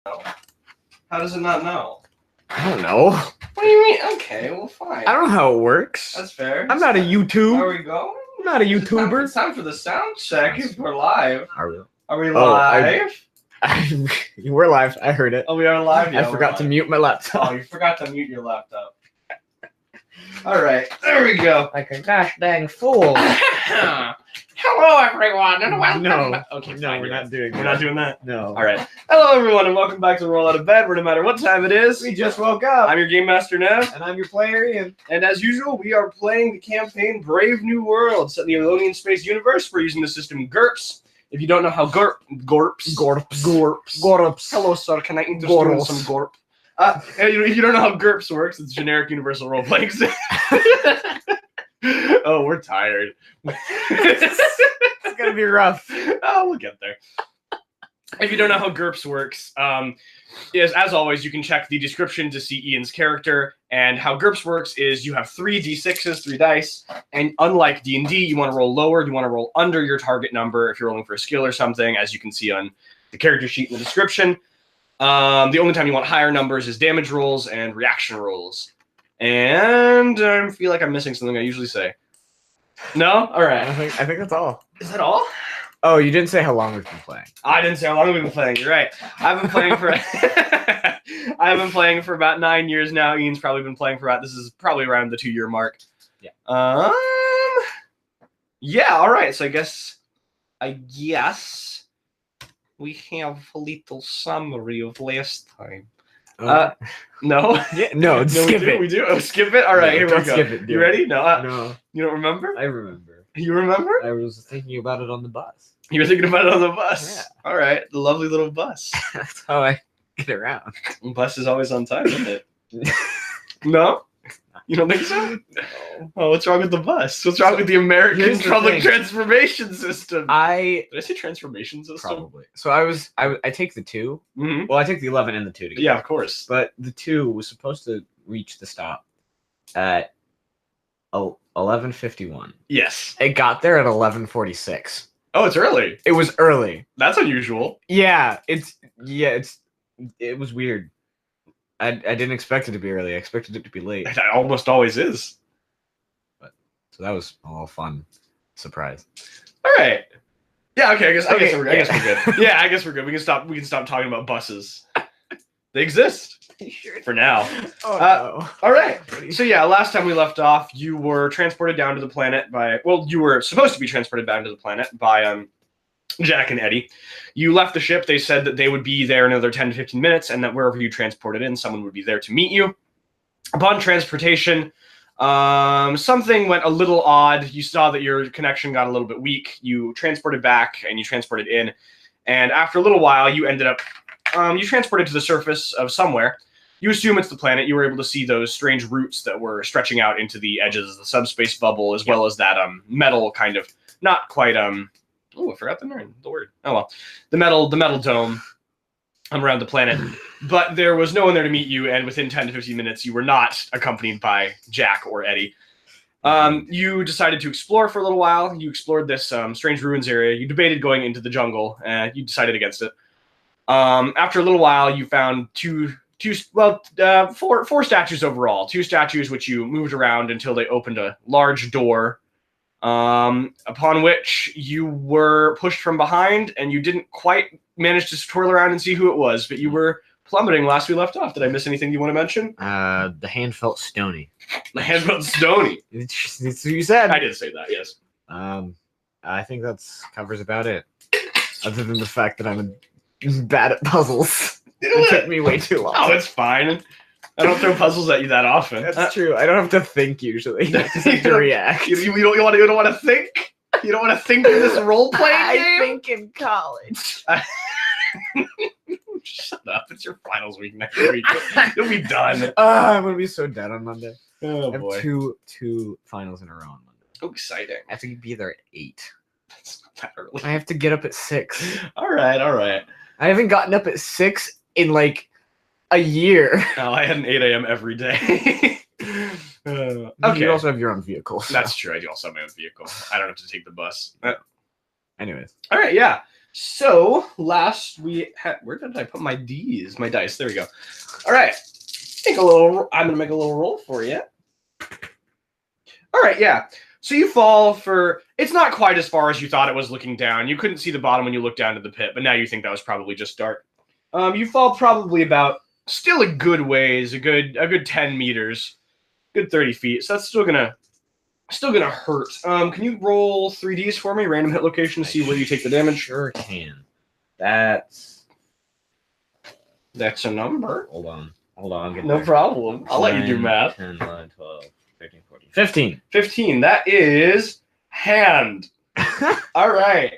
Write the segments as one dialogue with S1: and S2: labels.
S1: How does it not know?
S2: I don't know.
S1: What do you mean? Okay, well, fine.
S2: I don't know how it works.
S1: That's fair.
S2: I'm not a
S1: Are
S2: YouTube.
S1: we going?
S2: I'm not a YouTuber.
S1: It's time for the sound check. We're live.
S2: Are we?
S1: Are we live?
S2: We're live. I heard it.
S1: Oh, we are live? Yeah,
S2: I forgot to mute my laptop.
S1: Oh, you forgot to mute your laptop. All right, there we go.
S2: Like a gosh dang fool.
S1: Hello, everyone, and welcome.
S2: No.
S1: Okay,
S2: No,
S1: fine,
S2: we're not doing that.
S1: We're not doing that.
S2: No.
S1: All right. Hello, everyone, and welcome back to Roll Out of Bed, where no matter what time it is,
S2: We just woke up.
S1: I'm your Game Master, Nev.
S2: And I'm your player, Ian.
S1: And as usual, we are playing the campaign Brave New World, set in the Elonian space universe. We're using the system GURPS. If you don't know how GURPS. Hello, sir. Can I introduce some GURP? If you don't know how GURPS works, it's generic universal role playing. Oh, we're tired.
S2: It's gonna be rough.
S1: Oh, we'll get there. If you don't know how GURPS works, as always, you can check the description to see Ian's character. And how GURPS works is you have 3 d6s, 3 dice, and unlike D&D, you want to roll lower, you want to roll under your target number if you're rolling for a skill or something, as you can see on the character sheet in the description. The only time you want higher numbers is damage rolls and reaction rolls. And I feel like I'm missing something I usually say. No? All right.
S2: I think that's all.
S1: Is that all?
S2: Oh, you didn't say how long we've been playing.
S1: I didn't say how long we've been playing. You're right. I've been playing for I've been playing for about 9 years now. Ian's probably been playing for about, this is probably around the 2-year mark.
S2: Yeah.
S1: Yeah, all right. So I guess we have a little summary of last time. No.
S2: Yeah, no, skip it.
S1: We do. Oh, skip it. All right, here we go.
S2: Skip it,
S1: you ready? No.
S2: No.
S1: You don't remember?
S2: I remember.
S1: You remember?
S2: I was thinking about it on the bus.
S1: You were thinking about it on the bus.
S2: Yeah.
S1: All right, the lovely little bus.
S2: That's how I get around.
S1: Bus is always on time, isn't it? No? You don't think so?
S2: No.
S1: Oh, what's wrong with the bus? What's wrong with the American
S2: Here's the
S1: public
S2: thing.
S1: transportation system? Did I say transformation system?
S2: Probably. So I take the 2.
S1: Mm-hmm.
S2: Well, I take the 11 and the 2 together.
S1: Yeah, of course.
S2: But the 2 was supposed to reach the stop at 11:51.
S1: Yes.
S2: It got there at 11:46.
S1: Oh, it's early.
S2: It was early.
S1: That's unusual.
S2: Yeah, it was weird. I didn't expect it to be early. I expected it to be late.
S1: It almost always is.
S2: So that was a little fun surprise.
S1: All right. Yeah. Okay. I guess we're good.
S2: Yeah.
S1: Yeah. I guess we're good. We can stop talking about buses. They exist for now.
S2: Oh no.
S1: All right. So yeah, last time we left off, you were transported down to the planet by. Well, you were supposed to be transported down to the planet by Jack and Eddie. You left the ship. They said that they would be there in another 10 to 15 minutes, and that wherever you transported in, someone would be there to meet you. Upon transportation, something went a little odd. You saw that your connection got a little bit weak. You transported back, and you transported in, and after a little while, you ended up. You transported to the surface of somewhere. You assume it's the planet. You were able to see those strange roots that were stretching out into the edges of the subspace bubble, as well as that metal kind of not quite Oh, I forgot the word. Oh well, the metal dome around the planet. But there was no one there to meet you, and within 10 to 15 minutes, you were not accompanied by Jack or Eddie. You decided to explore for a little while. You explored this strange ruins area. You debated going into the jungle. You decided against it. After a little while, you found four statues overall. 2 statues which you moved around until they opened a large door. Upon which you were pushed from behind, and you didn't quite manage to twirl around and see who it was, but you were plummeting last we left off. Did I miss anything you want to mention?
S2: The hand felt stony.
S1: The hand felt stony.
S2: It's what you said.
S1: I did say that, yes.
S2: I think that's covers about it. Other than the fact that I'm bad at puzzles. It took me way too long.
S1: Oh, it's fine. I don't throw puzzles at you that often.
S2: That's true. I don't have to think usually. I just have to react.
S1: You don't want to think? You don't want to think in this role-playing game?
S2: I think in college.
S1: Shut up. It's your finals week next week. You'll be done.
S2: I'm going to be so dead on Monday.
S1: Oh,
S2: I have
S1: boy.
S2: two finals in a row on Monday.
S1: Oh, exciting.
S2: I have to be there at 8.
S1: That's not that early.
S2: I have to get up at 6.
S1: All right.
S2: I haven't gotten up at 6 in like a year.
S1: Oh, I had an 8 a.m. every day. Okay.
S2: You also have your own vehicle. So.
S1: That's true. I do also have my own vehicle. I don't have to take the bus.
S2: Anyways.
S1: All right, yeah. So last we had, where did I put my D's? My dice. There we go. All right. I'm gonna make a little roll for you. All right, yeah. So you fall for. It's not quite as far as you thought it was looking down. You couldn't see the bottom when you looked down to the pit, but now you think that was probably just dark. You fall probably about still a good ways, a good 10 meters, good 30 feet. So that's still gonna hurt. Can you roll 3Ds for me? Random hit location to see where you take the damage.
S2: Sure can. That's
S1: a number.
S2: Hold on. Get
S1: No
S2: there.
S1: problem. I'll let you do
S2: 9,
S1: math.
S2: 10, 11, 12, 13, 14, 15.
S1: 15. That is hand. All right.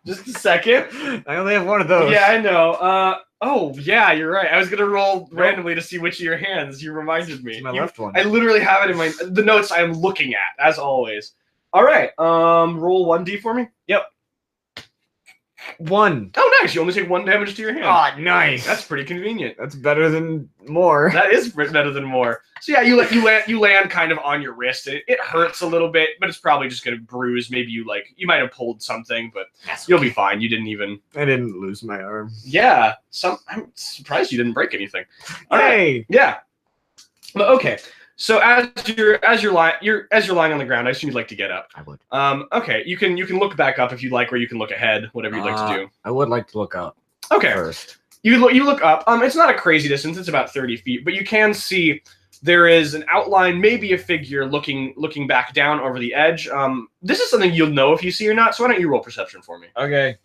S1: Just a second.
S2: I only have one of those.
S1: Yeah, I know. Oh, yeah, you're right. I was gonna roll randomly to see which of your hands. You reminded me.
S2: It's my left one.
S1: I literally have it in the notes I am looking at, as always. All right. Roll 1d for me.
S2: Yep. 1.
S1: Oh, nice. You only take 1 damage to your hand.
S2: Oh, nice.
S1: That's pretty convenient.
S2: That's better than more.
S1: That is better than more. So yeah, you land kind of on your wrist. It hurts a little bit, but it's probably just gonna bruise. Maybe you might have pulled something, but you'll be fine. You didn't even.
S2: I didn't lose my arm.
S1: Yeah. I'm surprised you didn't break anything. All right.
S2: Hey.
S1: Yeah. But okay. So as you're lying on the ground, I assume you'd like to get up.
S2: I would.
S1: Okay. You can look back up if you'd like, or you can look ahead. Whatever you'd like to do.
S2: I would like to look up.
S1: Okay.
S2: First.
S1: You look up. It's not a crazy distance. It's about 30 feet, but you can see there is an outline, maybe a figure looking back down over the edge. This is something you'll know if you see or not. So why don't you roll perception for me?
S2: Okay.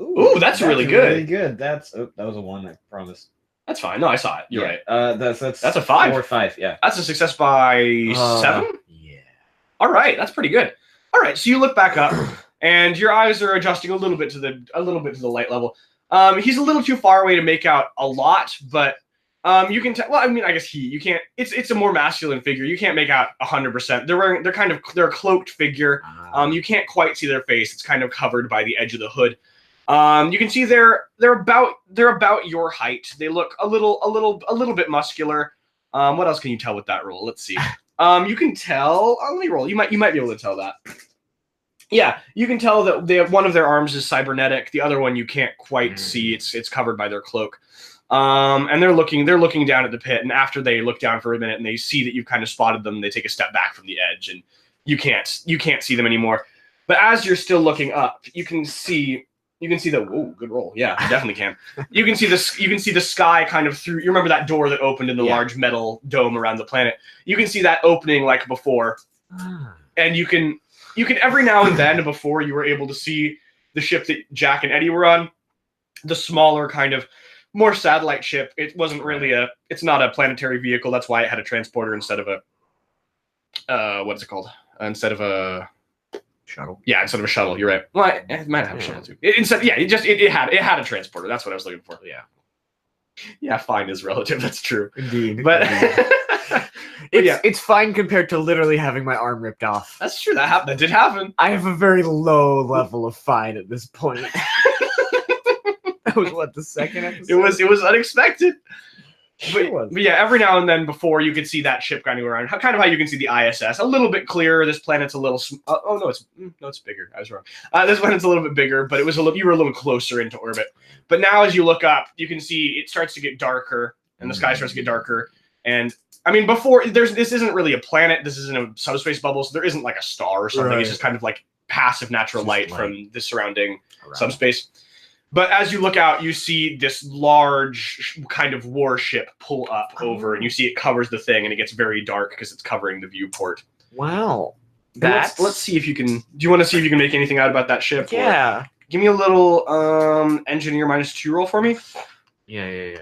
S1: Ooh, that's really good.
S2: Really good. That was a 1. I promised.
S1: That's fine. No, I saw it. You're right.
S2: That's
S1: a 5.
S2: 4 or 5. Yeah.
S1: That's a success by 7.
S2: Yeah.
S1: All right, that's pretty good. All right, so you look back up, and your eyes are adjusting a little bit to the light level. He's a little too far away to make out a lot, but you can tell. Well, I mean, I guess you can't. It's a more masculine figure. You can't make out 100%. They're a cloaked figure. You can't quite see their face. It's kind of covered by the edge of the hood. You can see they're about your height. They look a little bit muscular. What else can you tell with that roll? Let's see. You can tell. Let me roll. You might be able to tell that. Yeah, you can tell that one of their arms is cybernetic. The other one you can't quite see. It's covered by their cloak. And they're looking down at the pit. And after they look down for a minute and they see that you've kind of spotted them, they take a step back from the edge, and you can't see them anymore. But as you're still looking up, you can see that. Whoa, good roll. Yeah, you definitely can. You can see this. You can see the sky kind of through. You remember that door that opened in the large metal dome around the planet? You can see that opening like before, and you can every now and then, before you were able to see the ship that Jack and Eddie were on, the smaller kind of more satellite ship. It wasn't really it's not a planetary vehicle. That's why it had a transporter instead of a what's it called? Instead of a
S2: shuttle.
S1: Yeah, instead of a shuttle. You're right. Well, it might have a shuttle too. It had a transporter. That's what I was looking for. Yeah. Yeah, fine is relative. That's true.
S2: Indeed.
S1: But
S2: it's fine compared to literally having my arm ripped off.
S1: That's true. That did happen.
S2: I have a very low level of fine at this point. That was what, the second episode?
S1: It was unexpected.
S2: But
S1: yeah, every now and then before you could see that ship kind of around, kind of how you can see the ISS a little bit clearer. This planet's a little. It's bigger. I was wrong. This planet's a little bit bigger, but you were a little closer into orbit. But now, as you look up, you can see it starts to get darker, and the sky starts to get darker. And I mean, before this isn't really a planet. This isn't a subspace bubble, so there isn't like a star or something. Right. It's just kind of like passive natural light from the surrounding subspace. But as you look out, you see this large kind of warship pull up over, and you see it covers the thing, and it gets very dark because it's covering the viewport.
S2: Wow.
S1: Let's see if you can. Do you want to see if you can make anything out about that ship?
S2: Yeah.
S1: Give me a little engineer -2 roll for me.
S2: Yeah.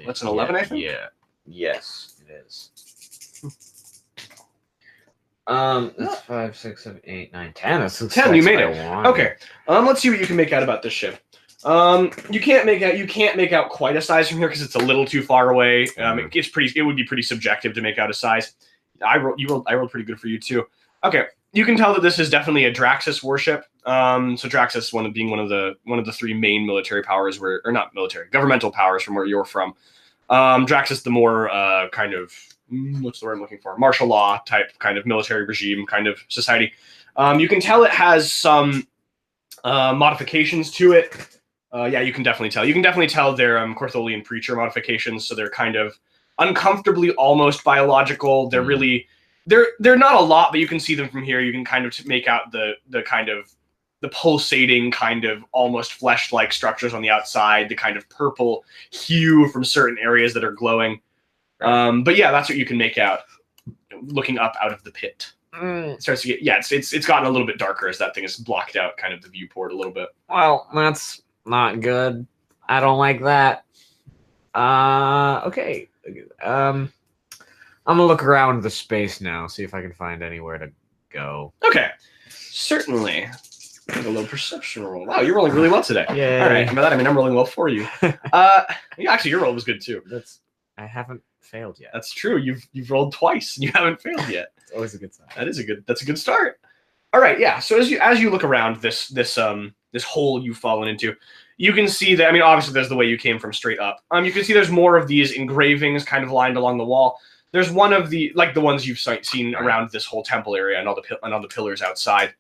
S1: That's an 11, I think.
S2: Yeah. Yes, it is. That's 5, 6, 7, 8, 9, 10. That's
S1: 10. You made it. Okay. Let's see what you can make out about this ship. You can't make out quite a size from here because it's a little too far away. It would be pretty subjective to make out a size. I rolled pretty good for you too. Okay. You can tell that this is definitely a Draxus warship. So Draxus being one of the 3 main military powers governmental powers from where you're from. Draxus, the more kind of what's the word I'm looking for? Martial law type kind of military regime kind of society. You can tell it has some modifications to it. Yeah, you can definitely tell. You can definitely tell they're Cortholian preacher modifications, so they're kind of uncomfortably almost biological. They're really they're not a lot, but you can see them from here. You can kind of make out the kind of the pulsating kind of almost flesh-like structures on the outside, the kind of purple hue from certain areas that are glowing. But yeah, that's what you can make out looking up out of the pit. It starts to get it's gotten a little bit darker as that thing has blocked out kind of the viewport a little bit.
S2: Well, that's not good. I don't like that. Okay. I'm gonna look around the space now, see if I can find anywhere to go.
S1: Okay, certainly. Make a little perception roll. Wow, you're rolling really well today.
S2: Yeah.
S1: All right, and by that I mean I'm rolling well for you. Actually, your roll was good too.
S2: I haven't failed yet.
S1: That's true. You've rolled twice and you haven't failed yet.
S2: It's always a good sign.
S1: That's a good start. All right, yeah. So as you look around this hole you've fallen into, you can see that. I mean, obviously, there's the way you came from straight up. You can see there's more of these engravings kind of lined along the wall. There's one of the ones you've seen around this whole temple area and all the pillars outside.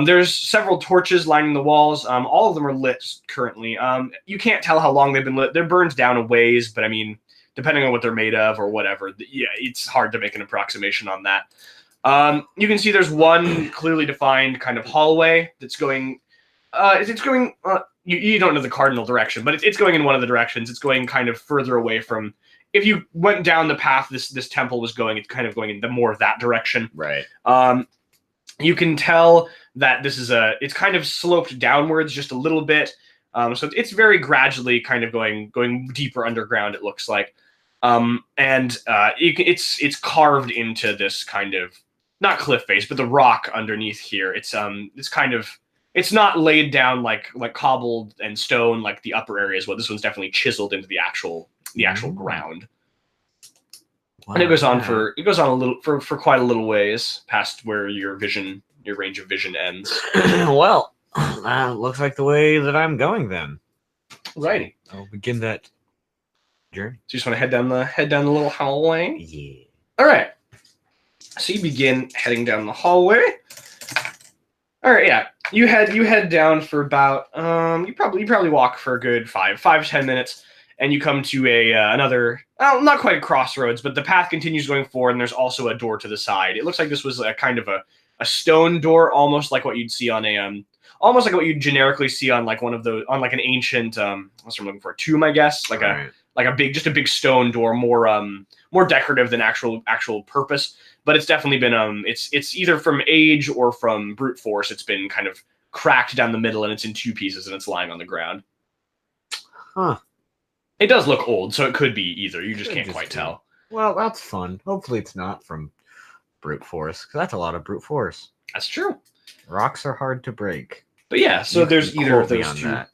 S1: There's several torches lining the walls. All of them are lit currently. You can't tell how long they've been lit. They're burned down a ways, but I mean, depending on what they're made of or whatever, yeah, it's hard to make an approximation on that. You can see there's one clearly defined kind of hallway that's going. It's going. You don't know the cardinal direction, but it's going in one of the directions. It's going kind of further away from. If you went down the path this temple was going, it's kind of going in the more of that direction.
S2: Right.
S1: You can tell that this is it's kind of sloped downwards just a little bit. So it's very gradually kind of going deeper underground, it looks like. It's carved into this kind of not cliff face, but the rock underneath here. It's not laid down like cobbled and stone like the upper areas. Well, this one's definitely chiseled into the actual ground. Wow, and it goes on a little for quite a little ways past where your range of vision ends.
S2: Well, looks like the way that I'm going then.
S1: Righty.
S2: I'll begin that journey.
S1: So you just want to head down the little hallway?
S2: Yeah.
S1: All right. So you begin heading down the hallway. All right, yeah. You head down for about you probably walk for a good 5-10 minutes, and you come to another not quite a crossroads, but the path continues going forward, and there's also a door to the side. It looks like this was a kind of a stone door, almost like what you'd see on almost like what you generically see on like one of those on like an ancient what's I'm looking for, a tomb, I guess, like a big stone door, more decorative than actual purpose. But it's definitely been it's either from age or from brute force. It's been kind of cracked down the middle, and it's in two pieces, and it's lying on the ground.
S2: Huh.
S1: It does look old, so it could be either. You just can't quite tell.
S2: Well, that's fun. Hopefully it's not from brute force, because that's a lot of brute force.
S1: That's true.
S2: Rocks are hard to break.
S1: But yeah, so there's either of those
S2: on
S1: two.
S2: That.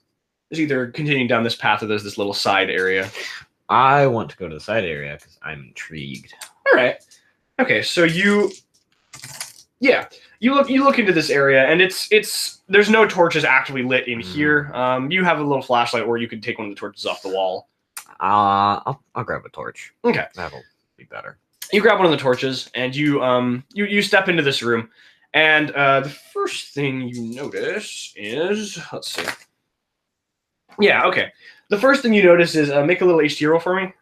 S1: There's either continuing down this path or there's this little side area.
S2: I want to go to the side area because I'm intrigued.
S1: All right. Okay, so you look into this area, and it's there's no torches actively lit in here. You have a little flashlight, or you could take one of the torches off the wall.
S2: I'll grab a torch.
S1: Okay,
S2: that'll be better.
S1: You grab one of the torches, and you step into this room, and the first thing you notice is, let's see. Yeah, okay. The first thing you notice is make a little HT roll for me.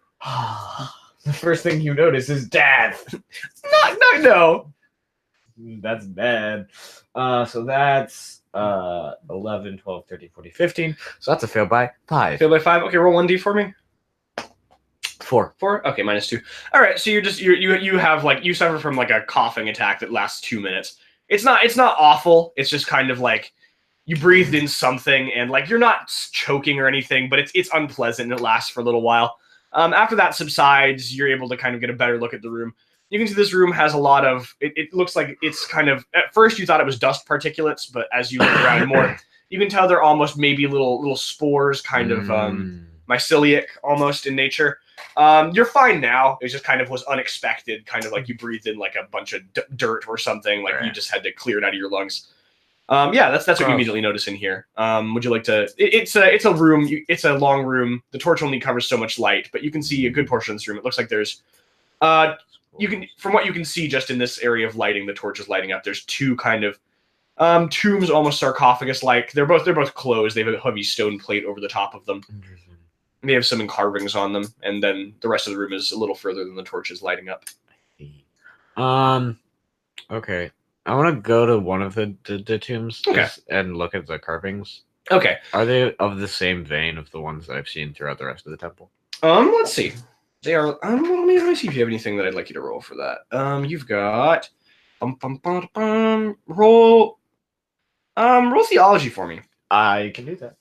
S2: The first thing you notice is death.
S1: No.
S2: That's bad. So that's 11, 12, 13, 14, 15. So that's a fail by 5.
S1: Fail by 5. Okay, roll 1d for me.
S2: 4.
S1: 4. Okay, -2. All right, so you have like you suffer from like a coughing attack that lasts 2 minutes. It's not awful. It's just kind of like you breathed in something, and like you're not choking or anything, but it's unpleasant and it lasts for a little while. After that subsides, you're able to kind of get a better look at the room. You can see this room has a lot of. It looks like it's kind of. At first, you thought it was dust particulates, but as you look around more, you can tell they're almost maybe little spores, kind of myceliac almost in nature. You're fine now. It just kind of was unexpected, kind of like you breathed in like a bunch of dirt or something, like you just had to clear it out of your lungs. Yeah, that's what you immediately notice in here. Would you like to? It's a room. It's a long room. The torch only covers so much light, but you can see a good portion of this room. It looks like there's, from what you can see just in this area of lighting, the torch is lighting up. There's two kind of Tombs, almost sarcophagus-like. They're both closed. They have a heavy stone plate over the top of them.
S2: Interesting.
S1: They have some carvings on them, and then the rest of the room is a little further than the torches lighting up.
S2: Okay. I want to go to one of the tombs
S1: Okay.
S2: and look at the carvings.
S1: Okay.
S2: Are they of the same vein of the ones that I've seen throughout the rest of the temple?
S1: Let's see. They are. Let me see if you have anything that I'd like you to roll for that. You've got. Roll. Roll theology for me.
S2: I can do that.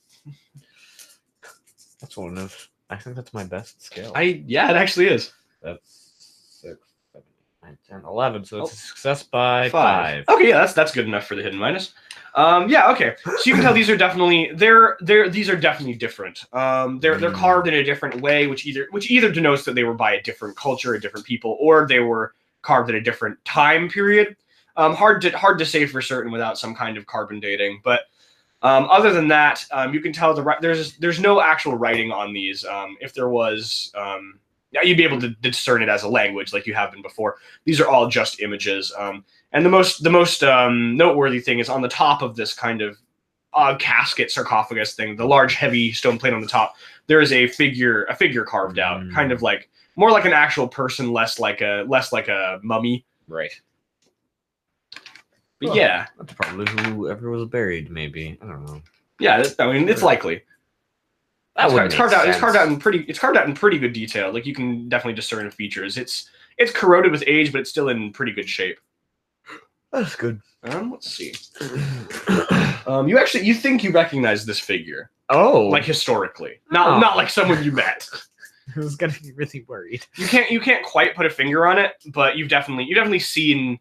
S2: That's one of. I think that's my best skill.
S1: Yeah, it actually is.
S2: That's 6, 7, 8, 9, 10, 11. So it's a success by 5.
S1: Okay, yeah, that's good enough for the hidden minus. Yeah, okay. So you can tell these are definitely these are definitely different. They're carved in a different way, which either denotes that they were by a different culture, a different people, or they were carved at a different time period. Hard to say for certain without some kind of carbon dating, but other than that, you can tell there's no actual writing on these. If there was, you'd be able to discern it as a language like you have been before. These are all just images. And the most noteworthy thing is on the top of this kind of casket sarcophagus thing, the large heavy stone plate on the top. There is a figure carved out, kind of like more like an actual person, less like a mummy.
S2: Right.
S1: But yeah,
S2: that's probably whoever was buried. Maybe, I don't know.
S1: Yeah, I mean it's likely. It's carved out in pretty good detail. Like you can definitely discern features. It's corroded with age, but it's still in pretty good shape.
S2: That's good.
S1: Let's see. You think you recognize this figure?
S2: Oh,
S1: like historically, not like someone you met.
S2: I was gonna be really worried.
S1: You can't quite put a finger on it, but you've definitely seen.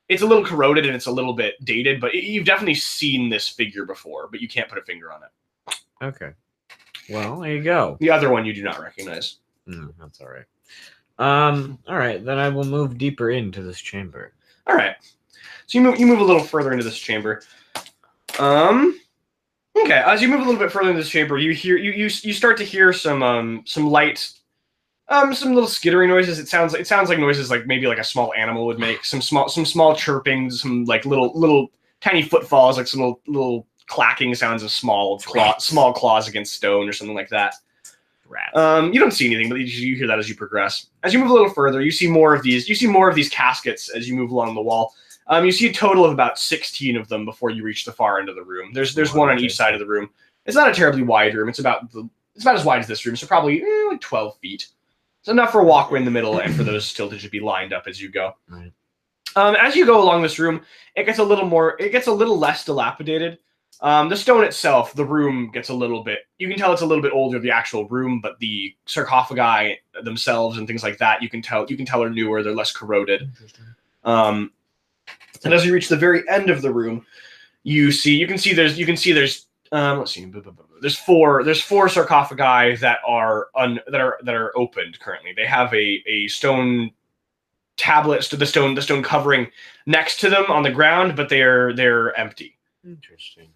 S1: It's a little corroded and it's a little bit dated, but you've definitely seen this figure before, but you can't put a finger on it.
S2: Okay. Well, there you go.
S1: The other one you do not recognize.
S2: That's all right. All right, then I will move deeper into this chamber.
S1: All right. So you move a little further into this chamber. Okay, as you move a little bit further into this chamber, you start to hear some light, some little skittering noises. It sounds like noises like maybe like a small animal would make. Some small chirping, some like little tiny footfalls, like some little clacking sounds of small claws against stone or something like that. You don't see anything, but you hear that as you progress. As you move a little further, you see more of these. You see more of these caskets as you move along the wall. You see a total of about 16 of them before you reach the far end of the room. There's one on each side of the room. It's not a terribly wide room. It's about as wide as this room, so probably like 12 feet. It's enough for a walkway in the middle and for those still to just be lined up as you go.
S2: Right.
S1: As you go along this room, it gets a little less dilapidated. The stone itself, the room gets a little bit. You can tell it's a little bit older, the actual room, but the sarcophagi themselves and things like that, you can tell are newer. They're less corroded. And as you reach the very end of the room, you can see there's let's see, there's four sarcophagi that are opened currently. They have a stone tablet to the stone covering next to them on the ground, but they're empty.
S2: Interesting.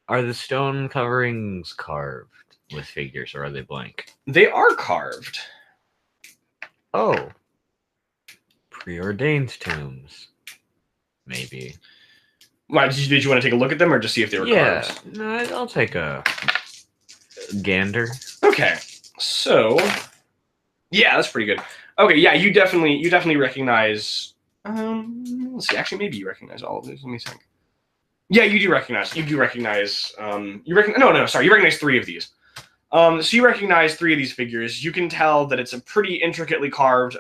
S2: Are the stone coverings carved with figures, or are they blank?
S1: They are carved.
S2: Oh. Preordained tombs. Maybe.
S1: Why, did you want to take a look at them or just see if they were carved?
S2: No, I'll take a gander.
S1: Okay. So, yeah, that's pretty good. Okay, yeah, you definitely recognize. Let's see. Actually, maybe you recognize all of these. Let me think. Yeah, you do recognize. You recognize 3 of these. So you recognize 3 of these figures. You can tell that it's a pretty intricately carved.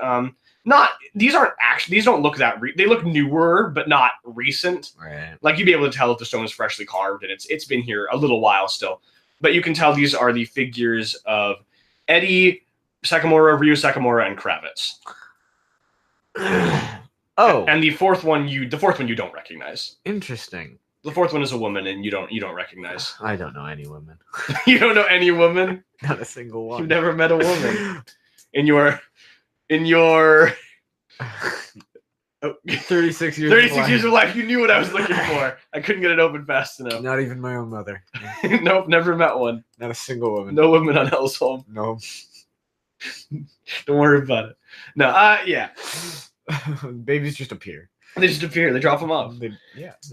S1: These don't look that. They look newer, but not recent.
S2: Right.
S1: Like you'd be able to tell if the stone is freshly carved and it's been here a little while still. But you can tell these are the figures of Eddie, Sakamura, Ryu Sakamura, and Kravitz.
S2: Oh.
S1: And the fourth one you don't recognize.
S2: Interesting.
S1: The fourth one is a woman, and you don't recognize.
S2: I don't know any women.
S1: You don't know any woman?
S2: Not a single one.
S1: You've never met a woman in your
S2: 36 years.
S1: 36 years of life. You knew what I was looking for. I couldn't get it open fast enough.
S2: Not even my own mother.
S1: Nope, never met one.
S2: Not a single woman.
S1: No women on Hell's Home.
S2: No.
S1: Don't worry about it. No. Yeah.
S2: Babies just appear.
S1: They just appear. They drop them off.
S2: They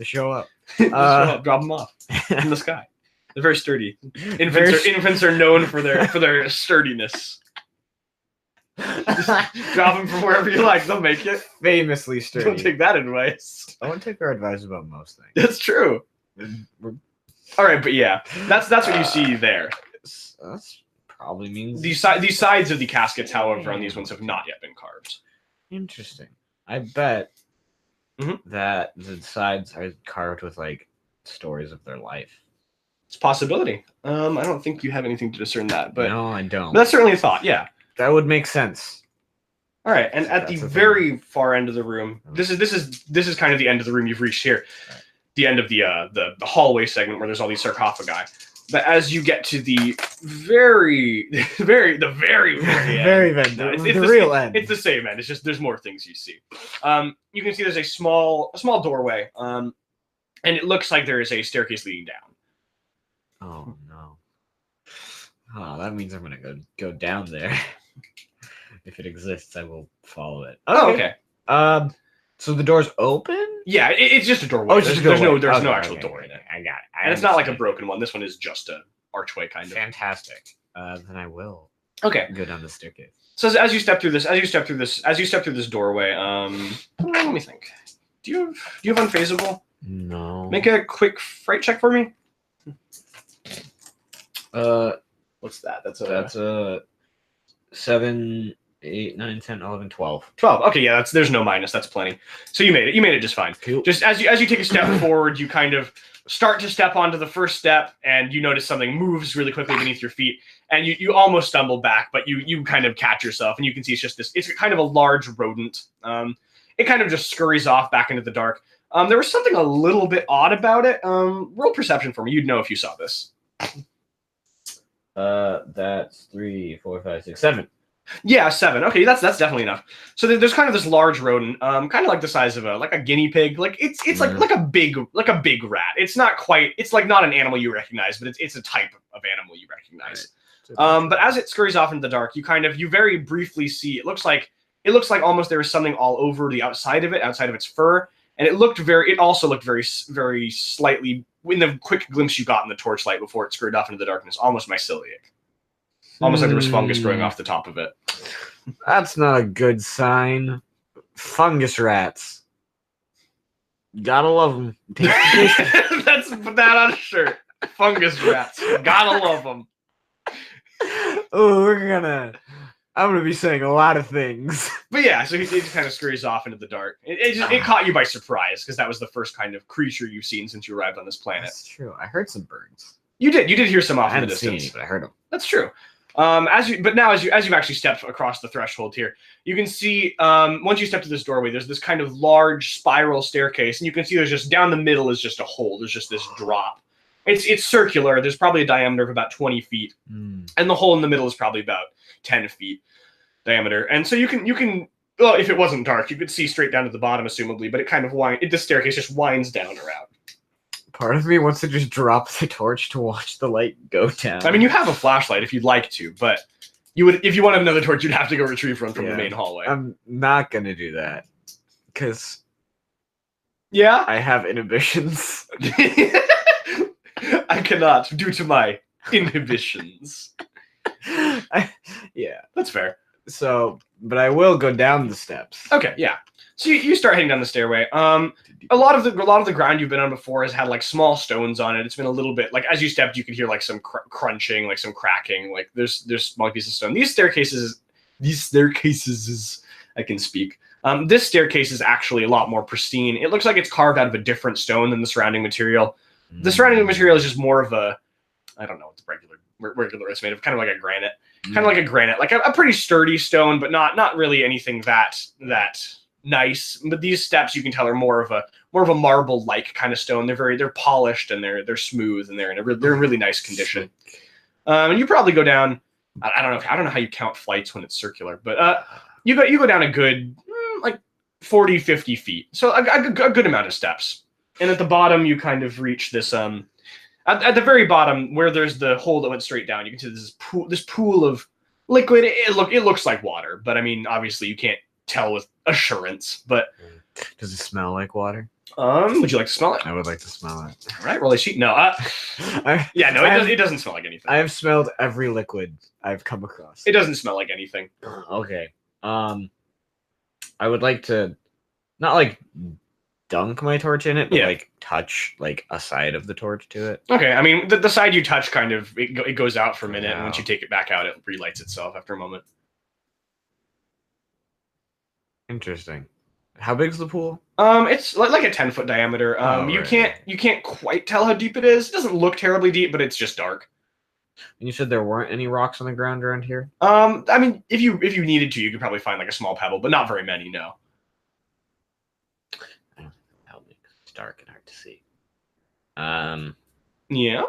S2: show up.
S1: Just show up, drop them off in the sky. They're very sturdy. Infants are known for their sturdiness. Just drop them from wherever you like. They'll make it.
S2: Famously sturdy.
S1: Don't take that advice.
S2: I won't take our advice about most things.
S1: That's true. All right, but yeah, that's what you see there.
S2: That's probably means
S1: These sides of the caskets, however, on these ones have not yet been carved.
S2: Interesting. I bet that the sides are carved with like stories of their life.
S1: It's a possibility. I don't think you have anything to discern that, but
S2: no, I don't.
S1: But that's certainly a thought. Yeah.
S2: That would make sense.
S1: All right, and at the very far end of the room, this is kind of the end of the room you've reached here, the end of the hallway segment where there's all these sarcophagi. But as you get to the very end,
S2: The real end.
S1: It's the same end. It's just there's more things you see. You can see there's a small doorway, and it looks like there is a staircase leading down.
S2: Oh no! Oh, that means I'm gonna go down there. If it exists, I will follow it.
S1: Okay.
S2: So the door's open?
S1: Yeah, it's just a doorway.
S2: Oh, it's just a doorway.
S1: There's no actual door in it.
S2: I got it.
S1: And it's not like a broken one. This one is just an archway kind of.
S2: Fantastic. Then I will.
S1: Okay.
S2: Go down the staircase.
S1: So as you step through this doorway, let me think. Do you have unfazable?
S2: No.
S1: Make a quick fright check for me. What's that? That's
S2: a 7, 8, 9, 10, 11, 12.
S1: 12. Okay, yeah, there's no minus. That's plenty. So you made it. You made it just fine.
S2: Cool.
S1: Just as you take a step forward, you kind of start to step onto the first step, and you notice something moves really quickly beneath your feet, and you almost stumble back, but you kind of catch yourself, and you can see it's just this. It's kind of a large rodent. It kind of just scurries off back into the dark. There was something a little bit odd about it. Roll perception for me. You'd know if you saw this.
S2: That's 3, 4, 5, 6, 7.
S1: Yeah, 7. Okay, that's definitely enough. So there's kind of this large rodent, kind of like the size of a guinea pig. Like it's like a big rat. It's not quite. It's like not an animal you recognize, but it's a type of animal you recognize. Right. But as it scurries off into the dark, you very briefly see. It looks like almost there was something all over the outside of its fur, and it also looked very very slightly in the quick glimpse you got in the torchlight before it scurried off into the darkness, almost myceliac. Almost like there was fungus growing off the top of it.
S2: That's not a good sign. Fungus rats. Gotta love them.
S1: Let's put that on a shirt. Fungus rats. Gotta love them.
S2: Oh, I'm gonna be saying a lot of things.
S1: But yeah, so he just kind of scurries off into the dark. It caught you by surprise because that was the first kind of creature you've seen since you arrived on this planet.
S2: That's true. I heard some birds.
S1: You did hear some off in the distance.
S2: I hadn't seen any, but I heard them. That's
S1: true. As you've actually stepped across the threshold here, you can see once you step to this doorway, there's this kind of large spiral staircase, and you can see there's just down the middle is just a hole. There's just this drop. It's circular. There's probably a diameter of about 20 feet, and the hole in the middle is probably about 10 feet diameter. And so you can well, if it wasn't dark, you could see straight down to the bottom, assumably, but it kind of the staircase just winds down around.
S2: Part of me wants to just drop the torch to watch the light go down.
S1: I mean, you have a flashlight if you'd like to, but if you wanted another torch, you'd have to go retrieve one from the main hallway.
S2: I'm not going to do that because
S1: I
S2: have inhibitions.
S1: I cannot due to my inhibitions. That's fair.
S2: So, but I will go down the steps.
S1: Okay, yeah. So you start heading down the stairway. A lot of the ground you've been on before has had like small stones on it. It's been a little bit like as you stepped, you could hear like some crunching, like some cracking. Like there's small pieces of stone. These staircases, I can speak. This staircase is actually a lot more pristine. It looks like it's carved out of a different stone than the surrounding material. The surrounding material is just more of a, I don't know what the regular is made of, kind of like a granite. Kind of like a granite, like a pretty sturdy stone, but not really anything that nice. But these steps you can tell are more of a marble-like kind of stone. They're polished and they're smooth and they're in really nice condition. And you probably go down. I don't know how you count flights when it's circular, but you go down a good like 40, 50 feet. So a good amount of steps. And at the bottom you kind of reach this at the very bottom where there's the hole that went straight down. You can see this pool of liquid. It looks like water, but I mean obviously you can't tell with assurance, but
S2: Does it smell like water?
S1: Would you like to smell it?
S2: I would like to smell it.
S1: All right, roll a sheet. No, yeah, no, it doesn't smell like anything.
S2: I have smelled every liquid I've come across.
S1: It doesn't smell like anything.
S2: Okay. I would like to not like dunk my torch in it, but like touch like a side of the torch to it.
S1: Okay, I mean the side you touch kind of it goes out for a minute, and once you take it back out, it relights itself after a moment.
S2: Interesting. How big is the pool?
S1: It's like a 10-foot diameter. You can't quite tell how deep it is. It doesn't look terribly deep, but it's just dark.
S2: And you said there weren't any rocks on the ground around here?
S1: I mean, if you needed to, you could probably find like a small pebble, but not very many. No.
S2: Help me. It's dark and hard to see.
S1: Yeah.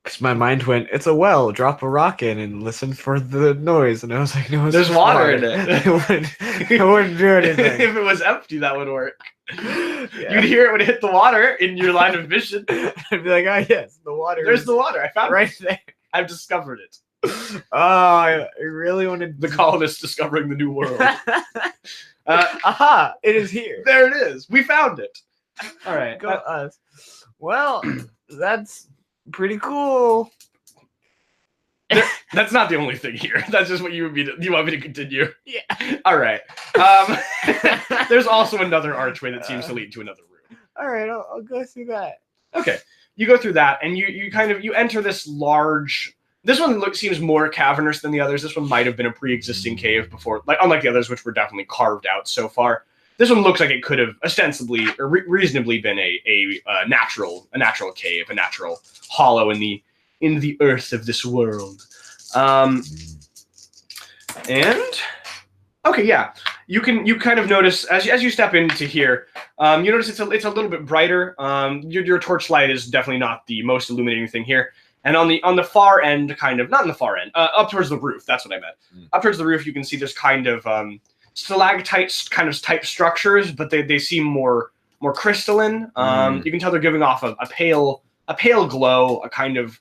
S2: Because my mind went, it's a well. Drop a rock in and listen for the noise. And I was like, no,
S1: there's water in it.
S2: It wouldn't do anything.
S1: If it was empty, that would work. Yeah. You'd hear it when it hit the water in your line of vision.
S2: I'd be like, oh yes, the water.
S1: There's the water. I found
S2: right
S1: it.
S2: there.
S1: I've discovered it.
S2: Oh, I really wanted
S1: the colonists discovering the new world.
S2: Aha! It is here.
S1: There it is. We found it. All right.
S2: Go us. Well, that's pretty cool.
S1: That's not the only thing here. That's just what you would be. You want me to continue?
S2: Yeah.
S1: All right. There's also another archway that seems to lead to another room.
S2: All right, I'll go through that.
S1: Okay, you go through that, and you enter this large. This one seems more cavernous than the others. This one might have been a pre-existing cave before, like unlike the others, which were definitely carved out so far. This one looks like it could have ostensibly or reasonably been a natural cave, a natural hollow in the earth of this world. And okay, yeah, you kind of notice as you step into here, you notice it's a little bit brighter. Your torchlight is definitely not the most illuminating thing here. And on the far end, kind of not on the far end, up towards the roof. That's what I meant. Up towards the roof, you can see there's kind of stalactites kind of type structures, but they seem more crystalline. You can tell they're giving off a pale glow, a kind of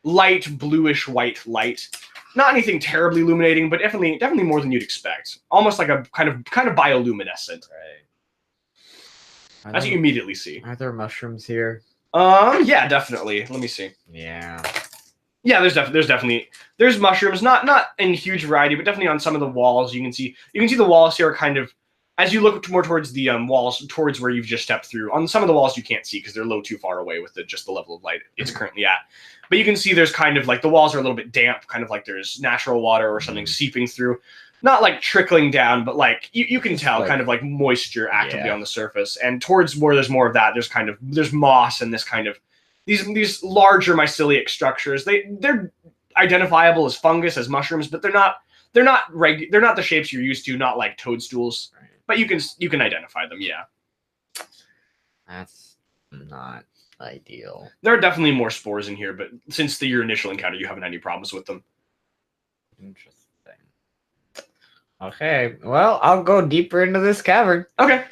S1: light bluish white light. Not anything terribly illuminating, but definitely more than you'd expect. Almost like a kind of bioluminescent.
S2: Right.
S1: That's what you immediately see.
S2: Are there mushrooms here?
S1: Yeah, definitely. Let me see.
S2: Yeah.
S1: Yeah, there's mushrooms, not in huge variety, but definitely on some of the walls. You can see the walls here are kind of, as you look more towards the walls, towards where you've just stepped through. On some of the walls you can't see because they're a little too far away with just the level of light it's currently at. But you can see there's kind of like the walls are a little bit damp, kind of like there's natural water or something seeping through. Not like trickling down, but like you can tell kind of like moisture actively on the surface. And towards where there's more of that, there's moss and this kind of these larger mycelial structures. They're identifiable as fungus, as mushrooms, but they're not the shapes you're used to, not like toadstools. Right. But you can identify them, yeah.
S2: That's not ideal.
S1: There are definitely more spores in here, but since your initial encounter, you haven't had any problems with them.
S2: Interesting. Okay, well, I'll go deeper into this cavern.
S1: Okay.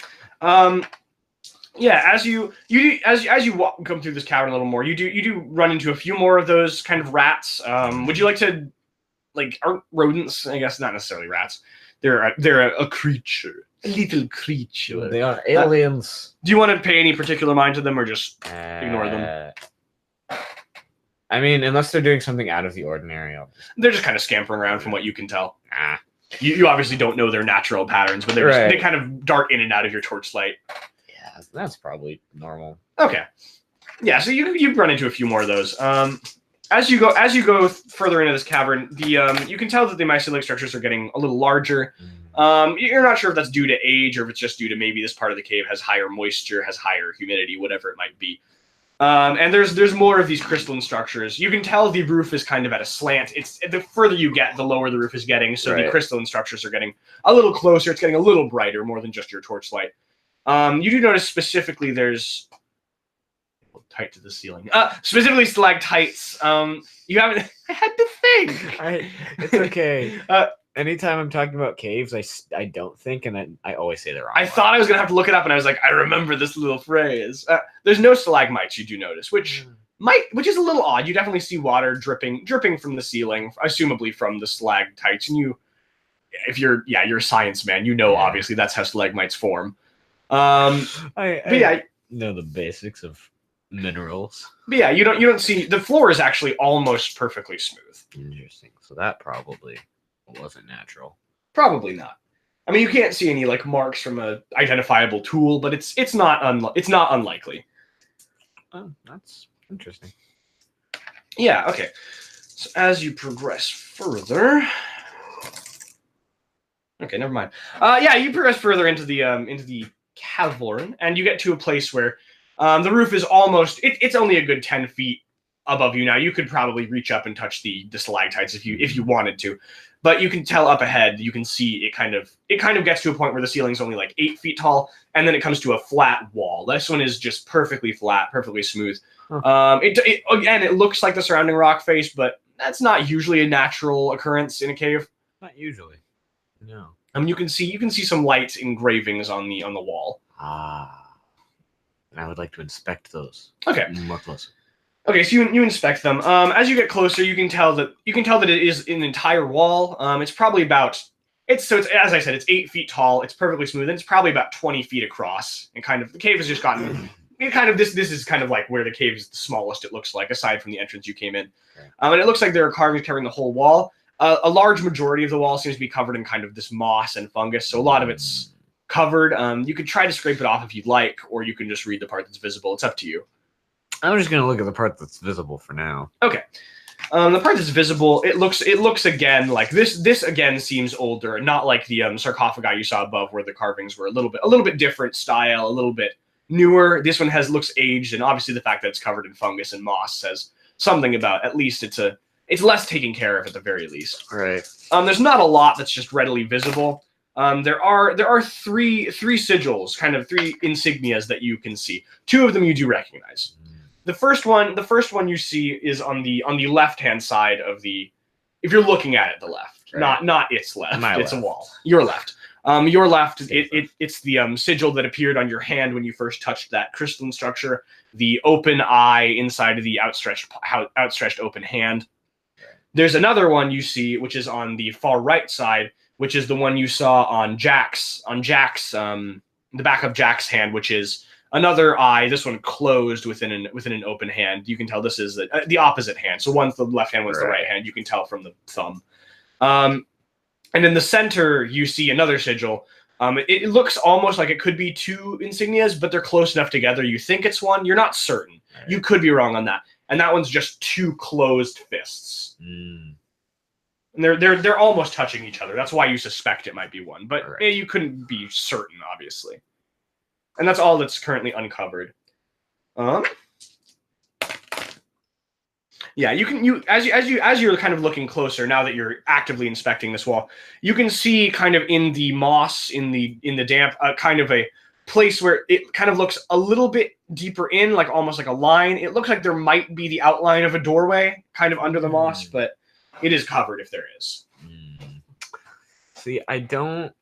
S1: Yeah, as you come through this cavern a little more, you do run into a few more of those kind of rats. Would you like to, like, are rodents? I guess not necessarily rats. They're a creature, a little creature.
S2: They are aliens.
S1: Do you want to pay any particular mind to them, or just ignore them?
S2: I mean, unless they're doing something out of the ordinary.
S1: They're just kind of scampering around, from what you can tell. You obviously don't know their natural patterns, but they kind of dart in and out of your torchlight.
S2: Yeah, that's probably normal.
S1: Okay. Yeah, so you run into a few more of those. As you go further into this cavern, you can tell that the mycelial structures are getting a little larger. You're not sure if that's due to age or if it's just due to maybe this part of the cave has higher moisture, has higher humidity, whatever it might be. And there's more of these crystalline structures. You can tell the roof is kind of at a slant. It's the further you get, the lower the roof is getting. So the crystalline structures are getting a little closer. It's getting a little brighter, more than just your torchlight. You do notice specifically there's tight to the ceiling. Specifically stalactites. You haven't. I had to think.
S2: It's okay. Anytime I'm talking about caves, I don't think, and I always say the wrong.
S1: I thought I was gonna have to look it up, and I was like, I remember this little phrase. There's no stalagmites. You do notice, which is a little odd. You definitely see water dripping from the ceiling, assumably from the stalactites, and if you're a science man, you know, obviously that's how stalagmites form.
S2: I
S1: But yeah,
S2: know the basics of minerals.
S1: but yeah, you don't see the floor is actually almost perfectly smooth.
S2: Interesting. So that probably wasn't natural.
S1: Probably not. I mean, you can't see any like marks from a identifiable tool, but it's not unlikely.
S2: Oh, that's interesting.
S1: Yeah. Okay. So as you progress further, okay, never mind. Yeah, you progress further into the cavern, and you get to a place where the roof is almost. It's only a good 10 feet above you now. You could probably reach up and touch the stalactites if you wanted to, but you can tell up ahead. You can see it kind of gets to a point where the ceiling's only like 8 feet tall, and then it comes to a flat wall. This one is just perfectly flat, perfectly smooth.
S2: Huh.
S1: It looks like the surrounding rock face, but that's not usually a natural occurrence in a cave.
S2: Not usually. No.
S1: I mean, you can see some light engravings on the wall.
S2: Ah. And I would like to inspect those.
S1: Okay.
S2: More closely.
S1: Okay, so you inspect them. As you get closer, you can tell that it is an entire wall. It's probably about it's as I said, it's 8 feet tall. It's perfectly smooth, and it's probably about 20 feet across. And kind of the cave has just gotten this is kind of like where the cave is the smallest. It looks like, aside from the entrance you came in, and it looks like there are carvings covering the whole wall. A large majority of the wall seems to be covered in kind of this moss and fungus, so a lot of it's covered. You could try to scrape it off if you'd like, or you can just read the part that's visible. It's up to you.
S2: I'm just gonna look at the part that's visible for now.
S1: Okay. The part that's visible, it looks again like this again seems older, not like the sarcophagi you saw above where the carvings were a little bit different style, a little bit newer. This one looks aged, and obviously the fact that it's covered in fungus and moss says something about at least it's less taken care of at the very least.
S2: Right.
S1: There's not a lot that's just readily visible. There are three sigils, kind of three insignias that you can see. Two of them you do recognize. The first one you see is on the left-hand side of the. If you're looking at it, the left,
S2: right.
S1: not its left.
S2: My
S1: it's
S2: left.
S1: a wall. Your left. Your left. It's the sigil that appeared on your hand when you first touched that crystalline structure. The open eye inside of the outstretched open hand. There's another one you see, which is on the far right side, which is the one you saw on Jack's the back of Jack's hand, which is another eye. This one closed within an open hand. You can tell this is the opposite hand. So one's the left hand, one's the right hand. You can tell from the thumb. And in the center, you see another sigil. It looks almost like it could be two insignias, but they're close enough together. You think it's one. You're not certain. Right. You could be wrong on that. And that one's just two closed fists. And they're almost touching each other. That's why you suspect it might be one, but you couldn't be certain, obviously. And that's all that's currently uncovered. Yeah, as you're kind of looking closer now that you're actively inspecting this wall, you can see kind of in the moss, in the damp, kind of a place where it kind of looks a little bit deeper in, like almost like a line. It looks like there might be the outline of a doorway kind of under the moss, but it is covered if there is.
S2: See, I don't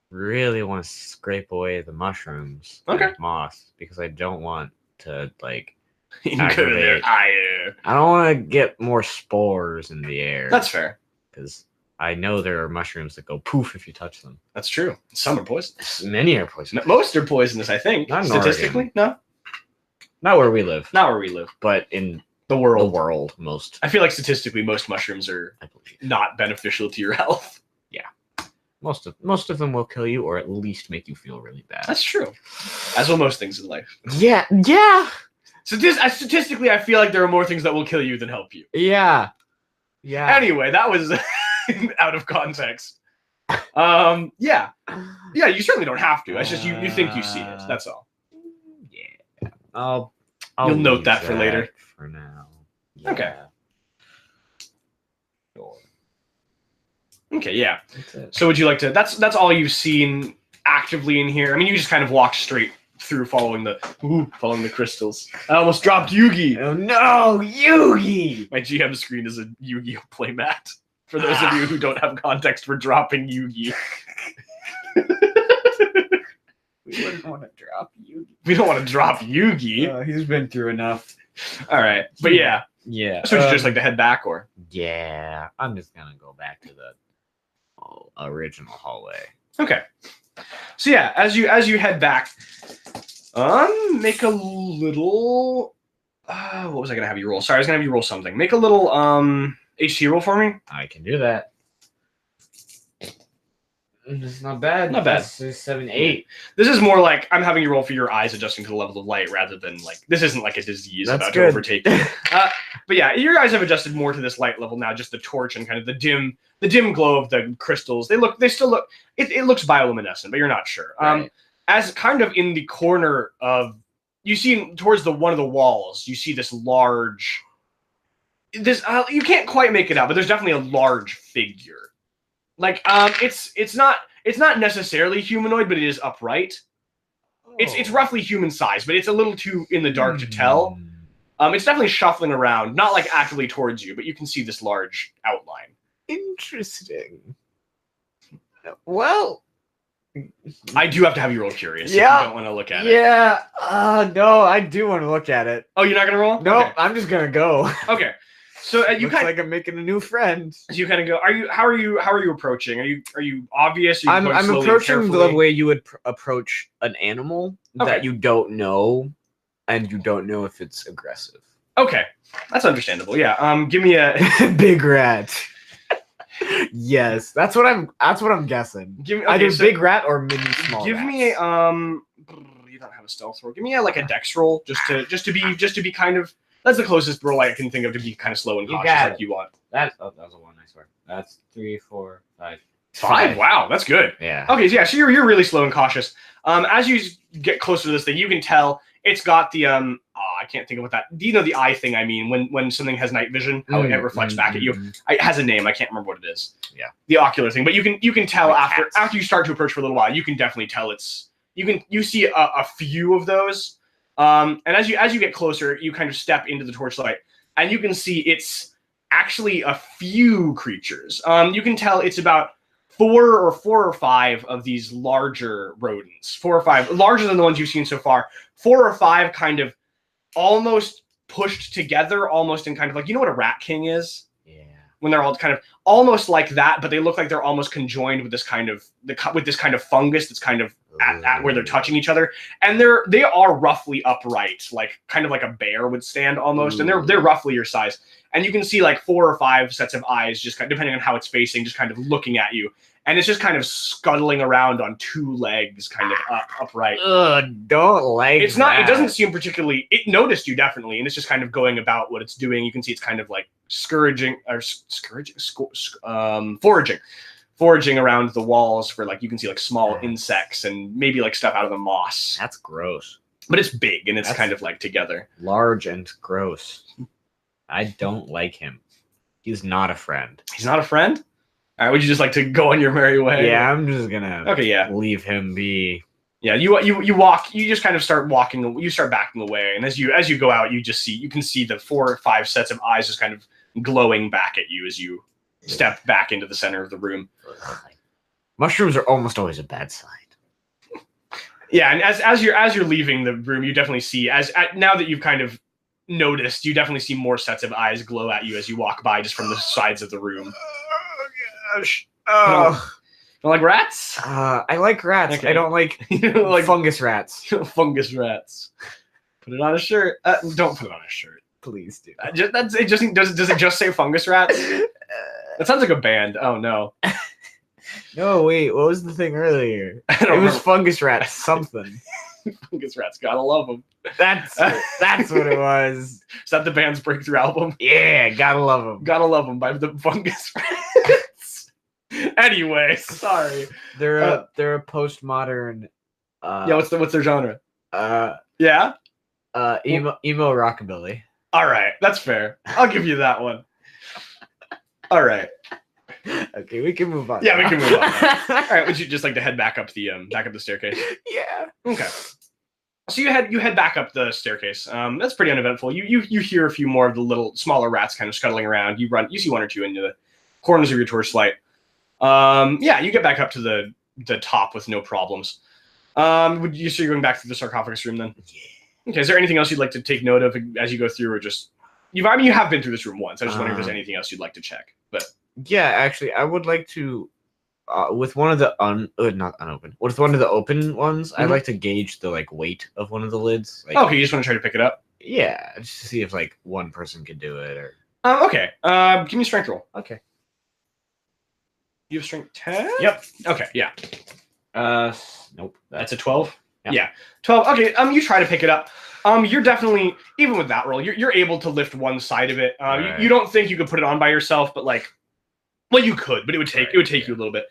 S2: really want to scrape away the mushrooms and moss because I don't want to aggravate. I don't want to get more spores in the air.
S1: That's fair.
S2: Because I know there are mushrooms that go poof if you touch them.
S1: That's true. Some are poisonous.
S2: Many are poisonous.
S1: Most are poisonous, I think.
S2: Not
S1: statistically, no.
S2: Not where we live.
S1: Not where we live.
S2: But in
S1: the world.
S2: The world, most.
S1: I feel like statistically, most mushrooms are not beneficial to your health.
S2: Yeah. Most of them will kill you or at least make you feel really bad.
S1: That's true. As will most things in life.
S2: Yeah.
S1: Statistically, I feel like there are more things that will kill you than help you.
S2: Yeah.
S1: Anyway, that was out of context. Yeah, you certainly don't have to. It's just you think you see it. That's all.
S2: Yeah. I'll
S1: You'll note that for later.
S2: For now.
S1: Yeah. Okay.
S2: Sure.
S1: Okay, yeah. So would you like to that's all you've seen actively in here? I mean, you just kind of walked straight through following the crystals. I almost dropped Yugi.
S2: Oh no, Yugi!
S1: My GM screen is a Yu-Gi-Oh playmat. For those of you who don't have context for dropping Yugi.
S2: We wouldn't want to drop Yugi.
S1: We don't want to drop Yugi.
S2: He's been through enough.
S1: All right, but yeah.
S2: Yeah.
S1: So would you just like to head back, or?
S2: Yeah, I'm just gonna go back to the original hallway.
S1: Okay. So yeah, as you head back, make a little. What was I gonna have you roll? Sorry, I was gonna have you roll something. Make a little HT roll for me.
S2: I can do that. It's not bad.
S1: Not bad.
S2: 7, 8.
S1: This is more like I'm having you roll for your eyes adjusting to the level of light rather than like this isn't like a disease about to overtake you. But yeah, your eyes have adjusted more to this light level now. Just the torch and kind of the dim glow of the crystals. They still look. It looks bioluminescent, but you're not sure.
S2: Right.
S1: As kind of in the corner of you see towards one of the walls, you see this large. You can't quite make it out, but there's definitely a large figure. Like it's not necessarily humanoid, but it is upright. Oh. It's roughly human size, but it's a little too in the dark to tell. It's definitely shuffling around, not like actively towards you, but you can see this large outline.
S2: Interesting. Well,
S1: I do have to have you roll curious. Yeah. If you don't want to look at it.
S2: Yeah. No, I do want to look at it.
S1: Oh, you're not gonna roll?
S2: No,
S1: okay.
S2: I'm just gonna go.
S1: Okay. So you
S2: looks like I'm making a new friend.
S1: So you kind of go. How are you approaching? Are you obvious?
S2: I'm approaching the way you would approach an animal that you don't know, and you don't know if it's aggressive.
S1: Okay, that's understandable. Yeah. Give me a
S2: big rat. Yes, that's what I'm guessing. Give me either big rat or mini small.
S1: Give me a You don't have a stealth roll. Give me like a dex roll just to be kind of. That's the closest roll I can think of to be kind of slow and cautious like you want.
S2: That was a 1, I swear. That's 3, 4, 5.
S1: 5. Wow, that's good.
S2: Yeah.
S1: Okay, so yeah, so you're really slow and cautious. As you get closer to this thing, you can tell it's got the I can't think of what that. Do you know the eye thing? I mean, when something has night vision, how it reflects back at you. It has a name. I can't remember what it is.
S2: Yeah.
S1: The ocular thing, but you can tell like after you start to approach for a little while, you can definitely tell you see a few of those. And as you get closer, you kind of step into the torchlight, and you can see it's actually a few creatures. You can tell it's about four or five of these larger rodents. 4 or 5, larger than the ones you've seen so far. 4 or 5 kind of almost pushed together, almost in kind of like, you know what a rat king is?
S2: Yeah.
S1: When they're all kind of almost like that, but they look like they're almost conjoined with this kind of fungus that's kind of at where they're touching each other, and they are roughly upright, like kind of like a bear would stand almost, and they're roughly your size, and you can see like 4 or 5 sets of eyes, just kind of, depending on how it's facing, just kind of looking at you, and it's just kind of scuttling around on 2 legs, kind of upright.
S2: Don't like
S1: it's not. It doesn't seem particularly. It noticed you definitely, and it's just kind of going about what it's doing. You can see it's kind of like foraging around the walls for like you can see like small insects and maybe like stuff out of the moss.
S2: That's gross.
S1: But it's big and it's kind of like together.
S2: Large and gross. I don't like him. He's not a friend.
S1: He's not a friend? All right, would you just like to go on your merry way?
S2: Yeah, I'm just gonna leave him be.
S1: Yeah, you walk, you just kind of start walking, you start backing away, and as you go out, you can see the 4 or 5 sets of eyes just kind of glowing back at you as you step back into the center of the room.
S2: Mushrooms are almost always a bad sign.
S1: Yeah, and as you're leaving the room, you definitely see now that you've kind of noticed, you definitely see more sets of eyes glow at you as you walk by, just from the sides of the room.
S2: Oh gosh!
S1: You don't like rats?
S2: I like rats. Okay. I don't like like fungus rats.
S1: Fungus rats. Put it on a shirt. Don't put it on a shirt.
S2: Please do.
S1: Does it just say fungus rats? That sounds like a band. Oh no.
S2: No, wait. What was the thing earlier? It was fungus rats. Something.
S1: Fungus rats. Gotta love them.
S2: That's what it was.
S1: Is that the band's breakthrough album?
S2: Yeah, gotta love them.
S1: Gotta love them by the Fungus Rats. Anyway, sorry.
S2: They're a postmodern.
S1: Yeah. What's their genre?
S2: Yeah. Emo rockabilly.
S1: All right, that's fair. I'll give you that one. All right.
S2: Okay, we can move on.
S1: Yeah, we can move on. All right, would you just like to head back up the staircase?
S2: Yeah.
S1: Okay. So you head back up the staircase. That's pretty uneventful. You hear a few more of the little smaller rats kind of scuttling around. You see 1 or 2 into the corners of your torchlight. Yeah, you get back up to the top with no problems. So you're going back through the sarcophagus room then?
S2: Yeah.
S1: Okay, is there anything else you'd like to take note of as you go through, or just you have been through this room once. I just wondering if there's anything else you'd like to check. But
S2: yeah, actually, I would like to with one of the not unopened. With one of the open ones, I'd
S1: Mhm.
S2: like to gauge the like weight of one of the lids. Like,
S1: Okay, you just want to try to pick it up.
S2: yeah, just to see if like one person could do it or.
S1: Okay. Give me a strength roll.
S2: Okay.
S1: You have strength 10?
S2: Yep.
S1: Okay, yeah.
S2: Nope.
S1: That's a 12?
S2: Yeah.
S1: 12. Okay, you try to pick it up. You're definitely, even with that roll, you're able to lift one side of it.
S2: Right.
S1: You don't think you could put it on by yourself, but like, well, you could, but it would take you a little bit.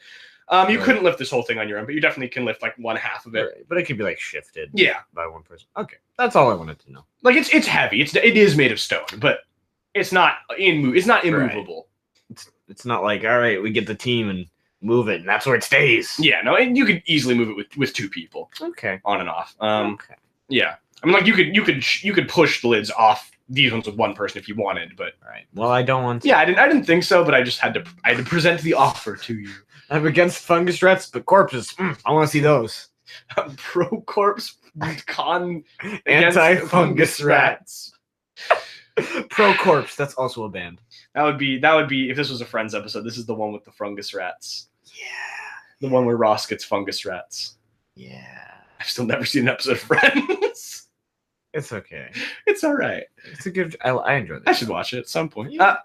S1: You couldn't lift this whole thing on your own, but you definitely can lift like one half of it.
S2: Right. But it could be like shifted.
S1: Yeah.
S2: By one person. Okay. That's all I wanted to know.
S1: Like it's heavy. It is made of stone, but it's not immovable.
S2: Right. It's not like, all right, we get the team and move it, and that's where it stays.
S1: Yeah, no, and you could easily move it with two people.
S2: Okay.
S1: On and off.
S2: Okay.
S1: Yeah. I mean, like you could push the lids off these ones with one person if you wanted, but
S2: Right. Well, I don't want to.
S1: yeah, I didn't think so, but I just had to present the offer to you.
S2: I'm against fungus rats, but corpses. I want to see those.
S1: Pro corpse con
S2: Anti-fungus rats. Pro corpse. That's also a band.
S1: That would be if this was a Friends episode. This is the one with the fungus rats.
S2: Yeah.
S1: The one where Ross gets fungus rats.
S2: Yeah.
S1: I've still never seen an episode of Friends.
S2: It's okay.
S1: It's all right.
S2: It's a good. I enjoy this.
S1: I should watch it at some point.
S2: Yeah.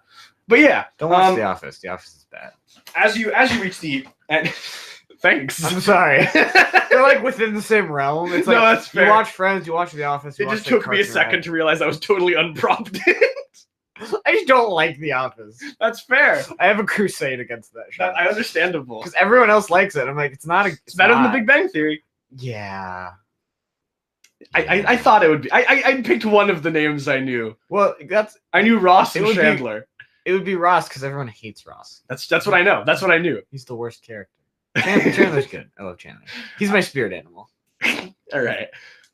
S1: But yeah,
S2: Don't watch The Office. The Office is bad.
S1: As you reach the and thanks.
S2: I'm sorry. They're like within the same realm. It's like
S1: No, that's fair.
S2: You watch Friends, you watch The Office. You
S1: It
S2: watch,
S1: just
S2: like,
S1: took me a
S2: Parks and
S1: second
S2: Rec.
S1: to realize I was totally unprompted.
S2: I just don't like The Office.
S1: That's fair.
S2: I have a crusade against that show.
S1: I understandable.
S2: Because everyone else likes it. I'm like, it's not.
S1: It's better than The Big Bang Theory.
S2: Yeah.
S1: I thought it would be. I picked one of the names I knew.
S2: Well,
S1: I knew Ross
S2: It
S1: and
S2: would be-
S1: Chandler.
S2: it would be Ross because everyone hates Ross.
S1: That's what I know. That's what I knew.
S2: He's the worst character. Chandler's good. I love Chandler. He's my spirit animal.
S1: All right.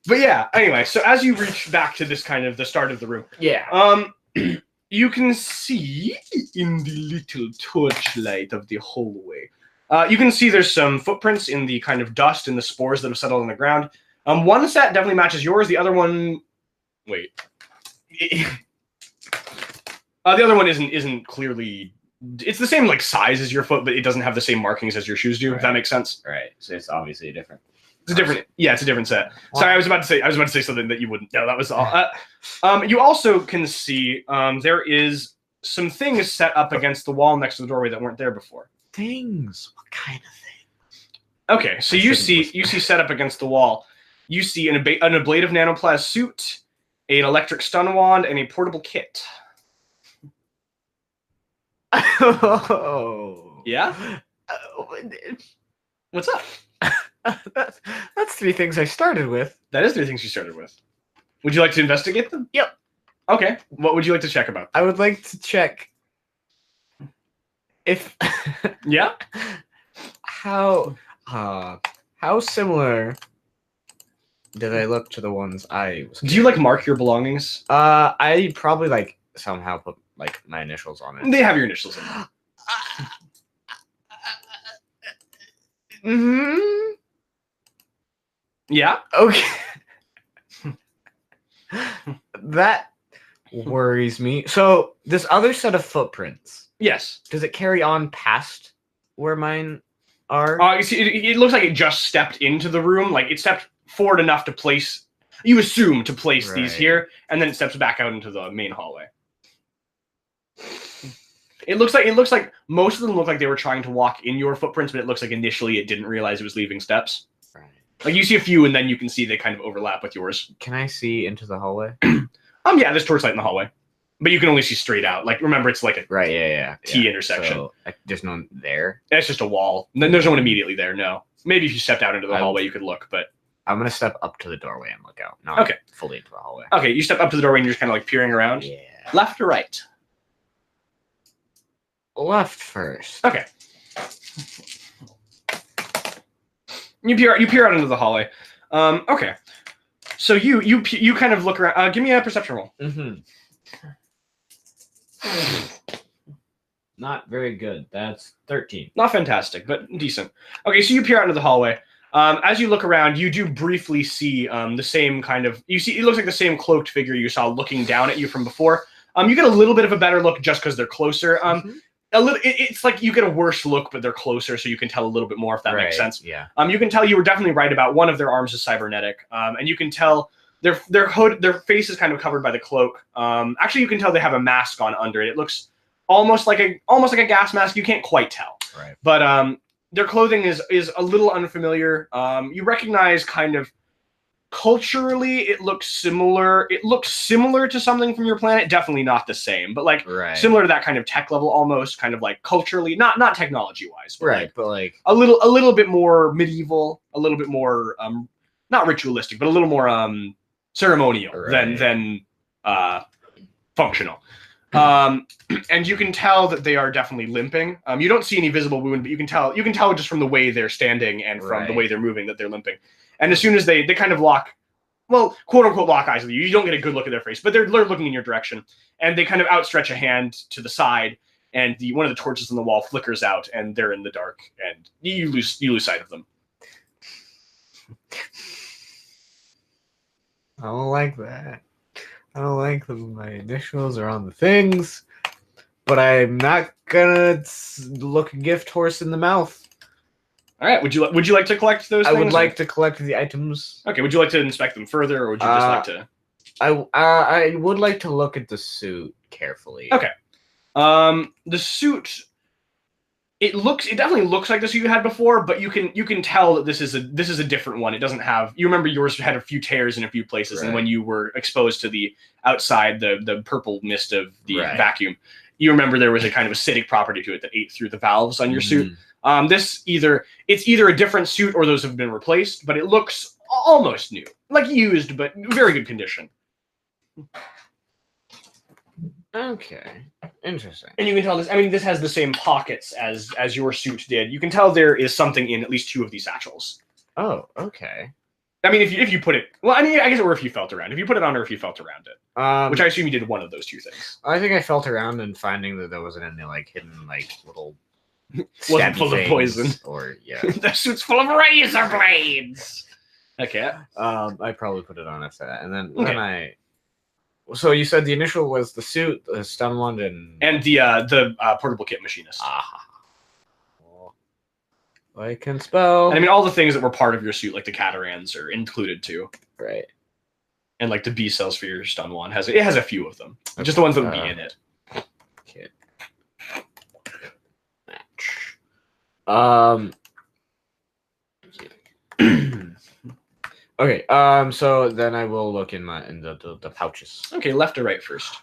S1: But yeah, anyway, so as you reach back to this kind of the start of the room,
S2: Yeah.
S1: you can see in the little torchlight of the hallway, you can see there's some footprints in the kind of dust and the spores that have settled on the ground. One set definitely matches yours. The other one, wait. The other one isn't clearly. It's the same like size as your foot, but it doesn't have the same markings as your shoes do.
S2: Right.
S1: If that makes sense.
S2: Right. So it's obviously different.
S1: It's a different. Yeah, it's a different set. Sorry, I was about to say something that you wouldn't know. That was all. You also can see there is some things set up against the wall next to the doorway that weren't there before.
S2: Things. What kind of thing?
S1: Okay, so you see set up against the wall. You see an ablative nanoplasm suit, an electric stun wand, and a portable kit.
S2: Oh.
S1: Yeah? What's up?
S2: That's three things I started with.
S1: That is the things you started with. Would you like to investigate them?
S2: Yep.
S1: Okay. What would you like to check about?
S2: I would like to check if
S1: Yeah?
S2: how similar did I look to the ones I was?
S1: Do you like mark your belongings?
S2: I probably like somehow put like my initials on it.
S1: They have your initials in them.
S2: Mm-hmm.
S1: Yeah?
S2: Okay. That worries me. So this other set of footprints,
S1: Yes.
S2: does it carry on past where mine are?
S1: You see, it looks like it just stepped into the room. Like it stepped forward enough to place. You assume to place these
S2: Right.
S1: here, and then it steps back out into the main hallway. It looks like most of them look like they were trying to walk in your footprints, but it looks like initially it didn't realize it was leaving steps.
S2: Right.
S1: Like you see a few, and then you can see they kind of overlap with yours.
S2: Can I see into the hallway?
S1: Yeah, there's torchlight in the hallway, but you can only see straight out. Like remember, it's like a
S2: Right. Yeah.
S1: T intersection.
S2: So, there's no one there.
S1: It's just a wall. And then there's no one immediately there. No, maybe if you stepped out into the hallway, you could look, but.
S2: I'm gonna step up to the doorway and look out. Not
S1: Okay.
S2: fully into the hallway.
S1: Okay, you step up to the doorway and you're just kind of like peering around.
S2: Yeah.
S1: Left or right?
S2: Left first.
S1: Okay. You peer out into the hallway. Okay. So you kind of look around. Give me a perception roll.
S2: Mm-hmm. Not very good. That's 13.
S1: Not fantastic, but decent. Okay, so you peer out into the hallway. As you look around, you do briefly see the same kind of. You see, it looks like the same cloaked figure you saw looking down at you from before. You get a little bit of a better look just because they're closer. It's like you get a worse look, but they're closer, so you can tell a little bit more if that makes sense.
S2: Yeah.
S1: You can tell you were definitely right about one of their arms is cybernetic, and you can tell their face is kind of covered by the cloak. Actually, you can tell they have a mask on under it. It looks almost like a gas mask. You can't quite tell.
S2: Right.
S1: But their clothing is a little unfamiliar. You recognize kind of. Culturally, it looks similar. It looks similar to something from your planet. Definitely not the same, but like similar to that kind of tech level, almost kind of like culturally, not technology wise, but
S2: but like
S1: a little bit more medieval, a little bit more not ritualistic, but a little more ceremonial than functional. And you can tell that they are definitely limping. You don't see any visible wound, but you can tell just from the way they're standing and from the way they're moving that they're limping. And as soon as they kind of lock, well, quote unquote, lock eyes with you, you don't get a good look at their face, but they're looking in your direction, and they kind of outstretch a hand to the side, and one of the torches on the wall flickers out, and they're in the dark, and you lose sight of them.
S2: I don't like that. I don't like that my initials are on the things, but I'm not gonna look a gift horse in the mouth.
S1: All right. Would you like to collect those things?
S2: I would like to collect the items.
S1: Okay. Would you like to inspect them further, or would you just like to?
S2: I would like to look at the suit carefully.
S1: Okay. The suit. It definitely looks like the suit you had before, but you can tell that this is a different one. It doesn't have. You remember yours had a few tears in a few places, and when you were exposed to the outside, the purple mist of the vacuum, you remember there was a kind of acidic property to it that ate through the valves on your suit. It's either a different suit or those have been replaced, but it looks almost new, like used, but very good condition.
S2: Okay, interesting.
S1: And you can tell this. I mean, this has the same pockets as your suit did. You can tell there is something in at least two of these satchels.
S2: Oh, okay.
S1: I mean, if you put it, well, I mean, I guess or if you felt around, if you put it on, or if you felt around it, which I assume you did one of those two things.
S2: I think I felt around and finding that there wasn't any like hidden like little.
S1: Wasn't full of poison,
S2: or
S1: the suit's full of razor blades. Okay.
S2: I probably put it on after that, and then I. So you said the initial was the suit, the stun wand, and
S1: the portable kit machinist.
S2: Well, I can spell.
S1: And I mean, all the things that were part of your suit, like the catarans, are included too.
S2: Right.
S1: And like the B cells for your stun wand has a few of them, just the ones that would be in it.
S2: Kit. Okay. So then I will look in the pouches.
S1: Okay, left or right first?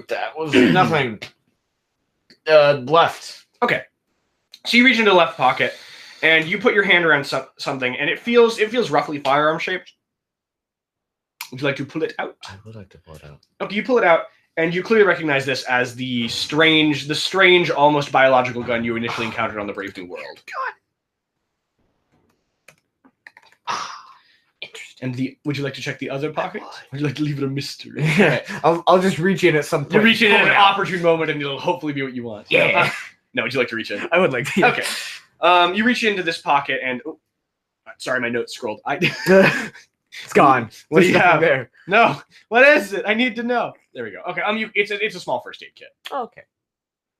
S2: That was nothing. Left.
S1: Okay. So you reach into the left pocket, and you put your hand around something, and it feels roughly firearm shaped. Would you like to pull it out?
S2: I would like to pull it out.
S1: Okay, you pull it out. And you clearly recognize this as the strange, almost biological gun you initially encountered on the Brave New World.
S2: God. Interesting.
S1: And would you like to check the other pocket? Would you like to leave it a mystery?
S2: I'll just reach in at some point.
S1: You reach in at an opportune moment, and it'll hopefully be what you want.
S2: Yeah.
S1: No, would you like to reach in?
S2: I would like to.
S1: Okay. You reach into this pocket, and sorry, my notes scrolled.
S2: It's gone.
S1: What do you have there? No. What is it? I need to know. There we go. Okay. It's a small first aid kit.
S2: Oh, okay.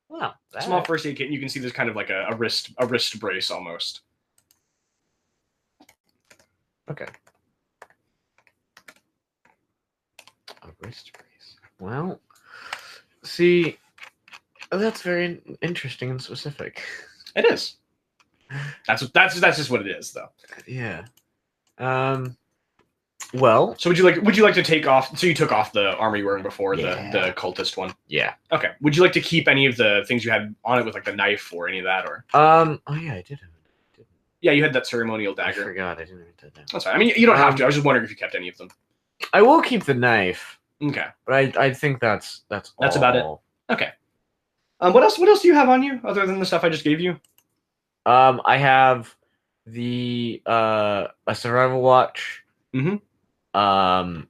S2: Wow.
S1: Small first aid kit. And you can see there's kind of like a wrist brace almost.
S2: Okay. A wrist brace. Well, see, that's very interesting and specific.
S1: It is. That's just what it is, though.
S2: Yeah. Well,
S1: so would you like to take off? So you took off the armor you were wearing before, the cultist one.
S2: Yeah.
S1: Okay. Would you like to keep any of the things you had on it with like the knife or any of that, or?
S2: Oh yeah, I did.
S1: Yeah, you had that ceremonial dagger.
S2: I forgot. I didn't even do that.
S1: That's fine. I mean, you don't have to. I was just wondering if you kept any of them.
S2: I will keep the knife.
S1: Okay.
S2: But I think that's
S1: about it. Okay. What else do you have on you other than the stuff I just gave you?
S2: I have the a survival watch.
S1: Mm-hmm. Is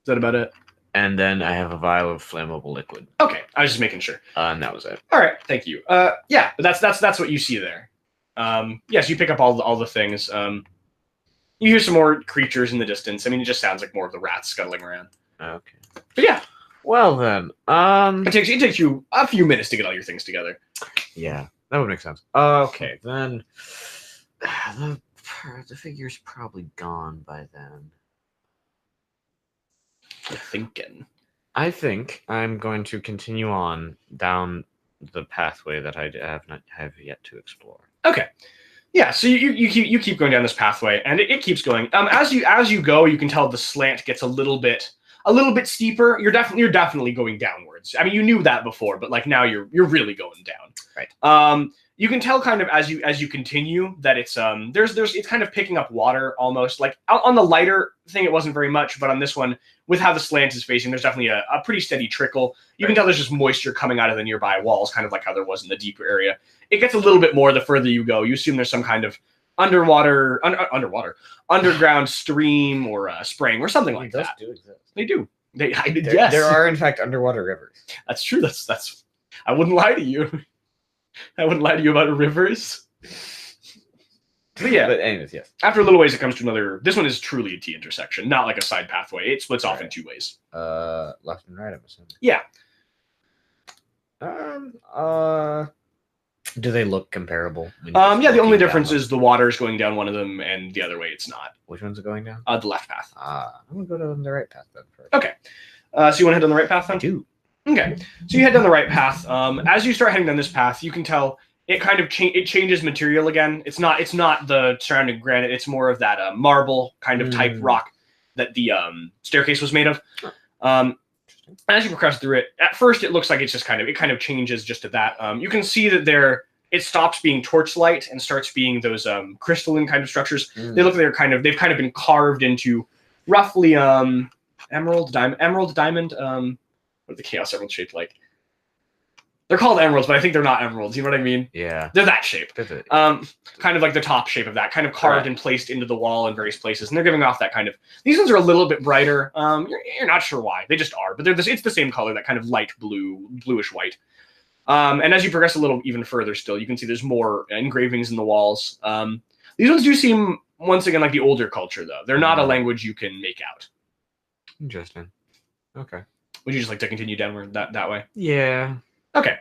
S1: that about it?
S2: And then I have a vial of flammable liquid.
S1: Okay, I was just making sure.
S2: And that was it.
S1: All right, thank you. Yeah, but that's what you see there. Yes, you pick up all the things. You hear some more creatures in the distance. I mean, it just sounds like more of the rats scuttling around.
S2: Okay.
S1: But yeah,
S2: Well then,
S1: it takes you a few minutes to get all your things together.
S2: Yeah, that would make sense. Okay, then the figure's probably gone by then.
S1: You're thinking.
S2: I think I'm going to continue on down the pathway that I have yet to explore.
S1: Okay. Yeah, so you keep going down this pathway, and it keeps going. As you go, you can tell the slant gets a little bit steeper. You're definitely going downwards. I mean, you knew that before, but like now you're really going down.
S2: Right.
S1: You can tell kind of as you continue that it's it's kind of picking up water almost. Like on the lighter thing, it wasn't very much, but on this one, with how the slant is facing, there's definitely a pretty steady trickle. You can tell there's just moisture coming out of the nearby walls, kind of like how there was in the deeper area. It gets a little bit more the further you go. You assume there's some kind of underground stream or spring or something like that.
S2: Do exist.
S1: They do. Yes.
S2: There are in fact underwater rivers.
S1: That's true. That's. I wouldn't lie to you. I wouldn't lie to you about rivers. But yeah.
S2: But anyways, yes.
S1: After a little ways, it comes to another. This one is truly a T intersection, not like a side pathway. It splits off in two ways.
S2: Left and right, I'm assuming.
S1: Yeah.
S2: Do they look comparable?
S1: Yeah. The only difference is the water is going down one of them, and the other way it's not.
S2: Which one's it going down?
S1: The left path.
S2: I'm gonna go down the right path then first.
S1: Okay. So you want to head down the right path then?
S2: I do.
S1: Okay. So you head down the right path. As you start heading down this path, you can tell it kind of it changes material again. It's not the surrounding granite. It's more of that marble kind of type rock that the staircase was made of. As you progress through it, at first it looks like it's just kind of changes just to that. You can see that it stops being torchlight and starts being those crystalline kind of structures. They look like they've kind of been carved into roughly emerald, diamond. What are the chaos emeralds shaped like? They're called emeralds, but I think they're not emeralds. You know what I mean?
S2: Yeah.
S1: They're that shape. Kind of like the top shape of that, kind of carved
S2: Right.
S1: and placed into the wall in various places. And they're giving off that kind of... These ones are a little bit brighter. You're not sure why. They just are. But it's the same color, that kind of light blue, bluish white. And as you progress a little even further still, you can see there's more engravings in the walls. These ones do seem, once again, like the older culture, though. They're not a language you can make out.
S2: Interesting. Okay.
S1: Would you just like to continue downward that way?
S2: Yeah.
S1: Okay.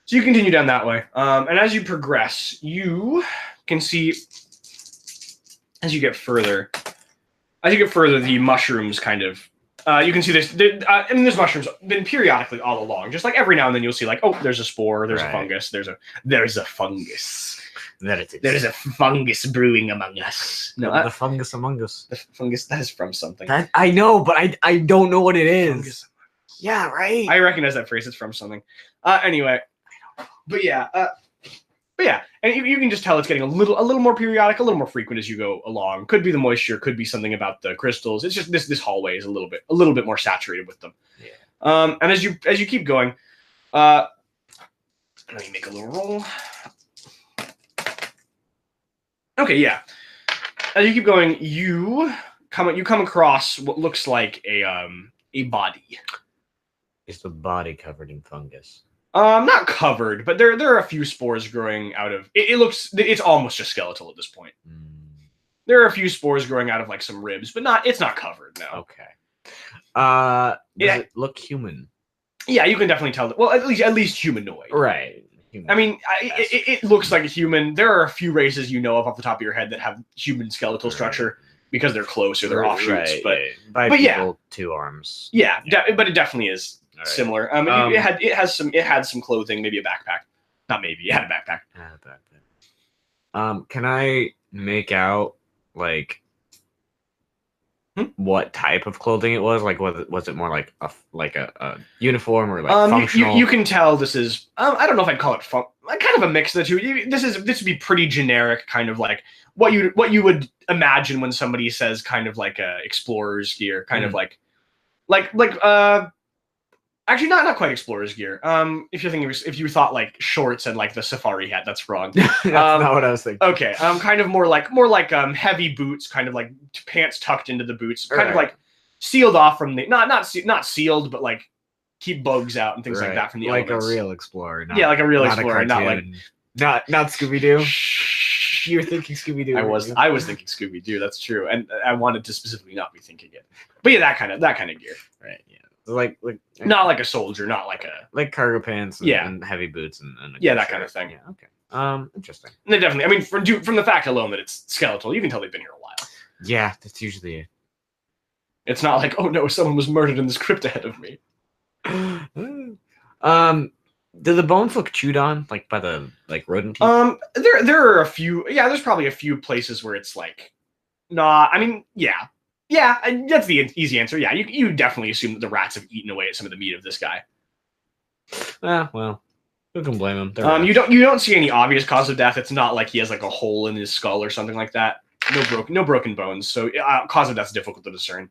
S1: So you continue down that way. And as you progress, you can see, as you get further, the mushrooms kind of, you can see this, there's mushrooms been periodically all along. Just like every now and then you'll see like, oh, there's a spore, there's a fungus, there's a fungus. There's a fungus brewing among us. No,
S2: the fungus among us.
S1: The fungus, that is from something.
S2: I know, but I don't know what it is.
S1: Fungus.
S2: Yeah, right.
S1: I recognize that phrase. It's from something. Anyway, but yeah, and you can just tell it's getting a little more periodic, a little more frequent as you go along. Could be the moisture, could be something about the crystals. It's just this hallway is a little bit more saturated with them. Yeah. And as you keep going, let me make a little roll. Okay, yeah. As you keep going, you come across what looks like a body.
S2: Is the body covered in fungus?
S1: Not covered, but there are a few spores growing out of it. It's almost just skeletal at this point. There are a few spores growing out of like some ribs, but it's not covered, no.
S2: Okay. Does it look human?
S1: Yeah, you can definitely tell that. Well, at least humanoid.
S2: Right. Human.
S1: I mean, it looks like a human. There are a few races you know off the top of your head that have human skeletal structure because they're close or they're offshoots.
S2: Right.
S1: But
S2: people,
S1: yeah,
S2: 2 arms.
S1: Yeah, but it definitely is. Right. Similar. It had some clothing, maybe a backpack. Not maybe. It had a backpack.
S2: Can I make out like what type of clothing it was? Like was it more like a uniform or like functional?
S1: You can tell this is I don't know if I'd call it kind of a mix of the two. This would be pretty generic, kind of like what you would imagine when somebody says kind of like explorer's gear, kind of like actually, not quite explorer's gear. If you thought like shorts and like the safari hat, that's wrong.
S2: That's not what I was thinking.
S1: Okay, kind of more like heavy boots, kind of like pants tucked into the boots, kind of like sealed off from the not sealed, but like keep bugs out and things like that from the elements.
S2: A real explorer.
S1: Like a real explorer, not
S2: Scooby Doo. You were thinking Scooby Doo.
S1: I was thinking Scooby Doo. That's true, and I wanted to specifically not be thinking it. But yeah, that kind of gear.
S2: Right. Yeah. Like
S1: not like a soldier, not like a
S2: cargo pants. And,
S1: Yeah.
S2: and heavy boots and a
S1: Yeah,
S2: good
S1: that kind of
S2: shirt.
S1: thing.
S2: Yeah. Okay. Interesting.
S1: they definitely. I mean, from the fact alone that it's skeletal, you can tell they've been here a while.
S2: Yeah, that's usually it.
S1: It's not like, oh no, someone was murdered in this crypt ahead of me.
S2: Do the bones look chewed on, like by the rodent teeth?
S1: There are a few. Yeah, there's probably a few places where it's like, nah. I mean, yeah, that's the easy answer. Yeah, you definitely assume that the rats have eaten away at some of the meat of this guy.
S2: Well, who can blame him?
S1: You don't see any obvious cause of death. It's not like he has like a hole in his skull or something like that. No broken bones. So cause of death is difficult to discern.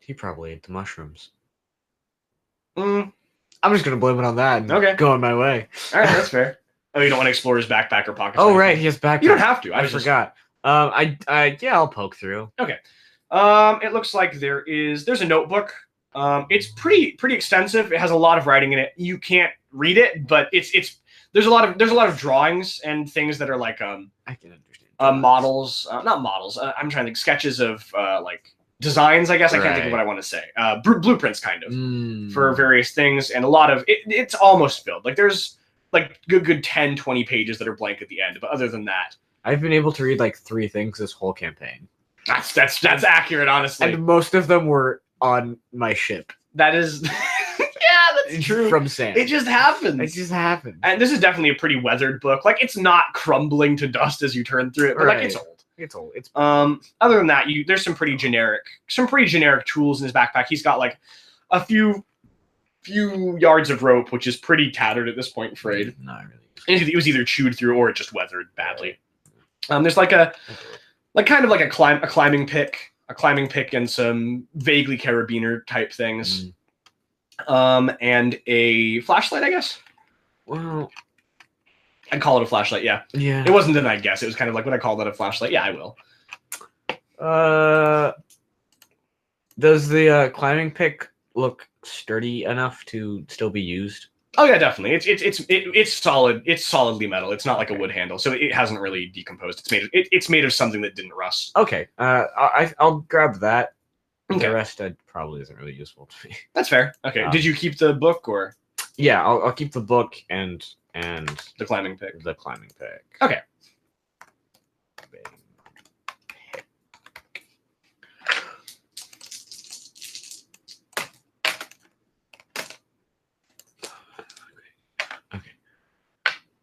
S2: He probably ate the mushrooms.
S1: I'm
S2: just gonna blame it on that. And
S1: Okay.
S2: Go on my way.
S1: All right, that's fair. Oh, you don't want to explore his backpack or pockets?
S2: Oh, right, he has backpack.
S1: You don't have to.
S2: I forgot. I'll poke through.
S1: Okay. It looks like there's a notebook. It's pretty extensive. It has a lot of writing in it. You can't read it, but there's a lot of drawings and things that are like
S2: I can understand.
S1: Models, not models. I'm trying to think sketches of like designs, I guess. I can't think of what I want to say. Blueprints, kind of, for various things, and a lot of it's almost filled. Like there's like good 10, 20 pages that are blank at the end. But other than that,
S2: I've been able to read like 3 things this whole campaign.
S1: That's accurate, honestly.
S2: And most of them were on my ship.
S1: That is, yeah, that's true.
S2: From sand.
S1: It just happens. And this is definitely a pretty weathered book. Like it's not crumbling to dust as you turn through it, but like it's old.
S2: It's old.
S1: Other than that, there's some pretty generic tools in his backpack. He's got like a few yards of rope, which is pretty tattered at this point, frayed.
S2: Not really.
S1: It was either chewed through or it just weathered badly. There's like a climbing pick, and some vaguely carabiner type things, and a flashlight, I guess.
S2: Well,
S1: I'd call it a flashlight. Yeah.
S2: Yeah.
S1: It wasn't an I guess. It was kind of like, would I call that a flashlight? Yeah, I will.
S2: Does the climbing pick look sturdy enough to still be used?
S1: Oh yeah, definitely. It's solid. It's solidly metal. It's not like a wood handle, so it hasn't really decomposed. It's made of something that didn't rust.
S2: Okay. I'll grab that.
S1: Okay.
S2: The rest probably isn't really useful to me.
S1: That's fair. Okay. Did you keep the book or?
S2: Yeah, I'll keep the book and
S1: the climbing pick.
S2: The climbing pick.
S1: Okay.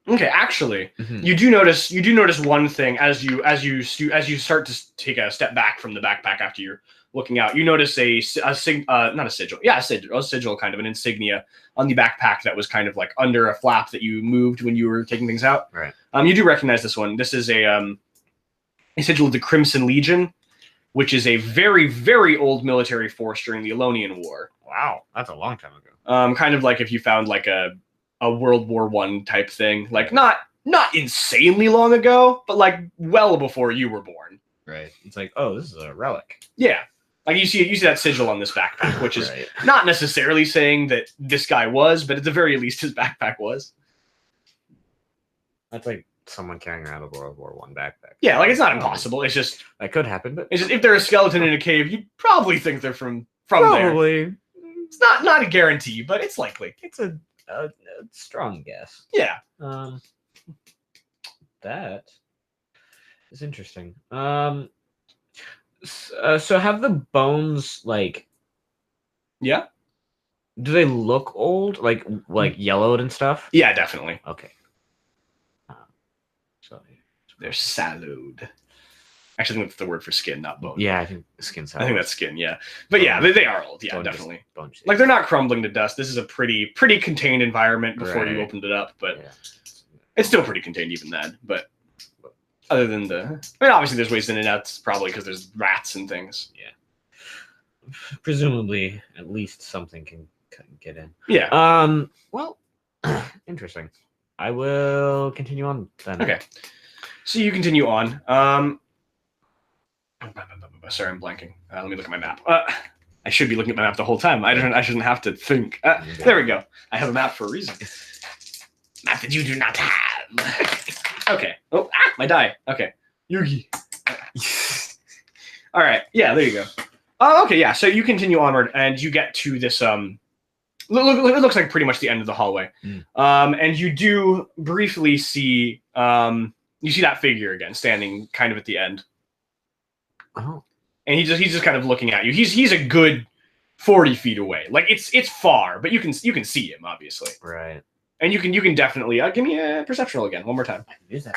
S1: Okay, actually, you do notice one thing as you start to take a step back from the backpack after you're looking out. You notice a sigil, kind of an insignia on the backpack that was kind of like under a flap that you moved when you were taking things out.
S2: Right.
S1: You do recognize this one. This is a sigil of the Crimson Legion, which is a very, very old military force during the Elonian War.
S2: Wow, that's a long time ago.
S1: Kind of like if you found like a World War I type thing, like not insanely long ago, but like well before you were born.
S2: Right. It's like, oh, this is a relic.
S1: Yeah. Like you see that sigil on this backpack, which is not necessarily saying that this guy was, but at the very least his backpack was.
S2: That's like someone carrying around a World War I backpack.
S1: Yeah, like it's not impossible. It's just
S2: that could happen, but
S1: it's just if they're a skeleton in a cave, you'd probably think they're from there. It's not a guarantee, but it's likely.
S2: It's a strong guess.
S1: Yeah.
S2: That is interesting. So have the bones like?
S1: Yeah.
S2: Do they look old, like yellowed and stuff?
S1: Yeah, definitely.
S2: Okay. So
S1: they're sallowed. Actually, I think that's the word for skin, not bone.
S2: Yeah, I think skin sallow.
S1: I think that's skin. Yeah, but yeah, they are old. Yeah, definitely. Like they're not crumbling to dust. This is a pretty contained environment before you opened it up, but it's still pretty contained even then. But other than obviously there's ways in and outs, probably because there's rats and things.
S2: Yeah. Presumably, at least something can get in.
S1: Yeah.
S2: Well, interesting. I will continue on then.
S1: Okay. So you continue on. Sorry, I'm blanking. Let me look at my map. I should be looking at my map the whole time. I shouldn't have to think. There we go. I have a map for a reason. Map that you do not have. Okay. Oh, my die. Okay. Yugi. All right. Yeah, there you go. Oh, okay, yeah. So you continue onward, and you get to this. It looks like pretty much the end of the hallway. And you do briefly see you see that figure again, standing kind of at the end.
S2: Oh.
S1: And he's just kind of looking at you. He's a good 40 feet away. Like it's far, but you can see him obviously.
S2: Right.
S1: And you can definitely give me a perception roll again one more time.
S2: I can do that.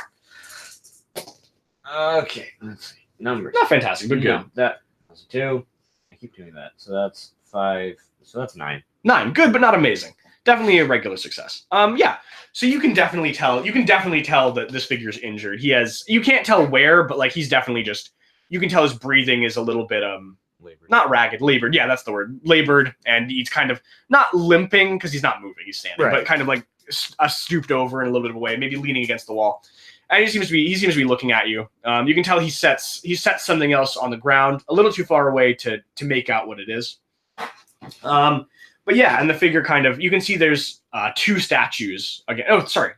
S2: Okay, let's see. Numbers.
S1: Not fantastic, but good.
S2: No, that was a 2. I keep doing that. So that's 5. So that's 9.
S1: 9. Good, but not amazing. Definitely a regular success. Yeah. So you can definitely tell that this figure's injured. You can't tell where, but like he's definitely just, you can tell his breathing is a little bit
S2: Labored.
S1: Not ragged, labored. Yeah, that's the word. Labored, and he's kind of not limping because he's not moving, he's standing, but kind of like stooped over in a little bit of a way, maybe leaning against the wall. And he seems to be looking at you. You can tell he sets something else on the ground a little too far away to make out what it is. But yeah, and the figure kind of, you can see there's 2 statues again. Oh, sorry.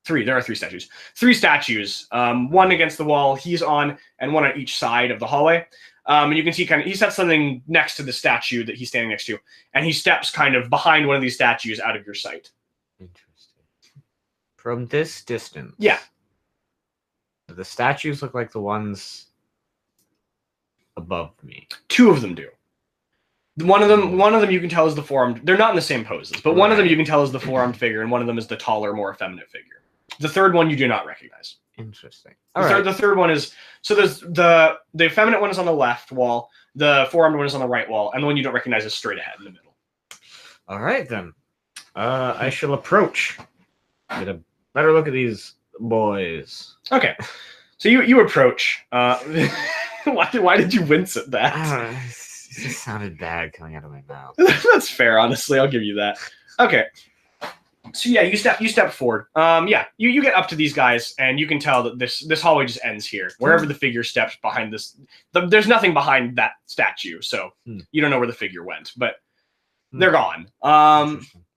S1: 3. There are 3 statues. 3 statues. One against the wall he's on, and one on each side of the hallway. And you can see he sets something next to the statue that he's standing next to, and he steps kind of behind one of these statues out of your sight.
S2: Interesting. From this distance.
S1: Yeah.
S2: The statues look like the ones above me.
S1: 2 of them do. One of them you can tell is the four-armed. They're not in the same poses, but one of them you can tell is the four-armed figure, and one of them is the taller, more effeminate figure. The third one you do not recognize.
S2: Interesting.
S1: The third one is, so there's the effeminate one is on the left wall, the four-armed one is on the right wall, and the one you don't recognize is straight ahead in the middle.
S2: All right then. I shall approach. Get a better look at these boys.
S1: Okay. So you approach. Why did you wince at that?
S2: It just sounded bad coming out of my mouth.
S1: That's fair, honestly. I'll give you that. Okay. So yeah, you step forward. Yeah, you get up to these guys, and you can tell that this hallway just ends here. Wherever the figure steps behind this, there's nothing behind that statue, so you don't know where the figure went, but they're gone.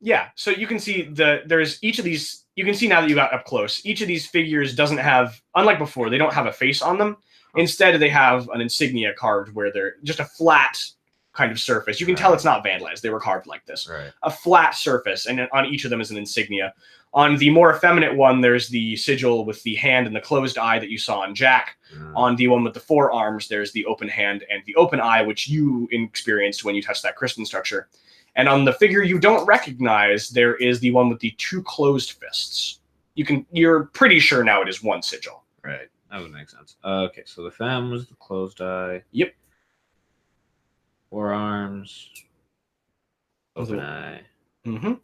S1: Yeah, so you can see there's each of these. You can see now that you got up close, each of these figures doesn't have, unlike before, they don't have a face on them. Instead, they have an insignia carved where they're just a flat kind of surface. You can tell it's not vandalized. They were carved like this.
S2: Right. A
S1: flat surface, and on each of them is an insignia. On the more effeminate one, there's the sigil with the hand and the closed eye that you saw on Jack. On the one with the 4 arms, there's the open hand and the open eye, which you experienced when you touched that crystalline structure. And on the figure you don't recognize, there is the one with the 2 closed fists. You're pretty sure now it is one sigil.
S2: Right. That would make sense. Okay, so the femme was the closed eye.
S1: Yep.
S2: 4 arms. Open eye.
S1: Mm-hmm.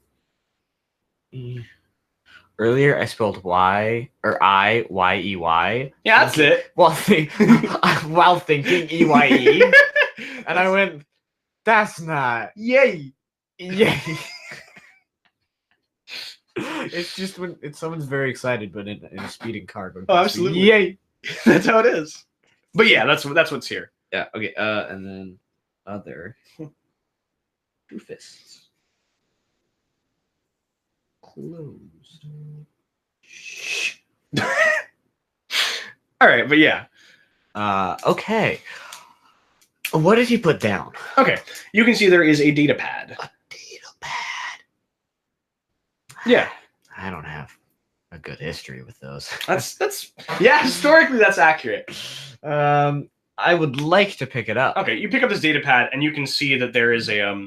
S2: Earlier I spelled Y-E-Y.
S1: Yeah, that's it.
S2: While thinking E-Y-E. And I went, that's not.
S1: Yay.
S2: Yay. It's just when someone's very excited, but in a speeding car.
S1: Oh, absolutely.
S2: Yay.
S1: That's how it is. But yeah, that's what's here.
S2: Yeah, okay. And then other 2 fists. Closed.
S1: Shh. All right, but yeah.
S2: Okay. What did he put down?
S1: Okay, you can see there is a data pad.
S2: A data pad.
S1: Yeah.
S2: I don't have a good history with those.
S1: That's yeah, historically that's accurate.
S2: I would like to pick it up.
S1: Okay, you pick up this data pad and you can see that there is a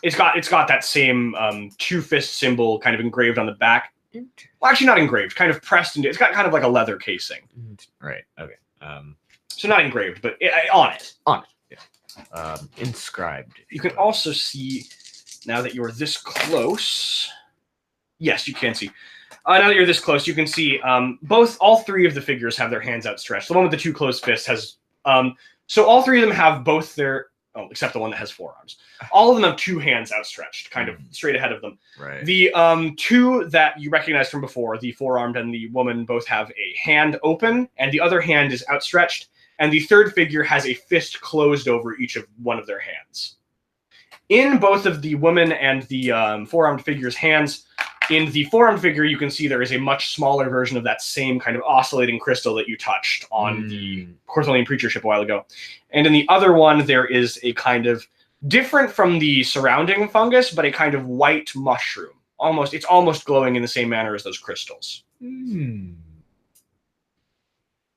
S1: it's got that same 2 fist symbol kind of engraved on the back. Well, actually not engraved, kind of pressed into. It's got kind of like a leather casing.
S2: Right. Okay.
S1: So not engraved, but on it.
S2: On it. Yeah. Inscribed.
S1: You can also see now that you're this close. Yes, you can see. Now that you're this close, you can see all 3 of the figures have their hands outstretched. The one with the 2 closed fists has so all 3 of them have both their except the one that has 4 arms. All of them have 2 hands outstretched, kind of straight ahead of them.
S2: Right.
S1: The 2 that you recognized from before, the 4-armed and the woman, both have a hand open, and the other hand is outstretched. And the third figure has a fist closed over each of one of their hands. In both of the woman and the 4-armed figure's hands, In the forearm figure, you can see there is a much smaller version of that same kind of oscillating crystal that you touched on the Cortholian Preacher ship a while ago. And in the other one, there is a kind of different from the surrounding fungus, but a kind of white mushroom. It's almost glowing in the same manner as those crystals.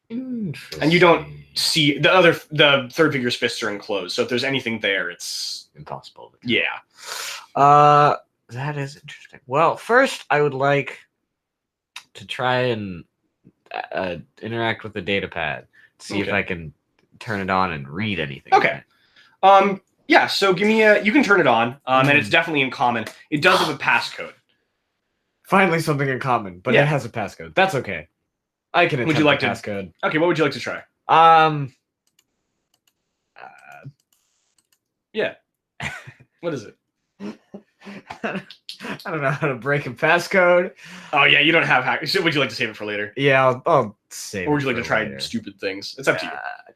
S2: Interesting.
S1: And you don't see the third figure's fists are enclosed, so if there's anything there, it's
S2: impossible.
S1: Yeah.
S2: That is interesting. Well, first I would like to try and interact with the data pad, see if I can turn it on and read anything.
S1: Okay. Yeah, so give me you can turn it on, and it's definitely in common. It does have a passcode.
S2: Finally something in common, but it has a passcode. That's okay. I can attempt the passcode.
S1: Okay, what would you like to try? Yeah. What is it?
S2: I don't know how to break a passcode.
S1: Oh yeah, you don't have hack. Would you like to save it for later?
S2: Yeah, I'll save it.
S1: Or would you like to try
S2: later.
S1: Stupid things? It's up to you.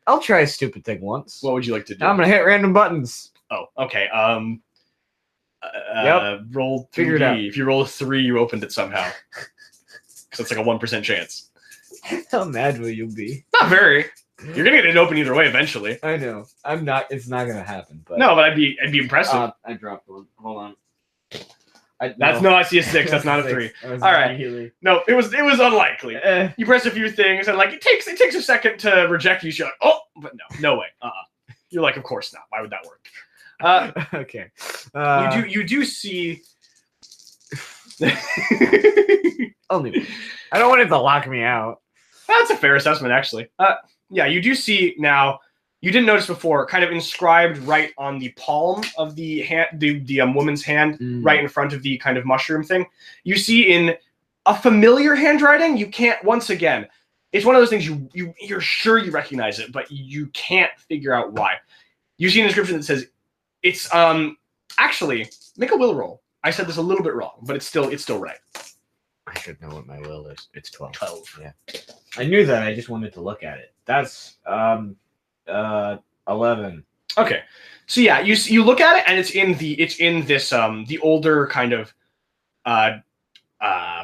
S2: I'll try a stupid thing once.
S1: What would you like to do?
S2: I'm gonna hit random buttons.
S1: Oh, okay.
S2: Yep.
S1: Roll 3D.
S2: Figure it out.
S1: If you roll a 3, you opened it somehow. So it's like a 1% chance.
S2: How mad will you be?
S1: Not very. You're gonna get it open either way eventually.
S2: I know. I'm not. It's not gonna happen. But
S1: no, but I'd be impressive.
S2: I dropped one. Hold on.
S1: I see a 6. That's not a 3. All right. No, it was unlikely. You press a few things and like it takes a second to reject you. You're like, oh, but no way. You're like, of course not. Why would that work?
S2: Okay.
S1: You do see.
S2: Only. I don't want it to lock me out.
S1: That's a fair assessment, actually. Yeah, you do see now. You didn't notice before, kind of inscribed right on the palm of the hand, the woman's hand, right in front of the kind of mushroom thing. You see in a familiar handwriting. You can't. Once again, it's one of those things you're sure you recognize it, but you can't figure out why. You see an inscription that says, "It's actually make a will roll." I said this a little bit wrong, but it's still right.
S2: I should know what my will is. It's 12.
S1: 12.
S2: Yeah. I knew that. I just wanted to look at it. That's 11.
S1: Okay. So yeah, you look at it and it's in this the older kind of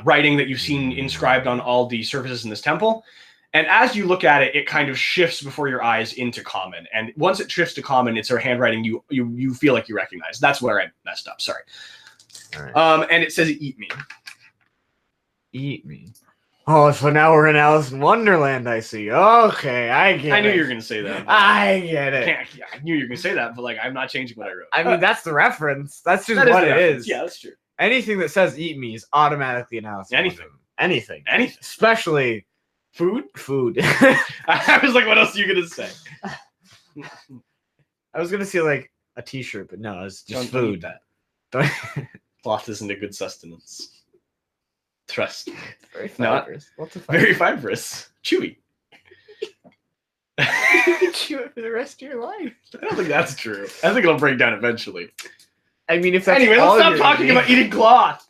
S1: writing that you've seen inscribed on all the surfaces in this temple. And as you look at it, it kind of shifts before your eyes into common. And once it shifts to common, it's a handwriting you feel like you recognize. That's where I messed up. Sorry. All right. And it says "Eat me."
S2: Eat me. Oh, so now we're in Alice in Wonderland, I see. Okay, I get it.
S1: I knew you were going to say that.
S2: I get it.
S1: I knew you were going to say that, but like I'm not changing what I wrote.
S2: I mean, that's the reference. That's just what it is.
S1: Yeah, that's true.
S2: Anything that says "eat me" is automatically an Alice in Wonderland. Anything. Especially
S1: food.
S2: I
S1: was like, what else are you going to say?
S2: I was going to say like a t-shirt, but no, it's just food.
S1: Don't eat that. Cloth isn't a good sustenance. Trust.
S2: Very fibrous. What's a fibrous?
S1: Very fibrous. Chewy.
S2: You can chew it for the rest of your life.
S1: I don't think that's true. I think it'll break down eventually.
S2: I mean, if that's
S1: anyway, let's stop talking about eating cloth.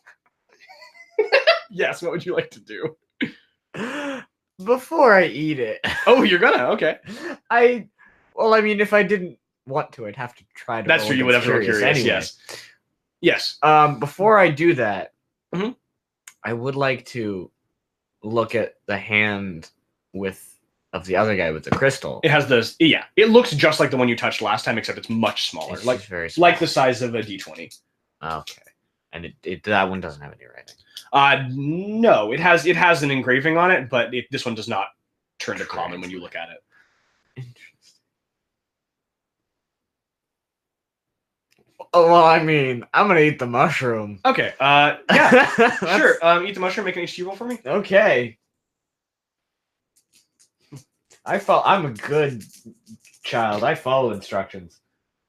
S1: Yes, what would you like to do?
S2: Before I eat it.
S1: Oh, you're gonna? Okay.
S2: Well, I mean, if I didn't want to, I'd have to try to.
S1: That's true. You would have to be curious. Anyway. Yes.
S2: Before I do that,
S1: mm-hmm.
S2: I would like to look at the hand of the other guy with the crystal.
S1: It has those. Yeah, it looks just like the one you touched last time, except it's much smaller.
S2: It's
S1: like
S2: very small.
S1: Like the size of a D20.
S2: Okay, and that one doesn't have any writing.
S1: No, it has an engraving on it, but this one does not turn to common when you look at it.
S2: Interesting. Oh, well, I mean, I'm gonna eat the mushroom.
S1: Okay. Yeah. Sure. Eat the mushroom. Make an HG roll for me.
S2: Okay. I'm a good child. I follow instructions.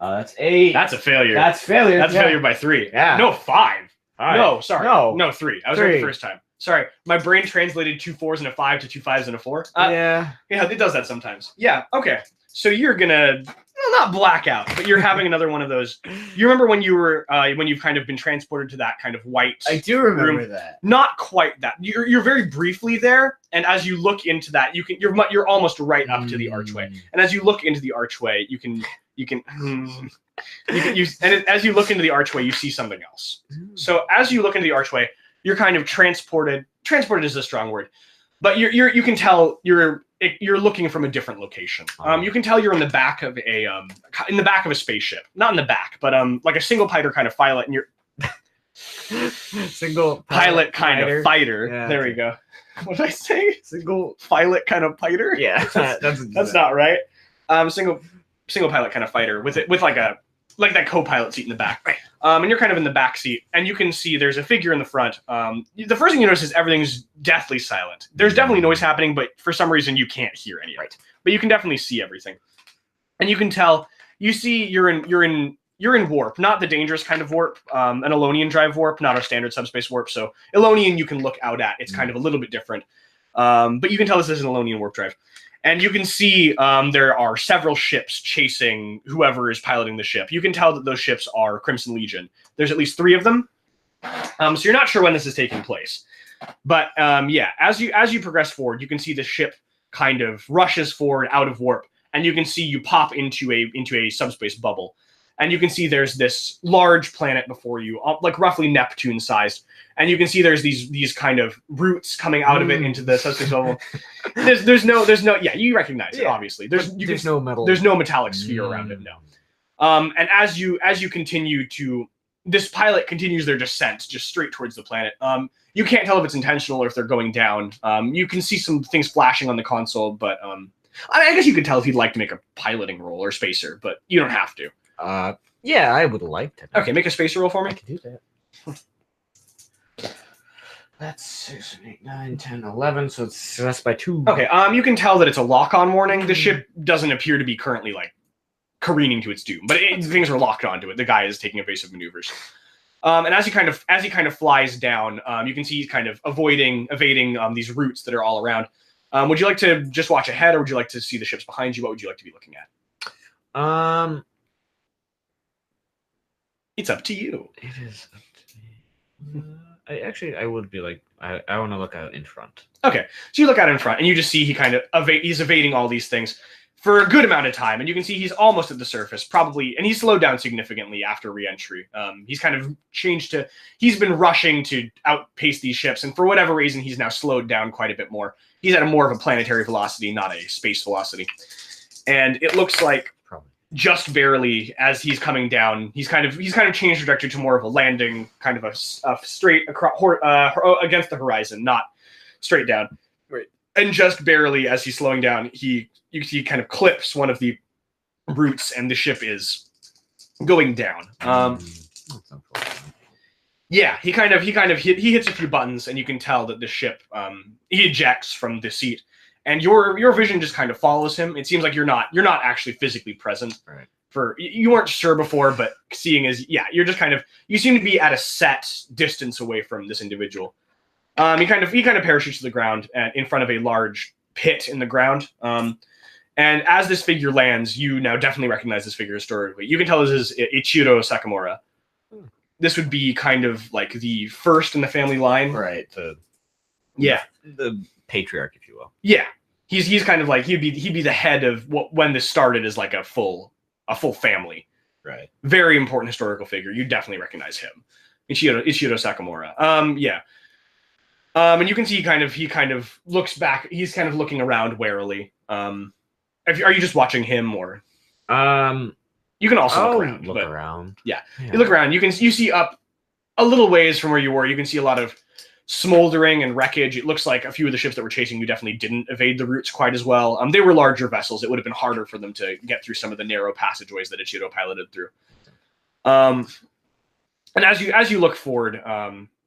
S2: That's 8.
S1: That's a failure.
S2: That's failure.
S1: That's failure by 3.
S2: Yeah.
S1: No, 5. No, sorry. No, 3. I was right the first time. Sorry, my brain translated 2 4s and a 5 to 2 5s and a 4.
S2: Yeah,
S1: it does that sometimes. Yeah. Okay. So you're gonna not black out, but you're having another one of those. You remember when you were when you've kind of been transported to that kind of white.
S2: I do remember
S1: room?
S2: that.
S1: Not quite that. You're very briefly there, and as you look into that, you're almost right up to the archway. And as you look into the archway, as you look into the archway, you see something else. So as you look into the archway, you're kind of transported. Transported is a strong word, but you can tell you're looking from a different location. You can tell you're in the back of a spaceship, not in the back, but like a single fighter kind of pilot, and you're
S2: single
S1: pilot kind
S2: fighter.
S1: of fighter.
S2: Yeah,
S1: there we go. What did I say?
S2: Single
S1: pilot kind of fighter.
S2: Yeah,
S1: that's not right. Single pilot kind of fighter with that co-pilot seat in the back.
S2: Right.
S1: And you're kind of in the back seat, and you can see there's a figure in the front. The first thing you notice is everything's deathly silent. There's definitely noise happening, but for some reason you can't hear any of it. But you can definitely see everything, and you can tell. You see, you're in warp, not the dangerous kind of warp, an Elonian drive warp, not a standard subspace warp. So Elonian you can look out at. It's kind of a little bit different, but you can tell this is an Elonian warp drive. And you can see there are several ships chasing whoever is piloting the ship. You can tell that those ships are Crimson Legion. There's at least 3 of them. So you're not sure when this is taking place. But yeah, as you progress forward, you can see the ship kind of rushes forward out of warp. And you can see you pop into a subspace bubble. And you can see there's this large planet before you, like roughly Neptune-sized. And you can see there's these kind of roots coming out of it into the subspace bubble. There's no yeah, you recognize it, obviously. There's no metal. There's no metallic sphere around it, no. And as you continue to, this pilot continues their descent just straight towards the planet. You can't tell if it's intentional or if they're going down. You can see some things flashing on the console, but I guess you could tell if you'd like to make a piloting roll or spacer, but you don't have to.
S2: Yeah, I would like to.
S1: Okay, make a spacer roll for me.
S2: I can do that. That's 6, 8, 9, 10, 11, so that's by 2.
S1: Okay, you can tell that it's a lock-on warning. The ship doesn't appear to be currently, like, careening to its doom, but things are locked onto it. The guy is taking evasive maneuvers. And as he kind of flies down, you can see he's kind of evading these routes that are all around. Would you like to just watch ahead, or would you like to see the ships behind you? What would you like to be looking at? It's up to you.
S2: It is up to me. I would be like, I want to look out in front.
S1: Okay, so you look out in front, and you just see he kind of he's evading all these things for a good amount of time, and you can see he's almost at the surface, probably, and he's slowed down significantly after re-entry. He's kind of he's been rushing to outpace these ships, and for whatever reason, he's now slowed down quite a bit more. He's at a more of a planetary velocity, not a space velocity, and it looks like just barely as he's coming down, he's kind of changed trajectory to more of a landing, kind of a straight across against the horizon, not straight down. Right. And just barely as he's slowing down, you see kind of clips one of the roots, and the ship is going down. Yeah, he hits a few buttons, and you can tell that the ship he ejects from the seat. And your vision just kind of follows him. It seems like you're not actually physically present. Right. You weren't sure before, but seeing as you're just you seem to be at a set distance away from this individual. He kind of parachutes to the ground in front of a large pit in the ground. And as this figure lands, you now definitely recognize this figure historically. You can tell this is Ichiro Sakamura. This would be kind of like the first in the family line.
S2: Right. The patriarch, if you will. Yeah, he's kind of like he'd be the head of when this started as like a full family. Right. Very important historical figure. You definitely recognize him, Ichiro Sakamura. And you can see he kind of looks back. He's kind of looking around warily. Are you just watching him, or you can also look around. Yeah, you look around. You see up a little ways from where you were. You can see a lot of smoldering and wreckage. It looks like a few of the ships that were chasing you definitely didn't evade the routes quite as well. They were larger vessels. It would have been harder for them to get through some of the narrow passageways that Ichiro piloted through. And as you look forward,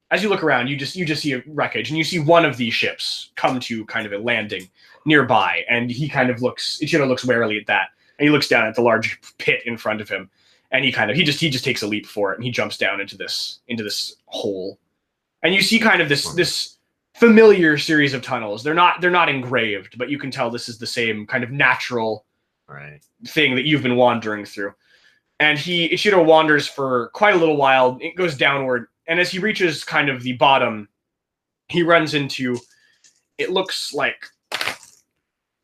S2: as you look around, you just see a wreckage, and you see one of these ships come to kind of a landing nearby, and Ichiro looks warily at that, and he looks down at the large pit in front of him, and he just takes a leap for it, and he jumps down into this hole. And you see kind of this familiar series of tunnels. They're not engraved, but you can tell this is the same kind of natural thing that you've been wandering through. And Ichiro wanders for quite a little while. It goes downward, and as he reaches kind of the bottom, he runs into, it looks like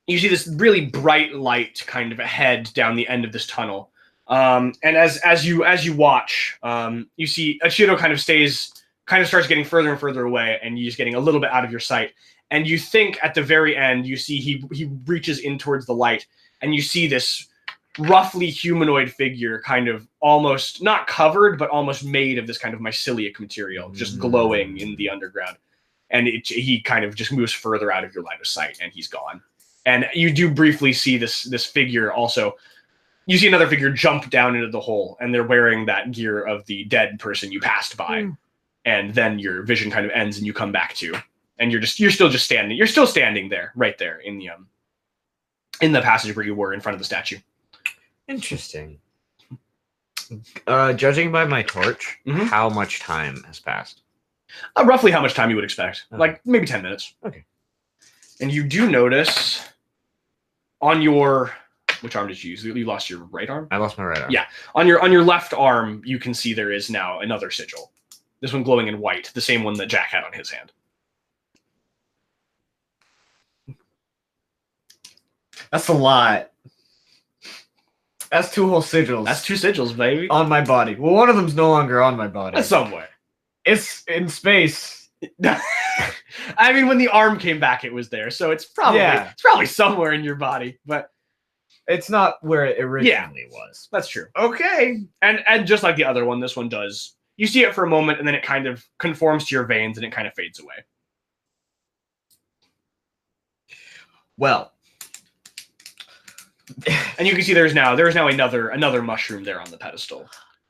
S2: you see this really bright light kind of ahead down the end of this tunnel. And as you watch, you see Ichiro kind of stays
S1: kind of starts getting further and further away, and he's getting a little bit out of your sight. And you think at the very end, you see he reaches in towards the light, and you see this roughly humanoid figure, kind of almost not covered, but almost made of this kind of mycelium material, just glowing in the underground. And he kind of just moves further out of your line of sight, and he's gone. And you do briefly see this figure also. You see another figure jump down into the hole, and they're wearing that gear of the dead person you passed by. And then your vision kind of ends, and you come back to, and you're still just standing. You're still standing there, right there in the passage where you were in front of the statue.
S2: Interesting. Judging by my torch, how much time has passed?
S1: Roughly how much time you would expect.
S2: Okay.
S1: Like maybe 10 minutes.
S2: Okay.
S1: And you do notice on your... Which arm did you use? You lost your right arm?
S2: I lost my right arm.
S1: Yeah. On your left arm, you can see there is now another sigil. This one glowing in white, the same one that Jack had on his hand.
S2: That's a lot. That's 2 whole sigils.
S1: That's 2 sigils, baby.
S2: On my body. Well, one of them's no longer on my body.
S1: That's somewhere.
S2: It's in space.
S1: I mean, when the arm came back, it was there, so it's probably somewhere in your body, but
S2: it's not where it originally was.
S1: That's true. Okay. And just like the other one, this one does. You see it for a moment, and then it kind of conforms to your veins, and it kind of fades away.
S2: Well.
S1: And you can see there is now another mushroom there on the pedestal.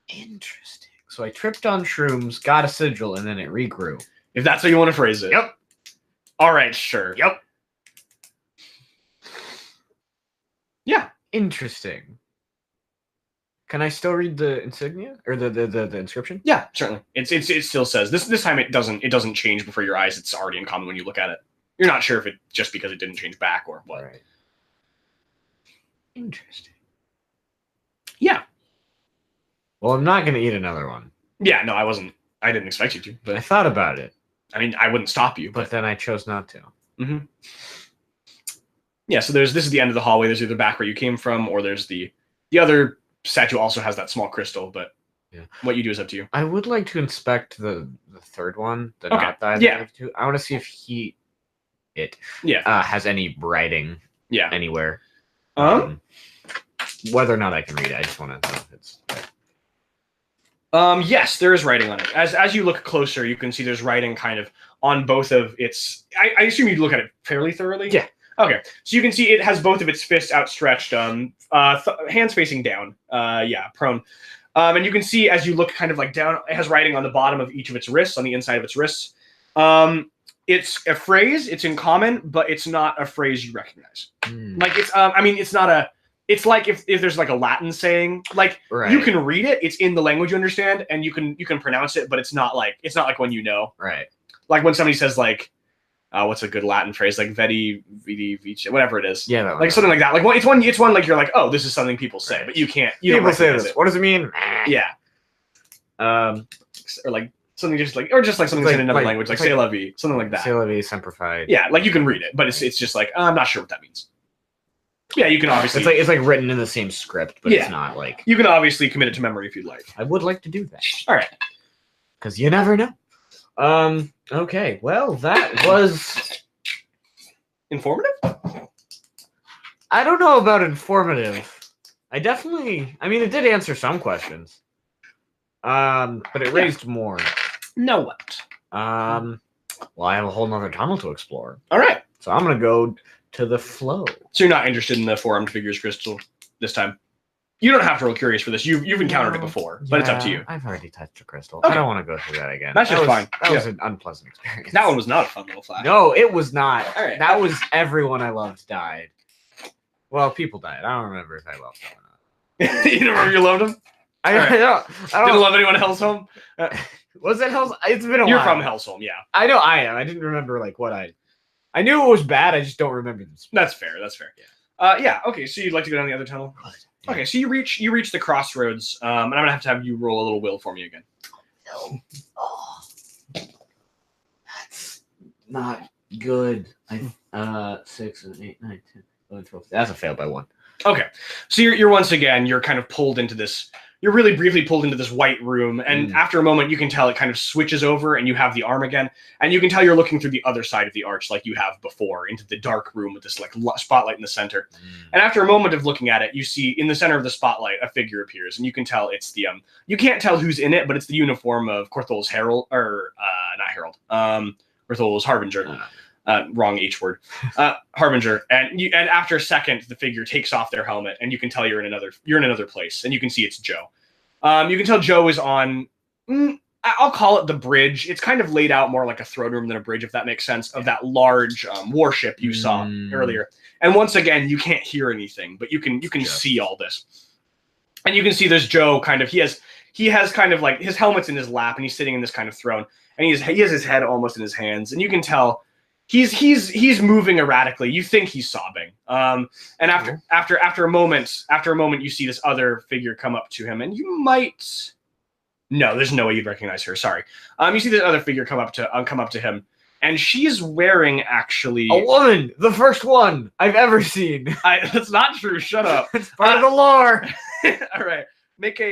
S2: Interesting. So I tripped on shrooms, got a sigil, and then it regrew.
S1: If that's how you want to phrase it.
S2: Yep.
S1: All right, sure.
S2: Yep.
S1: Yeah.
S2: Interesting. Can I still read the insignia or the inscription?
S1: Yeah, certainly. It still says this time it doesn't change before your eyes. It's already in common when you look at it. You're not sure if it just because it didn't change back or what.
S2: Right. Interesting.
S1: Yeah.
S2: Well, I'm not gonna eat another one.
S1: Yeah, no, I didn't expect you to, but
S2: I thought about it.
S1: I mean, I wouldn't stop you,
S2: but then I chose not to.
S1: Mm-hmm. Yeah, so this is the end of the hallway. There's either back where you came from, or there's the other statue also has that small crystal, but what you do is up to you.
S2: I would like to inspect the third one, the
S1: okay.
S2: not die.
S1: Yeah.
S2: I want to see if has any writing anywhere. Whether or not I can read it, I just want to know if it's
S1: yes, there is writing on it. As you look closer, you can see there's writing kind of on both of its... I assume you look at it fairly thoroughly?
S2: Yeah.
S1: Okay, so you can see it has both of its fists outstretched, hands facing down, prone. And you can see as you look kind of like down, it has writing on the bottom of each of its wrists, on the inside of its wrists. It's a phrase, it's in common, but it's not a phrase you recognize. Like it's not a... It's like if there's like a Latin saying, like you can read it, it's in the language you understand, and you can pronounce it, but it's not like when you know.
S2: Right.
S1: Like when somebody says like, what's a good Latin phrase? Like vedi vici, whatever it is.
S2: Yeah.
S1: Like something like that. Like it's one like you're like, oh, this is something people say, but you can't.
S2: People say this. What does it mean?
S1: Yeah. Or like something just like something said in another language, like c'est la vie, something like that.
S2: C'est la vie, semper fi.
S1: Yeah, like you can read it, but it's just like I'm not sure what that means. Yeah, you can obviously...
S2: It's like written in the same script, but it's not like...
S1: You can obviously commit it to memory if you'd like.
S2: I would like to do that.
S1: All right.
S2: Because you never know. Okay, well, that was...
S1: Informative?
S2: I don't know about informative. It did answer some questions. But it raised more.
S1: Know what?
S2: Well, I have a whole nother tunnel to explore.
S1: All right.
S2: So I'm going to go... to the flow.
S1: So you're not interested in the four-armed figure's crystal this time? You don't have to roll curious for this. You've encountered it before, but it's up to you.
S2: I've already touched a crystal.
S1: Okay.
S2: I don't want to go through that again.
S1: That's just fine.
S2: That was an unpleasant experience.
S1: That one was not a fun little flash.
S2: No, it was not.
S1: All right.
S2: That was everyone I loved died. Well, people died. I don't remember if I loved them or not.
S1: You don't remember you loved them?
S2: I don't
S1: Didn't love anyone at Hellsholm?
S2: Was it Hellsholm? It's been a while.
S1: You're from Hellsholm, yeah.
S2: I know I am. I didn't remember like what I knew it was bad. I just don't remember this.
S1: That's fair. Yeah. Okay. So you'd like to go down the other tunnel?
S2: Yeah.
S1: Okay. So you reach the crossroads, and I'm gonna have to have you roll a little will for me again.
S2: No. Oh, that's not good. 6, 7, 8, 9, 10, 11, 12. That's a fail by 1.
S1: Okay, so you're once again you're kind of pulled into this. You're really briefly pulled into this white room, and after a moment, you can tell it kind of switches over, and you have the arm again, and you can tell you're looking through the other side of the arch like you have before, into the dark room with this like spotlight in the center. And after a moment of looking at it, you see in the center of the spotlight a figure appears, and you can tell it's the You can't tell who's in it, but it's the uniform of Corthol's Herald, or not Herald, Corthol's Harbinger. Wrong H word, Harbinger, and after a second, the figure takes off their helmet, and you can tell you're in another place, and you can see it's Joe. You can tell Joe is on. I'll call it the bridge. It's kind of laid out more like a throne room than a bridge, if that makes sense. Of that large warship you saw earlier, and once again, you can't hear anything, but you can see all this, and you can see there's Joe. Kind of, he has kind of like his helmet's in his lap, and he's sitting in this kind of throne, and he has his head almost in his hands, and you can tell. He's moving erratically. You think he's sobbing. And after a moment, you see this other figure come up to him, and you might. No, there's no way you'd recognize her. Sorry. You see this other figure come up to him, and she's wearing actually
S2: a woman, the first one I've ever seen.
S1: That's not true. Shut up.
S2: It's part of the lore.
S1: All right, make a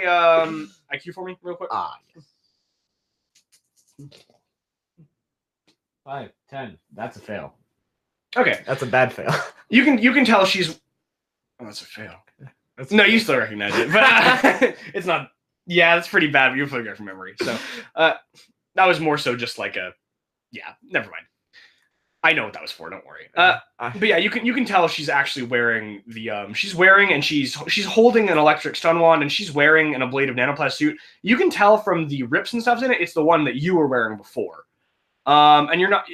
S1: IQ for me, real quick.
S2: Yes. 5, 10. That's a fail.
S1: Okay,
S2: that's a bad fail.
S1: You can tell she's. Oh, that's a fail. No, you still recognize it, but it's not. Yeah, that's pretty bad. But you forget from memory. So that was more so just like a. Yeah, never mind. I know what that was for. Don't worry. But yeah, you can tell she's actually wearing the she's holding an electric stun wand, and she's wearing an ablative nanoplast suit. You can tell from the rips and stuff in it. It's the one that you were wearing before. And you're not,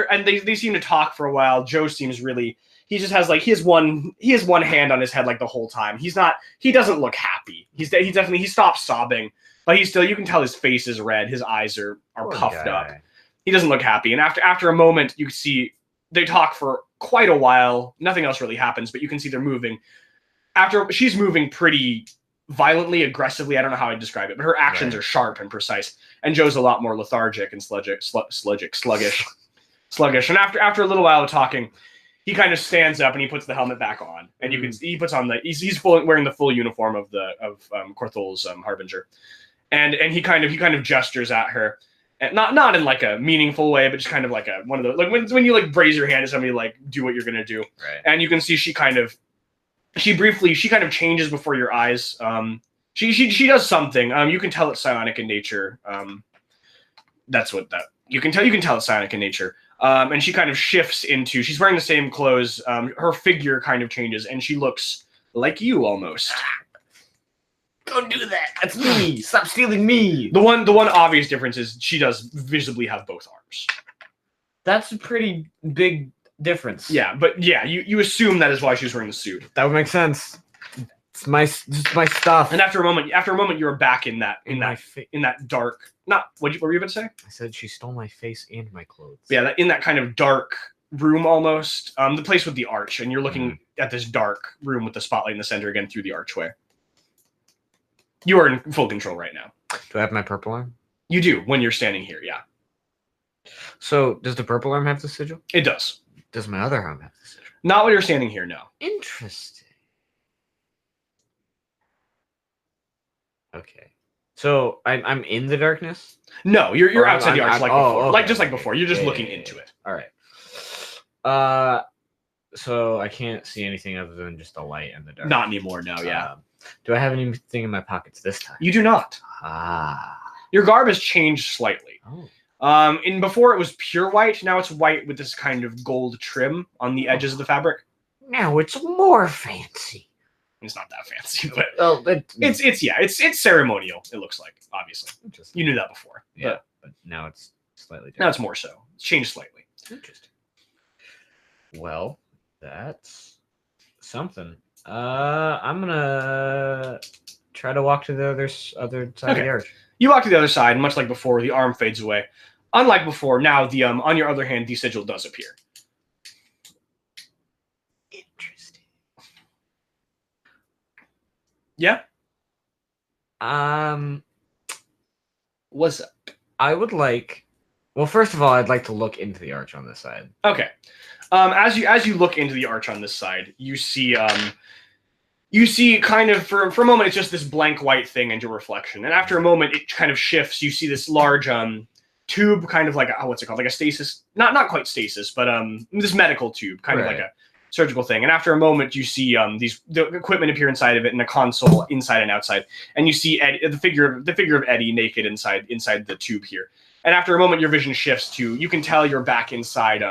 S1: and they seem to talk for a while. Joe seems really, he just has like, he has one hand on his head like the whole time. He doesn't look happy. He stopped sobbing, but he's still, you can tell his face is red. His eyes are puffed up. He doesn't look happy. And after a moment, you see they talk for quite a while. Nothing else really happens, but you can see they're moving. She's moving pretty violently, aggressively. I don't know how I'd describe it, but her actions are sharp and precise. And Joe's a lot more lethargic and sluggish. And after a little while of talking, he kind of stands up and he puts the helmet back on, and you can see he puts on he's wearing the full uniform of Corthol's Harbinger, and he kind of gestures at her, and not in like a meaningful way, but just kind of like one of the like when you like raise your hand to somebody like do what you're gonna do, and you can see she kind of changes before your eyes. She does something. You can tell it's psionic in nature. You can tell it's psionic in nature. And she kind of shifts into. She's wearing the same clothes. Her figure kind of changes, and she looks like you almost.
S2: Don't do that. That's me. Stop stealing me.
S1: The one obvious difference is she does visibly have both arms.
S2: That's a pretty big difference.
S1: Yeah, but yeah, you assume that is why she was wearing the suit.
S2: That would make sense. It's my stuff.
S1: And after a moment, you were back in that dark. What were you about to say?
S2: I said she stole my face and my clothes.
S1: Yeah, in that kind of dark room almost. The place with the arch, and you're looking at this dark room with the spotlight in the center again through the archway. You are in full control right now.
S2: Do I have my purple arm?
S1: You do when you're standing here. Yeah.
S2: So does the purple arm have the sigil?
S1: It does.
S2: Does my other arm have the sigil?
S1: Not when you're standing here. No.
S2: Interesting. Okay. So I'm in the darkness?
S1: No, you're outside the arch before.
S2: Okay,
S1: just like before. You're just looking into it.
S2: All right. So I can't see anything other than just the light and the dark.
S1: Not anymore, no, yeah.
S2: Do I have anything in my pockets this time?
S1: You do not. Your garb has changed slightly. And before it was pure white, now it's white with this kind of gold trim on the edges of the fabric.
S2: Now it's more fancy.
S1: It's not that fancy, but it's ceremonial. It looks like, obviously. You knew that before.
S2: Yeah, but now it's slightly different.
S1: Now it's more so. It's changed slightly.
S2: Interesting. Well, that's something. I'm gonna try to walk to the other side of the arch.
S1: You walk to the other side, and much like before, the arm fades away. Unlike before, now the on your other hand, the sigil does appear.
S2: Interesting.
S1: Yeah.
S2: What's up? I would like. Well, first of all, I'd like to look into the arch on this side.
S1: Okay. As you look into the arch on this side, you see you see kind of for a moment it's just this blank white thing and your reflection, and after a moment it kind of shifts. You see this large tube, kind of like what's it called, like a stasis, not quite stasis, but this medical tube, kind of like a surgical thing. And after a moment you see the equipment appear inside of it, and a console inside and outside, and you see Eddie, the figure of Eddie naked inside the tube here. And after a moment your vision shifts to, you can tell you're back inside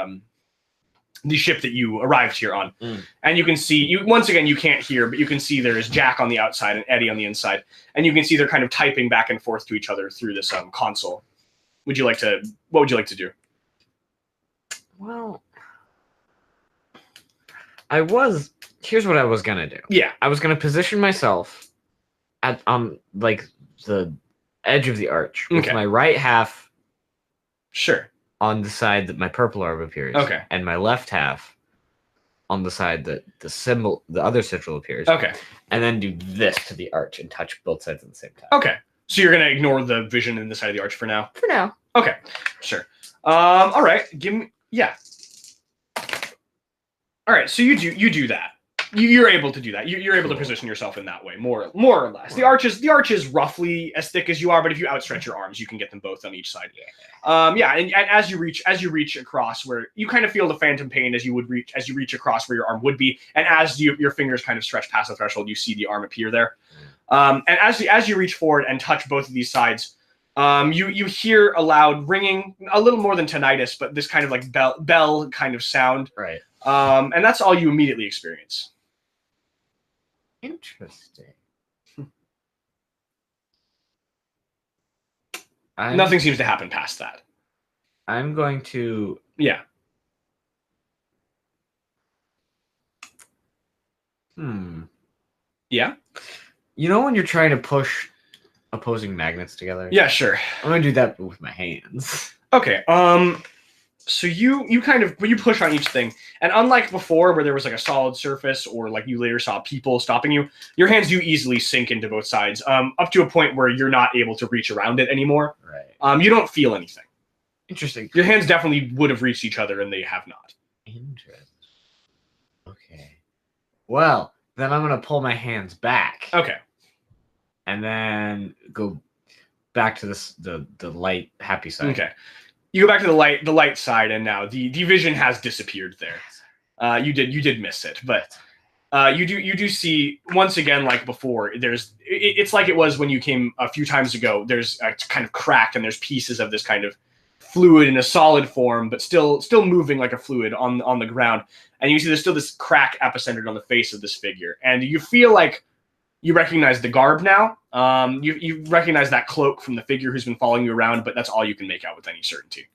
S1: the ship that you arrived here on. And you can see, once again, you can't hear, but you can see there is Jack on the outside and Eddie on the inside. And you can see they're kind of typing back and forth to each other through this console. What would you like to do?
S2: Well, here's what I was going to do.
S1: Yeah.
S2: I was going to position myself at, like, the edge of the arch with my right half.
S1: Sure.
S2: On the side that my purple orb appears.
S1: Okay.
S2: And my left half on the side that the other sigil appears.
S1: Okay.
S2: And then do this to the arch and touch both sides at the same time.
S1: Okay. So you're going to ignore the vision in the side of the arch for now?
S2: For now.
S1: Okay. Sure. All right. Give me... Yeah. All right. So you do that. You're able to do that. You're able to position yourself in that way, more or less. The arch is roughly as thick as you are, but if you outstretch your arms, you can get them both on each side. Yeah. And as you reach across, where you kind of feel the phantom pain as you reach across where your arm would be, and as your fingers kind of stretch past the threshold, you see the arm appear there. And as you reach forward and touch both of these sides, you hear a loud ringing, a little more than tinnitus, but this kind of like bell kind of sound.
S2: Right.
S1: And that's all you immediately experience.
S2: Interesting.
S1: Nothing seems to happen past that.
S2: I'm going to...
S1: Yeah. Yeah?
S2: You know when you're trying to push opposing magnets together?
S1: Yeah, sure.
S2: I'm going to do that with my hands.
S1: Okay. So you kind of, when you push on each thing, and unlike before where there was like a solid surface, or like you later saw people stopping you, your hands do easily sink into both sides, up to a point where you're not able to reach around it anymore.
S2: Right.
S1: You don't feel anything.
S2: Interesting.
S1: Your hands definitely would have reached each other, and they have not.
S2: Interesting. Okay. Well, then I'm going to pull my hands back.
S1: Okay.
S2: And then go back to the light, happy side.
S1: Okay. You go back to the light side, and now the vision has disappeared there. You did miss it, but you do see, once again, like before, it's like it was when you came a few times ago. There's a kind of crack, and there's pieces of this kind of fluid in a solid form, but still moving like a fluid on the ground. And you see there's still this crack epicentered on the face of this figure, and you feel like you recognize the garb now. You recognize that cloak from the figure who's been following you around, but that's all you can make out with any certainty.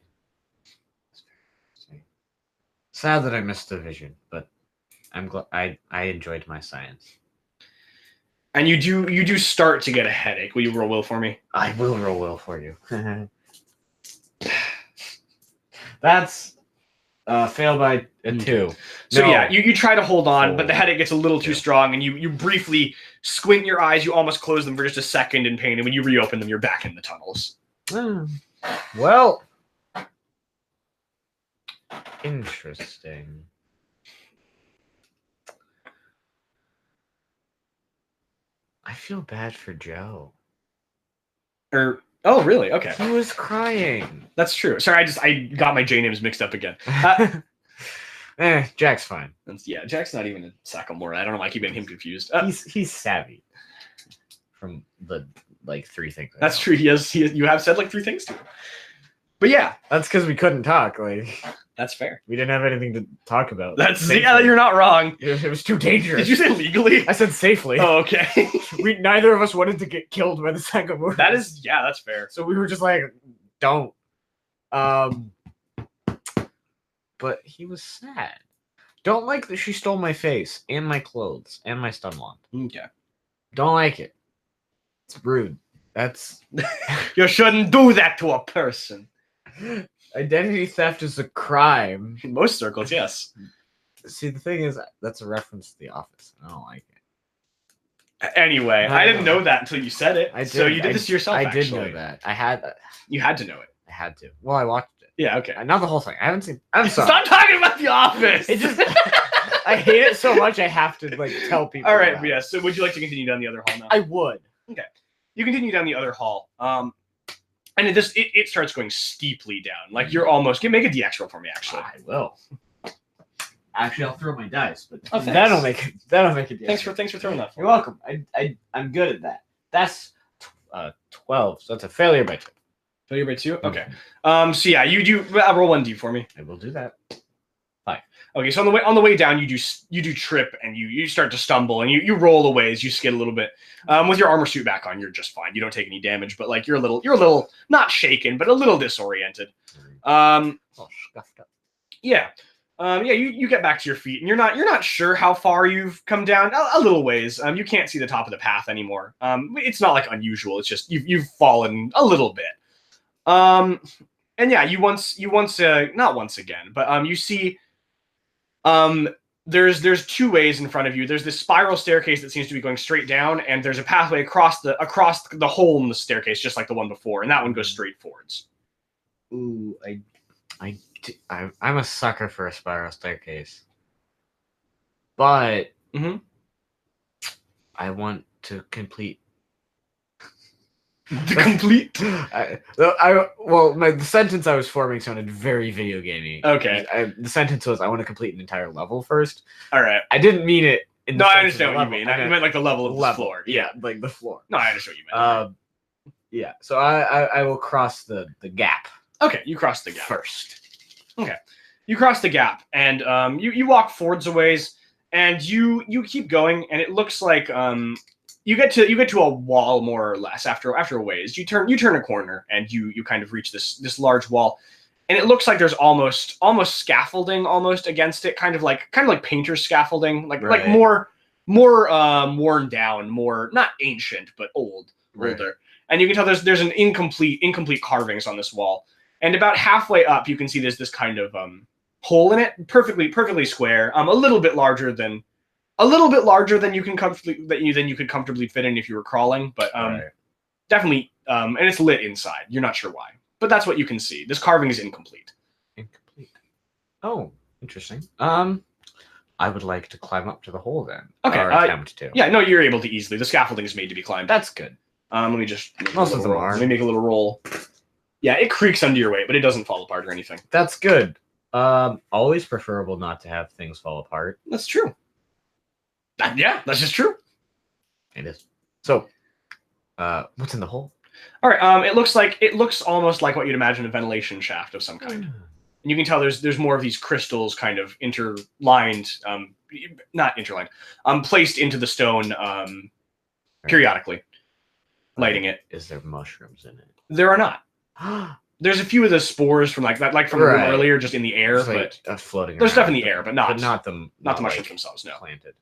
S2: Sad that I missed the vision, but I'm glad I enjoyed my science.
S1: And you do start to get a headache. Will you roll will for me?
S2: I will roll will for you. That's fail by a 2.
S1: So yeah, you try to hold on, but the headache gets a little too strong, and you briefly squint your eyes. You almost close them for just a second in pain, and when you reopen them, you're back in the tunnels.
S2: Well, interesting. I feel bad for Joe.
S1: Oh, really? Okay.
S2: He was crying.
S1: That's true. Sorry, I got my J names mixed up again.
S2: Jack's fine.
S1: Yeah, Jack's not even a Sakamura. I don't know why I keep getting him confused.
S2: He's savvy. From the 3 things.
S1: That's true. You have said 3 things to him. But yeah,
S2: that's because we couldn't talk.
S1: That's fair.
S2: We didn't have anything to talk about.
S1: You're not wrong.
S2: It was too dangerous.
S1: Did you say legally?
S2: I said safely.
S1: Oh, okay.
S2: Neither of us wanted to get killed by the Sakamura.
S1: That's fair.
S2: So we were just like, don't. But he was sad. Don't like that she stole my face and my clothes and my stun wand.
S1: Okay.
S2: Don't like it. It's rude. That's
S1: you shouldn't do that to a person.
S2: Identity theft is a crime.
S1: In most circles, yes.
S2: See, the thing is, that's a reference to The Office. I don't like it.
S1: Anyway, I didn't know that until you said it. So you did this to yourself,
S2: I did know that.
S1: You had to know it.
S2: I had to. Well, I watched it.
S1: Yeah, okay.
S2: Not the whole thing. I haven't seen... I'm sorry.
S1: Stop talking about The Office!
S2: It just... I hate it so much I have to like tell people.
S1: All right, but yeah. So would you like to continue down the other hall now?
S2: I would.
S1: Okay. You continue down the other hall. And it starts going steeply down. Like you're almost. Make a DX roll for me, actually.
S2: I will. Actually, I'll throw my dice, but
S1: thanks.
S2: that'll make it.
S1: Thanks for throwing that.
S2: You're welcome. I'm good at that. That's 12, so that's a failure by 2.
S1: Failure by 2. Okay. So yeah, you do roll 1d for me.
S2: I will do that. 5.
S1: Okay. So on the way down, you do trip and you start to stumble and you roll away as you skid a little bit. With your armor suit back on, you're just fine. You don't take any damage, but like you're a little not shaken, but a little disoriented.
S2: All scuffed up.
S1: Yeah. You get back to your feet, and you're not sure how far you've come down. A little ways. You can't see the top of the path anymore. It's not like unusual. It's just you've fallen a little bit. And yeah, not once again, but you see, there's 2 ways in front of you. There's this spiral staircase that seems to be going straight down, and there's a pathway across the hole in the staircase, just like the one before, and that one goes straight forwards.
S2: Ooh, I'm a sucker for a spiral staircase, but I want to complete. The sentence I was forming sounded very video gamey.
S1: Okay.
S2: The sentence was, I want to complete an entire level first.
S1: All right.
S2: I didn't mean it.
S1: No, I understand what you mean. I meant like the level of the floor.
S2: Yeah, like the floor.
S1: No, I understand what you meant.
S2: Yeah. So I will cross the gap.
S1: Okay, you cross the gap
S2: first.
S1: Okay, you cross the gap, and you walk forwards a ways, and you keep going, and it looks like you get to a wall more or less after a ways. You turn a corner, and you kind of reach this large wall, and it looks like there's almost scaffolding almost against it, kind of like painter's scaffolding, like more worn down, more not ancient but older. And you can tell there's an incomplete carvings on this wall. And about halfway up, you can see there's this kind of hole in it, perfectly square, a little bit larger than you could comfortably fit in if you were crawling, but definitely, and it's lit inside. You're not sure why, but that's what you can see. This carving is incomplete.
S2: Oh, interesting. I would like to climb up to the hole then.
S1: Okay.
S2: Or attempt to.
S1: Yeah, no, you're able to easily. The scaffolding is made to be climbed.
S2: That's good.
S1: Let me just
S2: most of them are.
S1: Let me make a little roll. Yeah, it creaks under your weight, but it doesn't fall apart or anything.
S2: That's good. Always preferable not to have things fall apart.
S1: That's true. Yeah, that's just true.
S2: It is. So, what's in the hole?
S1: All right. It looks almost like what you'd imagine a ventilation shaft of some kind. And you can tell there's more of these crystals kind of placed into the stone periodically, lighting it.
S2: Is there mushrooms in it?
S1: There are not. There's a few of the spores from like from the room earlier, just in the air,
S2: but floating.
S1: There's stuff in the air, but not
S2: the
S1: mushrooms themselves. No,
S2: planted.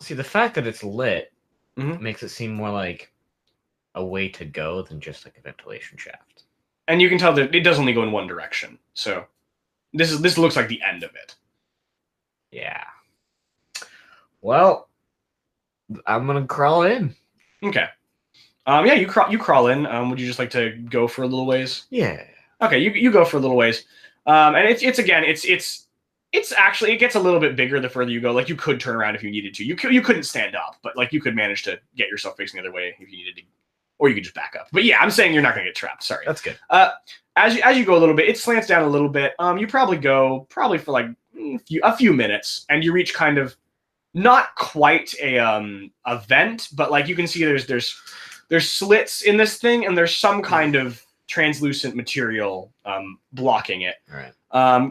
S2: See, the fact that it's lit makes it seem more like a way to go than just like a ventilation shaft.
S1: And you can tell that it does only go in one direction. So this looks like the end of it.
S2: Yeah. Well, I'm gonna crawl in.
S1: Okay. Yeah, you crawl in. Would you just like to go for a little ways?
S2: Yeah.
S1: Okay, you go for a little ways. And it's actually, it gets a little bit bigger the further you go. Like you could turn around if you needed to. You couldn't stand up, but like you could manage to get yourself facing the other way if you needed to, or you could just back up. But yeah, I'm saying you're not gonna get trapped. Sorry.
S2: That's good.
S1: As you go a little bit, it slants down a little bit. You probably go for like a few minutes, and you reach kind of not quite a vent, but like you can see there's slits in this thing, and there's some kind of translucent material blocking it.
S2: All right.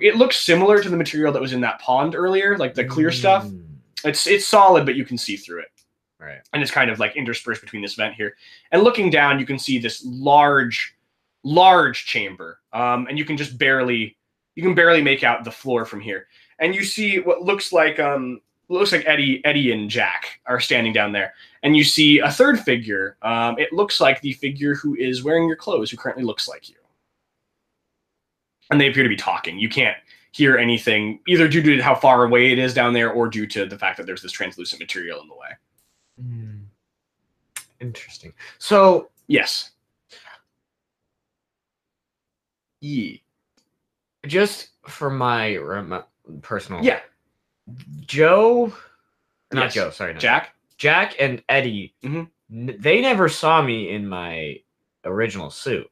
S1: It looks similar to the material that was in that pond earlier, like the clear stuff. It's solid, but you can see through it.
S2: Right.
S1: And it's kind of like interspersed between this vent here. And looking down, you can see this large chamber. And you can barely make out the floor from here. And you see what looks like Eddie and Jack are standing down there. And you see a third figure. It looks like the figure who is wearing your clothes, who currently looks like you. And they appear to be talking. You can't hear anything, either due to how far away it is down there, or due to the fact that there's this translucent material in the way.
S2: Interesting. So,
S1: yes.
S2: Yeah. just for my personal.
S1: Yeah.
S2: Joe. Not
S1: Yes.
S2: Joe. Sorry.
S1: Jack
S2: and Eddie. They never saw me in my original suit.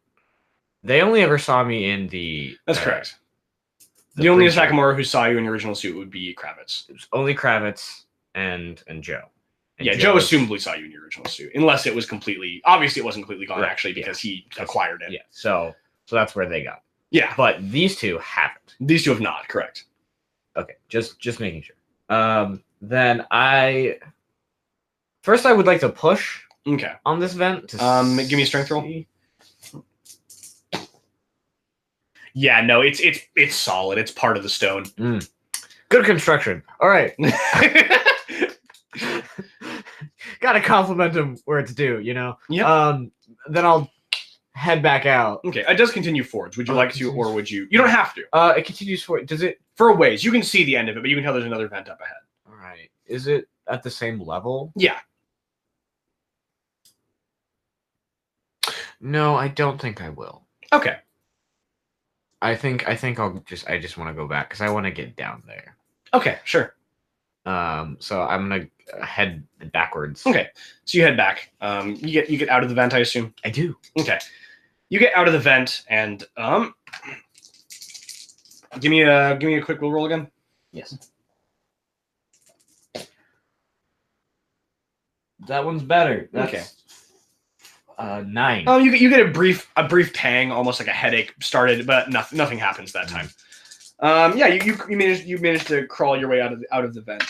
S2: They only ever saw me in the.
S1: That's correct. The only Sakamura who saw you in your original suit would be Kravitz.
S2: It was only Kravitz and Joe. And
S1: yeah, Joe assumably saw you in your original suit, unless it was completely. Obviously, it wasn't completely gone actually because he acquired it.
S2: Yeah, so that's where they got.
S1: Yeah,
S2: but these two haven't.
S1: These two have not. Correct.
S2: Okay, just making sure. Then I would like to push.
S1: Okay.
S2: On this vent.
S1: Give me a strength roll. Yeah, no, it's solid. It's part of the stone.
S2: Good construction. All right. Gotta compliment him where it's due, you know?
S1: Yeah.
S2: Then I'll head back out.
S1: Okay, it does continue forwards. Would you like to, or would you? You don't have to.
S2: It continues forward. Does it?
S1: For a ways. You can see the end of it, but you can tell there's another vent up ahead.
S2: All right. Is it at the same level?
S1: Yeah.
S2: No, I don't think I will.
S1: Okay.
S2: I think I just want to go back because I want to get down there.
S1: Okay, sure.
S2: So I'm gonna head backwards.
S1: Okay, so you head back. You get out of the vent, I assume.
S2: I do.
S1: Okay, you get out of the vent and give me a quick will roll again.
S2: Yes. That one's better. That's,
S1: okay.
S2: 9.
S1: Oh, you get a brief tang, almost like a headache started, but nothing happens that time. Yeah, you managed to crawl your way out of the vent.